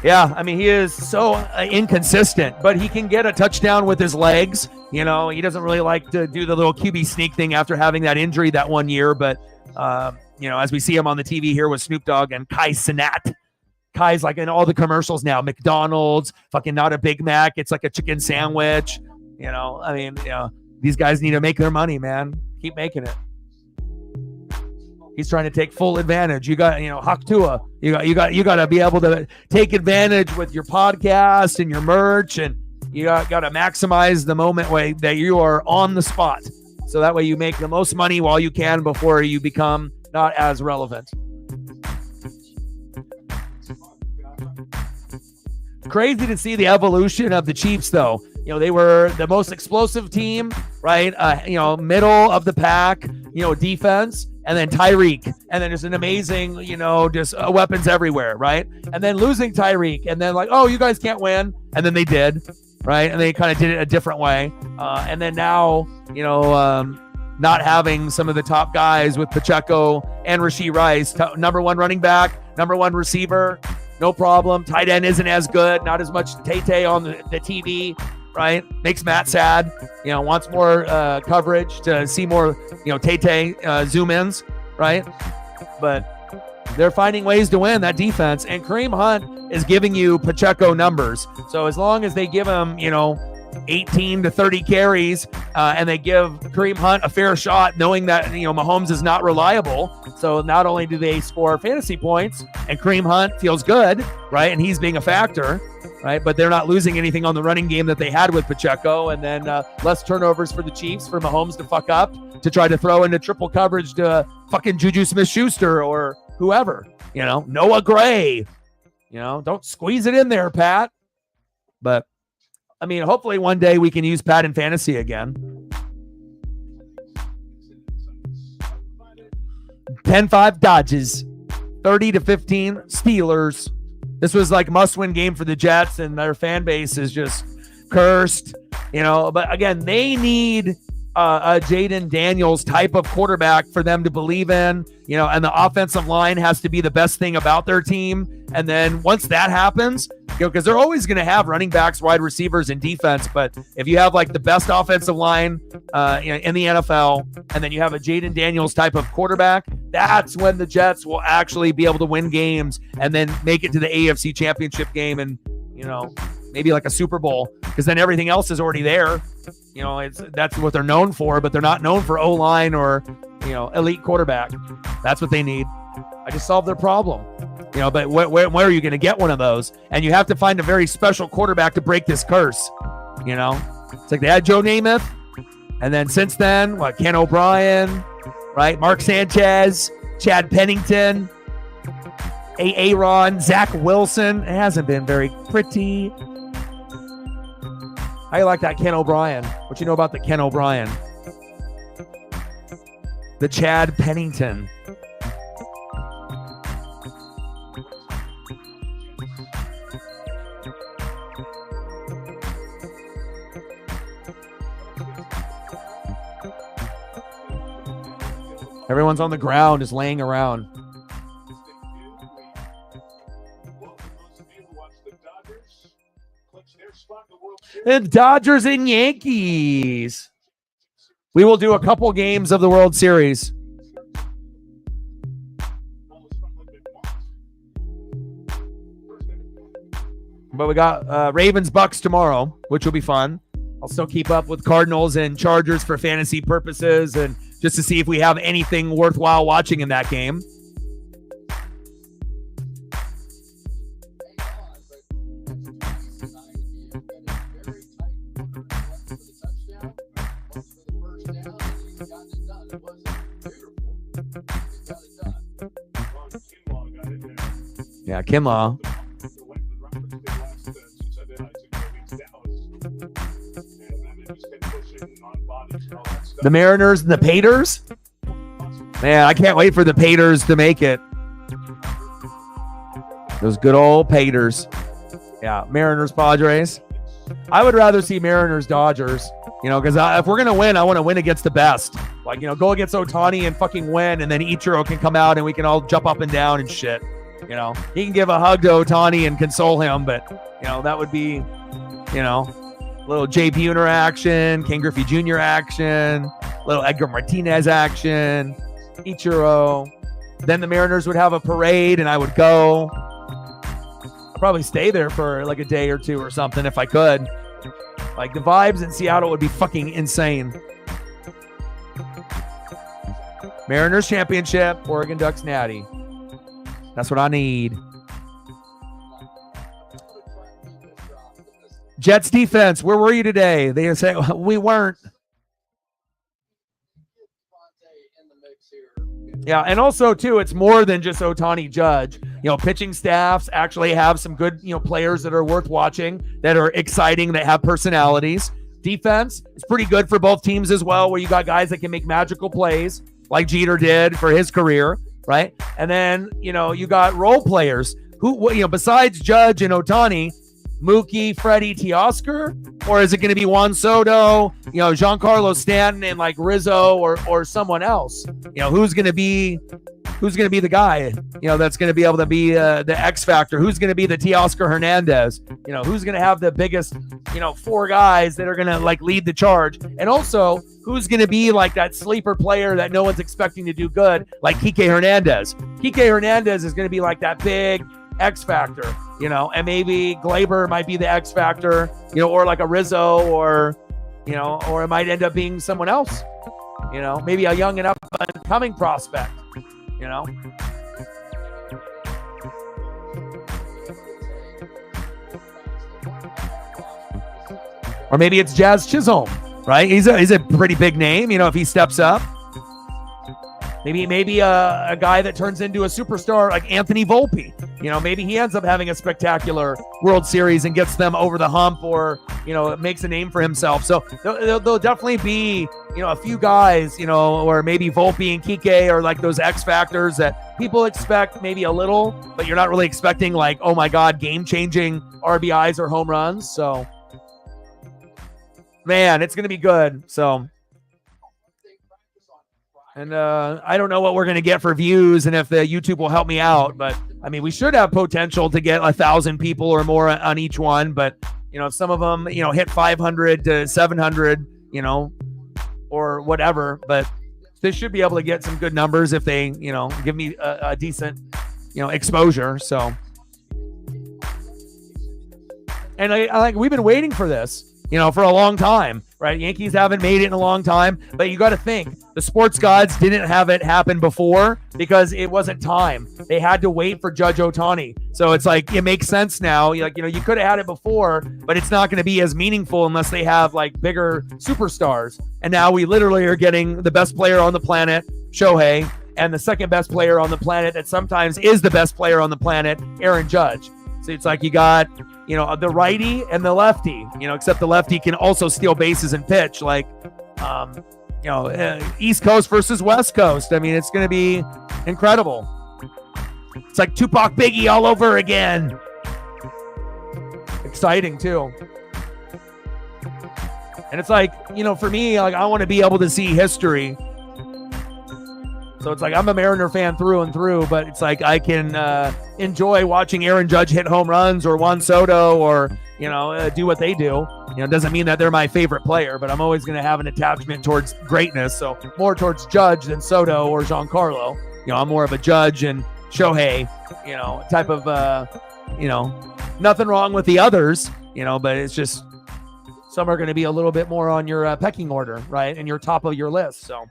yeah, I mean, he is so inconsistent, but he can get a touchdown with his legs. He doesn't really like to do the little QB sneak thing after having that injury that one year. But, as we see him on the TV here with Snoop Dogg and Kai Cenat. Kai's like in all the commercials now, McDonald's, fucking not a Big Mac. It's like a chicken sandwich. These guys need to make their money, man. Keep making it. He's trying to take full advantage. You got, Haktua. You got to be able to take advantage with your podcast and your merch, and you got to maximize the moment that you are on the spot. So that way you make the most money while you can before you become not as relevant. Crazy to see the evolution of the Chiefs, though. They were the most explosive team, right? Middle of the pack, defense, and then Tyreek, and then just an amazing, just weapons everywhere, right? And then losing Tyreek, and then like, oh, you guys can't win, and then they did, right? And they kind of did it a different way. And then now, not having some of the top guys with Pacheco and Rashee Rice, number one running back, number one receiver, no problem. Tight end isn't as good, not as much Tay on the TV, right? Makes Matt sad, wants more coverage to see more, Tay zoom ins, right? But they're finding ways to win that defense. And Kareem Hunt is giving you Pacheco numbers. So as long as they give him, 18 to 30 carries, and they give Kareem Hunt a fair shot, knowing that, Mahomes is not reliable. So not only do they score fantasy points and Kareem Hunt feels good, right? And he's being a factor, right? But they're not losing anything on the running game that they had with Pacheco. And then less turnovers for the Chiefs, for Mahomes to fuck up, to try to throw into triple coverage to fucking Juju Smith-Schuster or whoever, Noah Gray, don't squeeze it in there, Pat. But I mean, hopefully one day we can use Pat in fantasy again. 10-5 Dodgers, 30-15 Steelers. This was like must-win game for the Jets, and their fan base is just cursed, But again, they need a Jaden Daniels type of quarterback for them to believe in, and the offensive line has to be the best thing about their team. And then once that happens, because they're always going to have running backs, wide receivers, and defense. But if you have like the best offensive line in the NFL, and then you have a Jaden Daniels type of quarterback, that's when the Jets will actually be able to win games and then make it to the AFC Championship game and, maybe like a Super Bowl, because then everything else is already there. That's what they're known for, but they're not known for O-line or, elite quarterback. That's what they need. I just solved their problem. But where are you going to get one of those? And you have to find a very special quarterback to break this curse. It's like they had Joe Namath, and then since then, Ken O'Brien, right? Mark Sanchez, Chad Pennington, Aaron, Zach Wilson. It hasn't been very pretty. How you like that Ken O'Brien? What you know about the Ken O'Brien? The Chad Pennington. Everyone's on the ground, just laying around. The Dodgers and Yankees. We will do a couple games of the World Series. But we got Ravens Bucks tomorrow, which will be fun. I'll still keep up with Cardinals and Chargers for fantasy purposes and just to see if we have anything worthwhile watching in that game. Yeah, Kinlaw. The Mariners and the Paters? Man, I can't wait for the Paters to make it. Those good old Paters. Yeah, Mariners, Padres. I would rather see Mariners, Dodgers, because if we're going to win, I want to win against the best. Like, go against Ohtani and fucking win, and then Ichiro can come out and we can all jump up and down and shit. He can give a hug to Ohtani and console him, but, that would be, little Jay Buhner action, Ken Griffey Jr. action, little Edgar Martinez action, Ichiro. Then the Mariners would have a parade and I would go. I'd probably stay there for like a day or two or something if I could. Like, the vibes in Seattle would be fucking insane. Mariners championship, Oregon Ducks natty. That's what I need. Jets defense, where were you today? They say we weren't. Yeah, and also too, it's more than just Ohtani Judge. Pitching staffs actually have some good, players that are worth watching, that are exciting, that have personalities. Defense is pretty good for both teams as well, where you got guys that can make magical plays, like Jeter did for his career, right? And then, you got role players who, besides Judge and Ohtani, Mookie, Freddie, Teoscar? Or is it going to be Juan Soto, Giancarlo Stanton, and like Rizzo or someone else? Who's going to be the guy, that's going to be able to be the X factor? Who's going to be the Teoscar Hernandez? Who's going to have the biggest, 4 guys that are going to like lead the charge? And also, who's going to be like that sleeper player that no one's expecting to do good, like Kike Hernandez? Kike Hernandez is going to be like that big X factor, and maybe Glaber might be the X factor, or like a Rizzo, or it might end up being someone else, maybe a young and up and coming prospect, or maybe it's Jazz Chisholm, right? He's a pretty big name, if he steps up. Maybe a guy that turns into a superstar like Anthony Volpe. Maybe he ends up having a spectacular World Series and gets them over the hump, or makes a name for himself. So there'll definitely be a few guys, or maybe Volpe and Kike are like those X factors that people expect maybe a little, but you're not really expecting like, oh my God, game-changing RBIs or home runs. So man, it's gonna be good. So. And I don't know what we're going to get for views and if the YouTube will help me out. But, we should have potential to get 1,000 people or more on each one. But, if some of them, hit 500 to 700, or whatever. But they should be able to get some good numbers if they, give me a decent, exposure. So. And we've been waiting for this, for a long time. Right? Yankees haven't made it in a long time, but you got to think the sports gods didn't have it happen before because it wasn't time. They had to wait for Judge Ohtani. So it's like, it makes sense now. You could have had it before, but it's not going to be as meaningful unless they have like bigger superstars. And now we literally are getting the best player on the planet, Shohei, and the second best player on the planet that sometimes is the best player on the planet, Aaron Judge. So it's like you got, the righty and the lefty, except the lefty can also steal bases and pitch, like, East Coast versus West Coast. It's going to be incredible. It's like Tupac Biggie all over again. Exciting too. And it's like, for me, like I want to be able to see history. So it's like I'm a Mariner fan through and through, but it's like I can enjoy watching Aaron Judge hit home runs or Juan Soto or, do what they do. It doesn't mean that they're my favorite player, but I'm always going to have an attachment towards greatness. So more towards Judge than Soto or Giancarlo. I'm more of a Judge and Shohei, type of, nothing wrong with the others, but it's just some are going to be a little bit more on your pecking order, right? And your top of your list. So.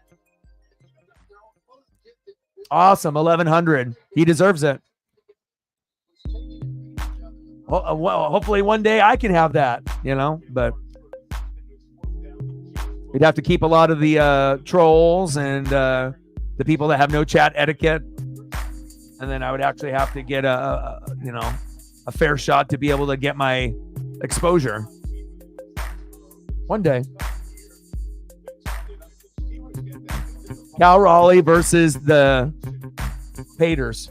Awesome, 1,100. He deserves it. Well, hopefully one day I can have that, but we'd have to keep a lot of the trolls and the people that have no chat etiquette. And then I would actually have to get a fair shot to be able to get my exposure. One day. Cal Raleigh versus the Paters.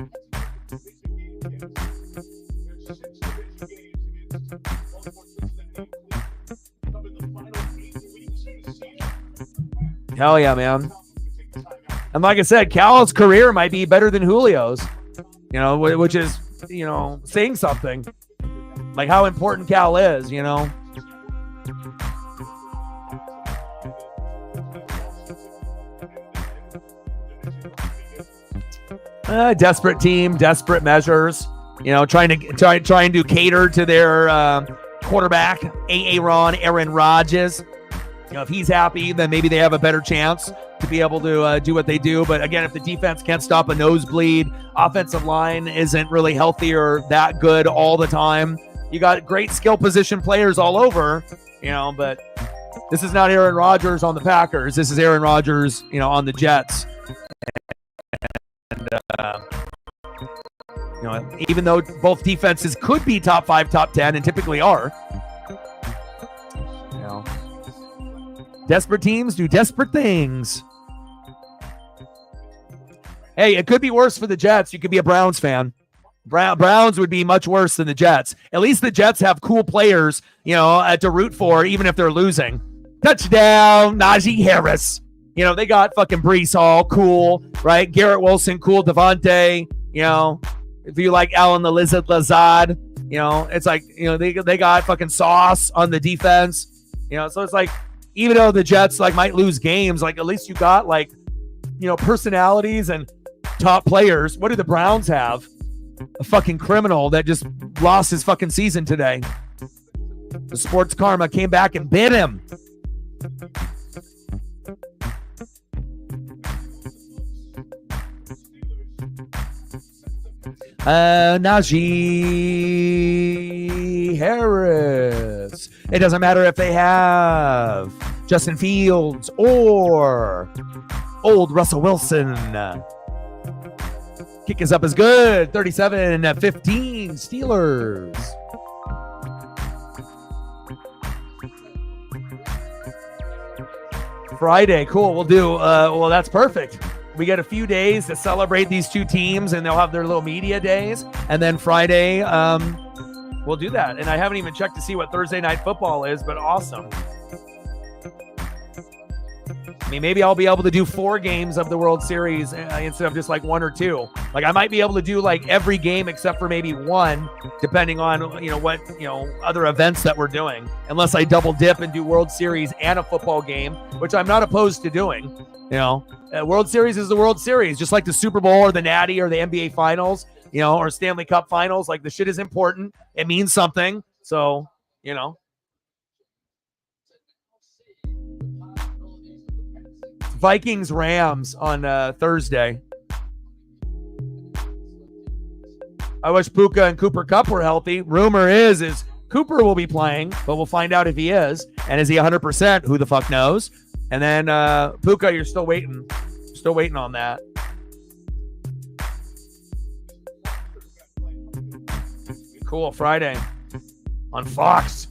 Hell yeah, man. And like I said, Cal's career might be better than Julio's, which is, saying something. Like how important Cal is, Desperate team, desperate measures, trying to cater to their quarterback, Aaron Rodgers. If he's happy, then maybe they have a better chance to be able to do what they do. But again, if the defense can't stop a nosebleed, offensive line isn't really healthy or that good all the time. You got great skill position players all over, but this is not Aaron Rodgers on the Packers. This is Aaron Rodgers, on the Jets. And, even though both defenses could be top 5, top 10, and typically are, desperate teams do desperate things. Hey, it could be worse for the Jets. You could be a Browns fan. Browns would be much worse than the Jets. At least the Jets have cool players, to root for, even if they're losing. Touchdown, Najee Harris. They got fucking Breece Hall, cool, right? Garrett Wilson, cool. Devontae, if you like Alan the Lizard Lazard, it's like, they got fucking Sauce on the defense, so it's like, even though the Jets like might lose games, like at least you got like, personalities and top players. What do the Browns have? A fucking criminal that just lost his fucking season today. The sports karma came back and bit him. Najee Harris. It doesn't matter if they have Justin Fields or old Russell Wilson. Kick is up is good. 37-15 Steelers. Friday. Cool. We'll do, well, that's perfect. We get a few days to celebrate these two teams, and they'll have their little media days. And then Friday, we'll do that. And I haven't even checked to see what Thursday Night Football is, but awesome. I mean, maybe I'll be able to do 4 games of the World Series instead of just like 1 or 2. Like I might be able to do like every game except for maybe 1, depending on, what, other events that we're doing, unless I double dip and do World Series and a football game, which I'm not opposed to doing. World Series is the World Series, just like the Super Bowl or the Natty or the NBA Finals, or Stanley Cup Finals. Like the shit is important. It means something. So, Vikings Rams on Thursday. I wish Puka and Cooper Kupp were healthy. Rumor is Cooper will be playing, but we'll find out if he is. And is he 100%? Who the fuck knows? And then Puka, you're still waiting. Still waiting on that. Cool. Friday on Fox.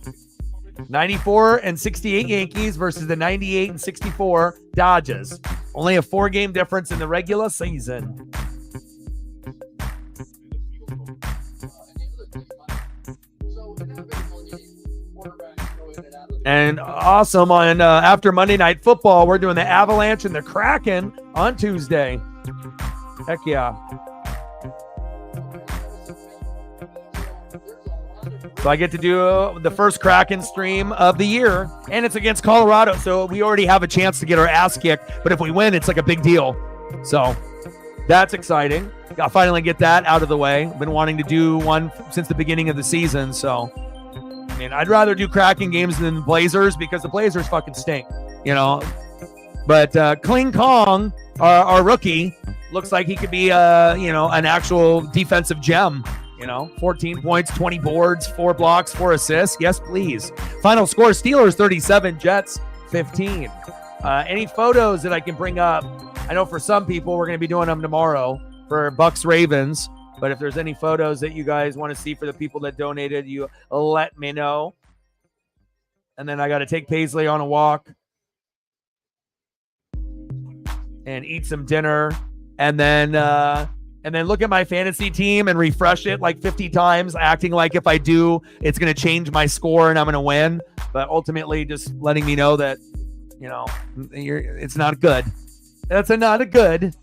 94-68 Yankees versus the 98-64 Dodgers. Only a 4-game difference in the regular season. And awesome on after Monday Night Football, we're doing the Avalanche and the Kraken on Tuesday. Heck yeah. So I get to do the first Kraken stream of the year, and it's against Colorado, so we already have a chance to get our ass kicked, but if we win, it's like a big deal. So that's exciting. I'll finally get that out of the way. Been wanting to do one since the beginning of the season, so I mean, I'd rather do Kraken games than Blazers because the Blazers fucking stink, But Kling Kong, our rookie, looks like he could be, an actual defensive gem. 14 points, 20 boards, 4 blocks, 4 assists. Yes, please. Final score, Steelers 37, Jets 15. Any photos that I can bring up? I know for some people we're going to be doing them tomorrow for Bucks Ravens. But if there's any photos that you guys want to see for the people that donated, you let me know. And then I got to take Paisley on a walk and eat some dinner. And then look at my fantasy team and refresh it like 50 times, acting like if I do, it's going to change my score and I'm going to win. But ultimately just letting me know that, it's not good. That's not a good.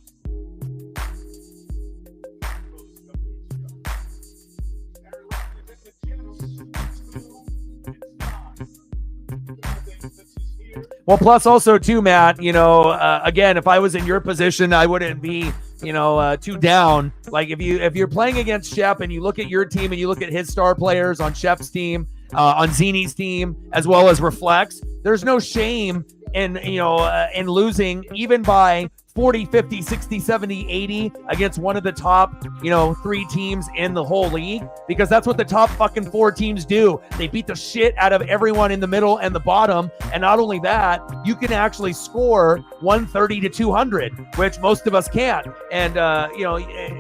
Well, plus also too, Matt, again, if I was in your position, I wouldn't be, too down. Like if you're playing against Shep and you look at your team and you look at his star players on Shep's team, on Zini's team, as well as Reflex, there's no shame in losing even by 40, 50, 60, 70, 80 against one of the top, 3 teams in the whole league, because that's what the top fucking 4 teams do. They beat the shit out of everyone in the middle and the bottom. And not only that, you can actually score 130 to 200, which most of us can't. And,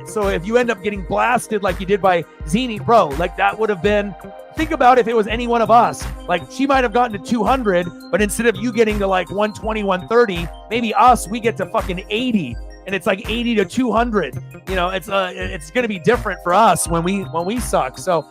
so if you end up getting blasted like you did by Zini, bro, like that would have been, think about if it was any one of us. Like she might have gotten to 200, but instead of you getting to like 120, 130, maybe us, we get to fucking 80. and it's like 80 to 200. You know, it's going to be different for us when we suck. So,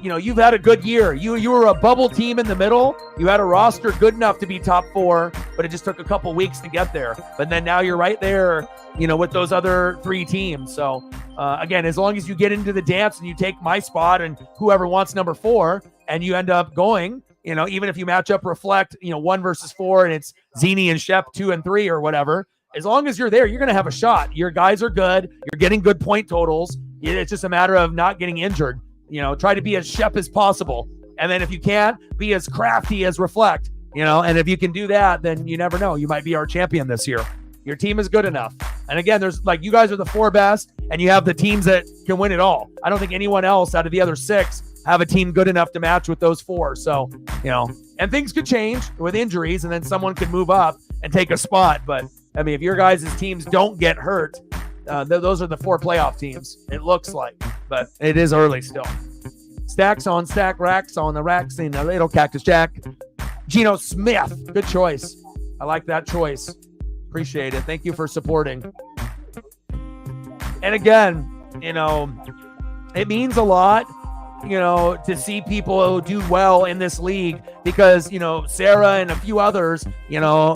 you know, you've had a good year. You were a bubble team in the middle. You had a roster good enough to be top 4, but it just took a couple weeks to get there. But then now you're right there, you know, with those other 3 teams. So again, as long as you get into the dance and you take my spot and whoever wants number 4, and you end up going, you know, even if you match up Reflect, you know, 1 versus 4, and it's Zini and Shep 2 and 3 or whatever, as long as you're there, you're going to have a shot. Your guys are good. You're getting good point totals. It's just a matter of not getting injured. You know, try to be as Shep as possible. And then if you can't, be as crafty as Reflect, you know, and if you can do that, then you never know. You might be our champion this year. Your team is good enough. And again, there's like, you guys are the 4 best, and you have the teams that can win it all. I don't think anyone else out of the other 6 have a team good enough to match with those 4. So, you know, and things could change with injuries, and then someone could move up and take a spot. But I mean, if your guys' teams don't get hurt, those are the 4 playoff teams, it looks like, but it is early still. Stacks on stack, racks on the racks in the little Cactus Jack. Geno Smith, good choice. I like that choice. Appreciate it. Thank you for supporting. And again, you know, it means a lot, you know, to see people do well in this league because, you know, Sarah and a few others, you know,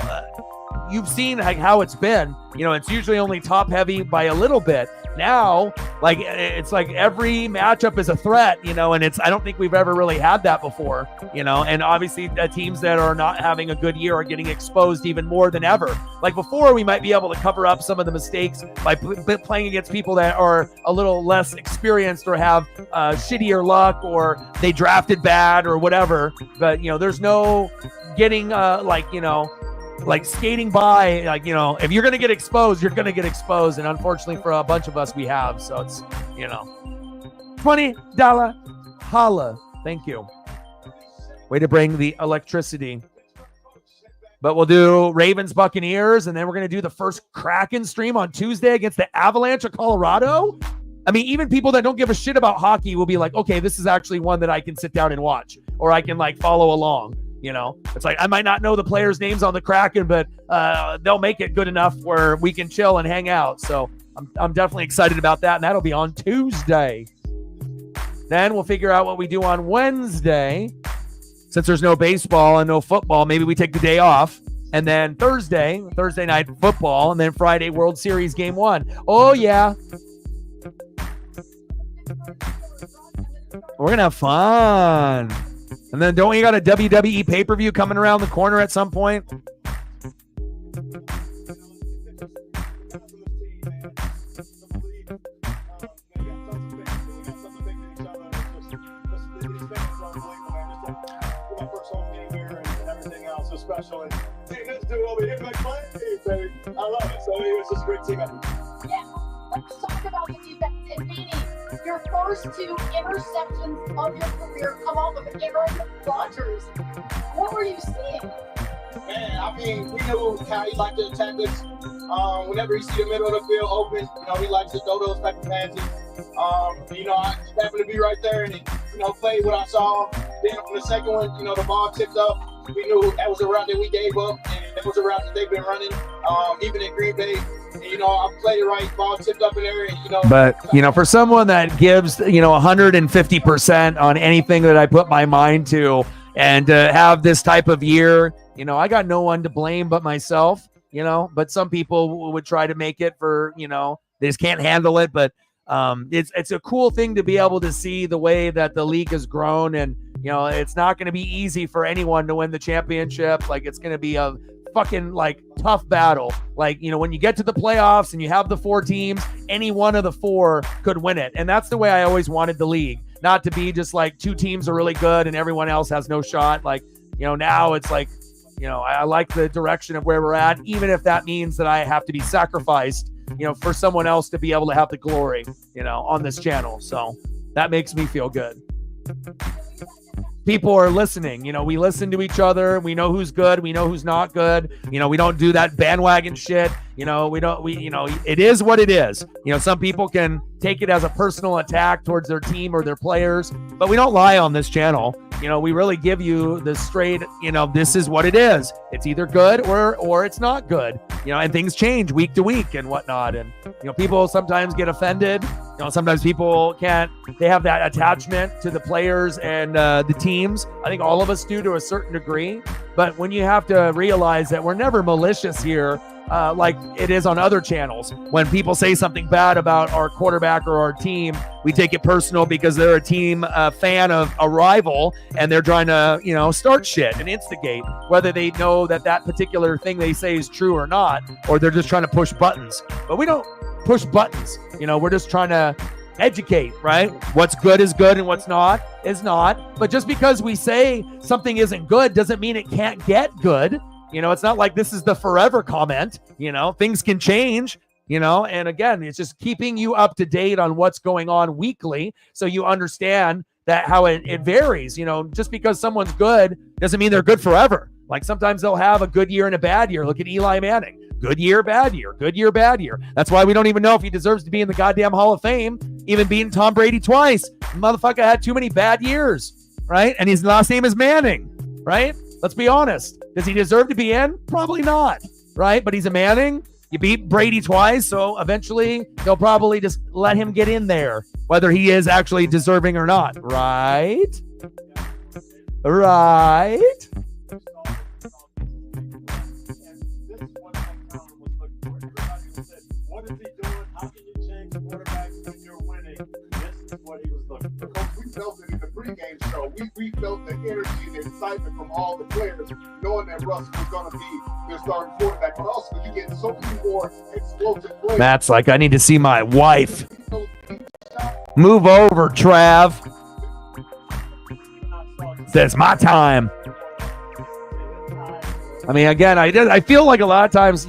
you've seen like how it's been. You know, it's usually only top heavy by a little bit. Now, like, it's like every matchup is a threat, you know, and I don't think we've ever really had that before, you know, and obviously teams that are not having a good year are getting exposed even more than ever. Like before, we might be able to cover up some of the mistakes by playing against people that are a little less experienced or have shittier luck or they drafted bad or whatever. But, you know, there's no getting like skating by, like, you know, if you're going to get exposed, you're going to get exposed. And unfortunately for a bunch of us, we have. So it's, you know, $20 holla. Thank you. Way to bring the electricity. But we'll do Ravens Buccaneers, and then we're going to do the first Kraken stream on Tuesday against the Avalanche of Colorado. I mean, even people that don't give a shit about hockey will be like, okay, this is actually one that I can sit down and watch, or I can like follow along. You know, it's like I might not know the players' names on the Kraken, but they'll make it good enough where we can chill and hang out. So I'm definitely excited about that, and that'll be on Tuesday. Then we'll figure out what we do on Wednesday. Since there's no baseball and no football, maybe we take the day off. And then Thursday night football, and then Friday World Series Game 1. Oh, yeah. We're going to have fun. And then don't we got a WWE pay-per-view coming around the corner at some point? Special and seeing this dude over here like, hey, baby, I love it. So it's just a great team. Yeah, let's talk about the defense. And Beanie, your first 2 interceptions of your career come off of Aaron Rodgers. What were you seeing? Man, I mean, we knew how he liked to attack us. Whenever he see the middle of the field open, you know, he likes to throw those type of passes. You know, I just happened to be right there and, you know, played what I saw. Then on the second one, you know, the ball tipped up. We knew that was a route that we gave up, and that was a route that they've been running, even in Green Bay. And, you know, I played it right, ball tipped up in there, and, you know. But, you know, for someone that gives, you know, 150% on anything that I put my mind to, and to have this type of year, you know, I got no one to blame but myself, you know. But some people would try to make it for, you know, they just can't handle it. But it's a cool thing to be able to see the way that the league has grown, and you know, it's not going to be easy for anyone to win the championship. Like, it's going to be a fucking, like, tough battle. Like, you know, when you get to the playoffs and you have the 4 teams, any one of the 4 could win it. And that's the way I always wanted the league. Not to be just like 2 teams are really good and everyone else has no shot. Like, you know, now it's like, you know, I like the direction of where we're at, even if that means that I have to be sacrificed, you know, for someone else to be able to have the glory, you know, on this channel. So that makes me feel good. people are listening. We listen to each other. We know who's good. We know who's not good. We don't do that bandwagon shit. It is what it is. Some people can take it as a personal attack towards their team or their players, but we don't lie on this channel. We really give you the straight, this is what it is. It's either good or it's not good, and things change week to week and whatnot. And, people sometimes get offended. Sometimes people they have that attachment to the players and the teams. I think all of us do to a certain degree. But when you have to realize that we're never malicious here, like it is on other channels. When people say something bad about our quarterback or our team, we take it personal because they're a team fan of a rival and they're trying to, start shit and instigate, whether they know that particular thing they say is true or not, or they're just trying to push buttons. But we don't push buttons. We're just trying to educate, right? What's good is good and what's not is not. But just because we say something isn't good doesn't mean it can't get good. It's not like this is the forever comment. Things can change, and again, it's just keeping you up to date on what's going on weekly so you understand that how it varies. Just because someone's good doesn't mean they're good forever. Like sometimes they'll have a good year and a bad year. Look at Eli Manning. Good year, bad year. Good year, bad year. That's why we don't even know if he deserves to be in the goddamn Hall of Fame, even beating Tom Brady twice. The motherfucker had too many bad years, right? And his last name is Manning, right? Let's be honest. Does he deserve to be in? Probably not, right? But he's a Manning. You beat Brady twice, so eventually they'll probably just let him get in there, whether he is actually deserving or not, right? Right? What is he doing? How can you change quarterbacks when you're winning? This is what he was looking for. We felt it in the pregame show. We felt the energy and excitement from all the players, knowing that Russ was going to be their starting quarterback. But also, you get so many more explosive players. Matt's like, I need to see my wife. Move over, Trav. It's my time. I mean, again, I feel like a lot of times,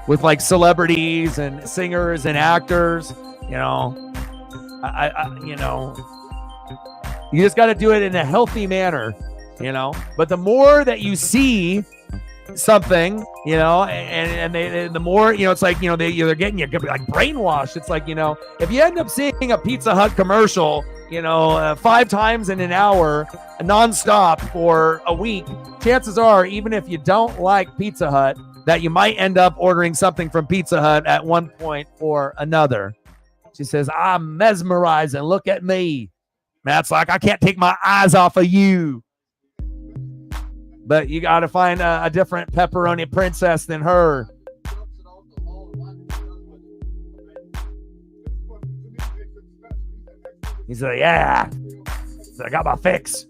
with like celebrities and singers and actors, you just got to do it in a healthy manner, But the more that you see something, and the more, it's like, they're getting you like brainwashed. It's like, if you end up seeing a Pizza Hut commercial, 5 times in an hour, nonstop for a week, chances are, even if you don't like Pizza Hut, that you might end up ordering something from Pizza Hut at one point or another. She says, I'm mesmerizing. Look at me. Matt's like, I can't take my eyes off of you. But you got to find a different pepperoni princess than her. He's like, yeah. So I got my fix.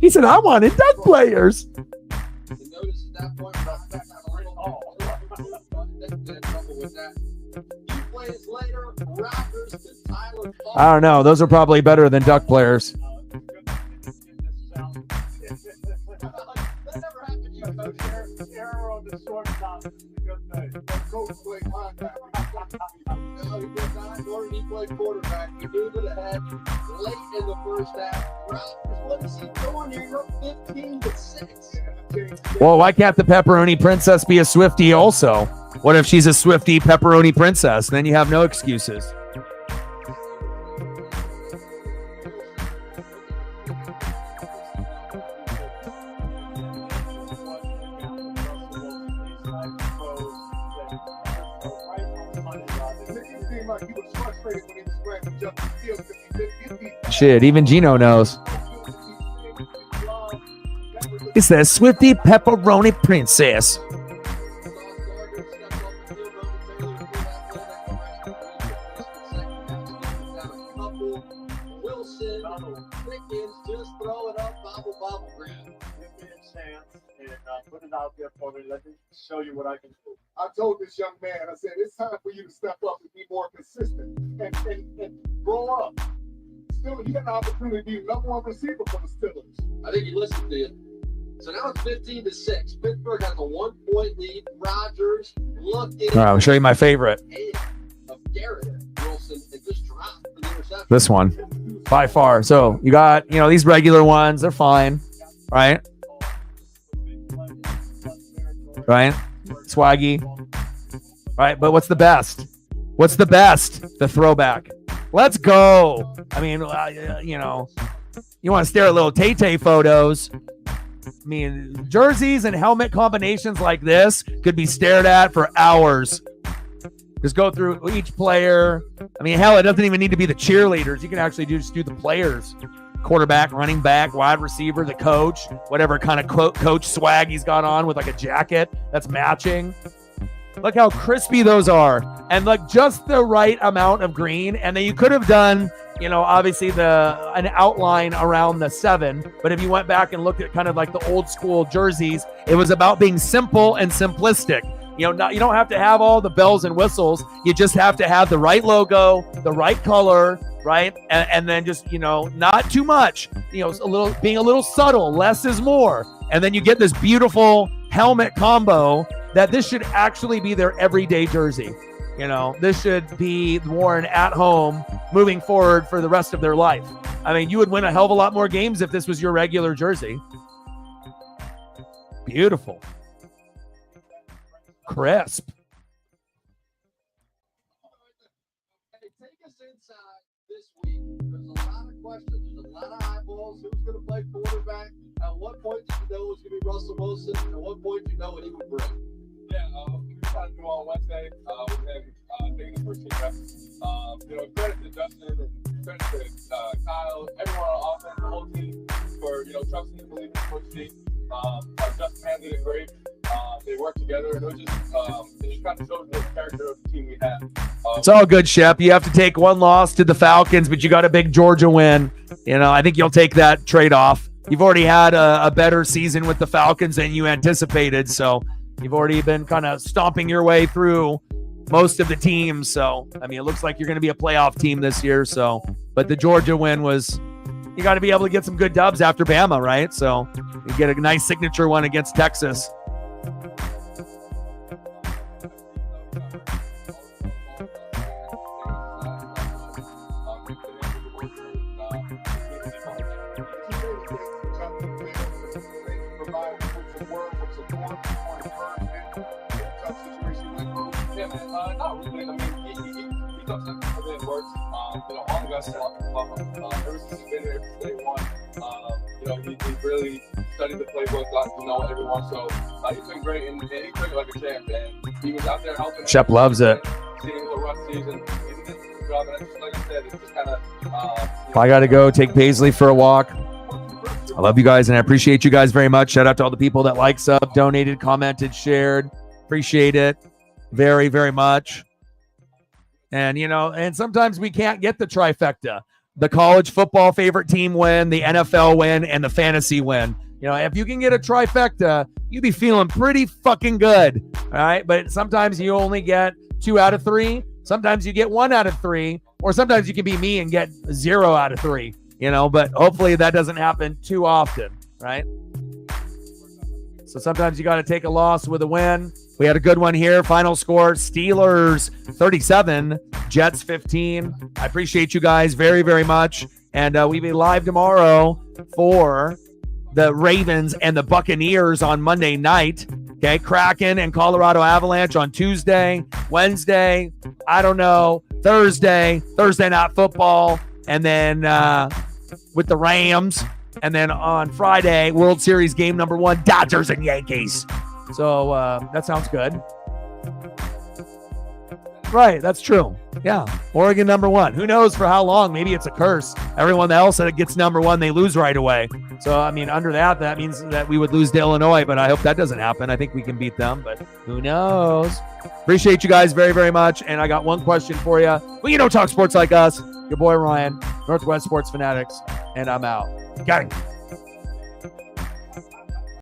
He said, I wanted duck players. I don't know. Those are probably better than duck players. He played quarterback. He moved it ahead late in the first half. What is he doing here? You're 15-6. Well, why can't the pepperoni princess be a Swiftie also? What if she's a Swiftie pepperoni princess? Then you have no excuses. Shit, even Gino knows. It's that Swiftie pepperoni princess. Put it out there for me. Let me show you what I can do. I told this young man, I said, it's time for you to step up and be more consistent and grow up. Still, you got an opportunity to be the number one receiver for the Steelers. I think he listened to you. So now it's 15-6. Pittsburgh has a 1-point lead. Rodgers looking. All right, I'll show you my favorite. Of Garrett Wilson and just dropped the interception. This one, by far. So you got, these regular ones. They're fine, right? Right? Swaggy. Right, but what's the best? What's the best? The throwback. Let's go. I mean, you want to stare at little Tay-Tay photos. I mean, jerseys and helmet combinations like this could be stared at for hours. Just go through each player. I mean, hell, it doesn't even need to be the cheerleaders. You can actually just do the players. Quarterback, running back, wide receiver, the coach, whatever kind of coach swag he's got on with like a jacket that's matching. Look how crispy those are. And like just the right amount of green. And then you could have done, obviously an outline around the 7. But if you went back and looked at kind of like the old school jerseys, it was about being simple and simplistic. You don't have to have all the bells and whistles. You just have to have the right logo, the right color, right? And then just, not too much, being a little subtle, less is more. And then you get this beautiful helmet combo that this should actually be their everyday jersey. This should be worn at home moving forward for the rest of their life. I mean, you would win a hell of a lot more games if this was your regular jersey. Beautiful. Crisp. Hey, take us inside this week. There's a lot of questions. There's a lot of eyeballs. Who's going to play quarterback? At what point did you know it was going to be Russell Wilson? At what point did you know what he would bring? Yeah, we tried to do on Wednesday with him taking the first team reps. Credit to Justin and credit to Kyle, everyone on offense, the whole team for trusting and believing in the first team. Justin handled it great. They worked together. It was just it just kind of shows the character of the team we have. It's all good, Shep. You have to take one loss to the Falcons, but you got a big Georgia win. I think you'll take that trade-off. You've already had a better season with the Falcons than you anticipated, so you've already been kind of stomping your way through most of the teams. So, I mean, it looks like you're going to be a playoff team this year. So, but the Georgia win was, you got to be able to get some good dubs after Bama, right? So you get a nice signature one against Texas. All the guys ever since he's been there since day one, he really studied the playbook, got to know everyone. So he's been great, and he played like a champ. And he was out there helping. Shep loves it. Seeing the rough season, he did a good job. And just like I said, it's just kind of. I got to go take Paisley for a walk. I love you guys, and I appreciate you guys very much. Shout out to all the people that liked, sub, donated, commented, shared. Appreciate it very, very much. And, and sometimes we can't get the trifecta. The college football favorite team win, the NFL win, and the fantasy win. If you can get a trifecta, you'd be feeling pretty fucking good. All right. But sometimes you only get 2 out of 3. Sometimes you get 1 out of 3. Or sometimes you can be me and get 0 out of 3. But hopefully that doesn't happen too often. Right. So sometimes you got to take a loss with a win. We had a good one here. Final score, Steelers 37, Jets 15. I appreciate you guys very, very much. And we'll be live tomorrow for the Ravens and the Buccaneers on Monday night. Okay, Kraken and Colorado Avalanche on Tuesday, Wednesday, I don't know, Thursday Night Football, and then with the Rams. And then on Friday, World Series game number 1, Dodgers and Yankees. So that sounds good. Right, that's true. Yeah, Oregon number 1. Who knows for how long? Maybe it's a curse. Everyone else that gets number 1, they lose right away. So, I mean, under that means that we would lose to Illinois, but I hope that doesn't happen. I think we can beat them, but who knows? Appreciate you guys very, very much. And I got one question for you. Well, talk sports like us. Your boy Ryan, Northwest Sports Fanatics, and I'm out. Got it.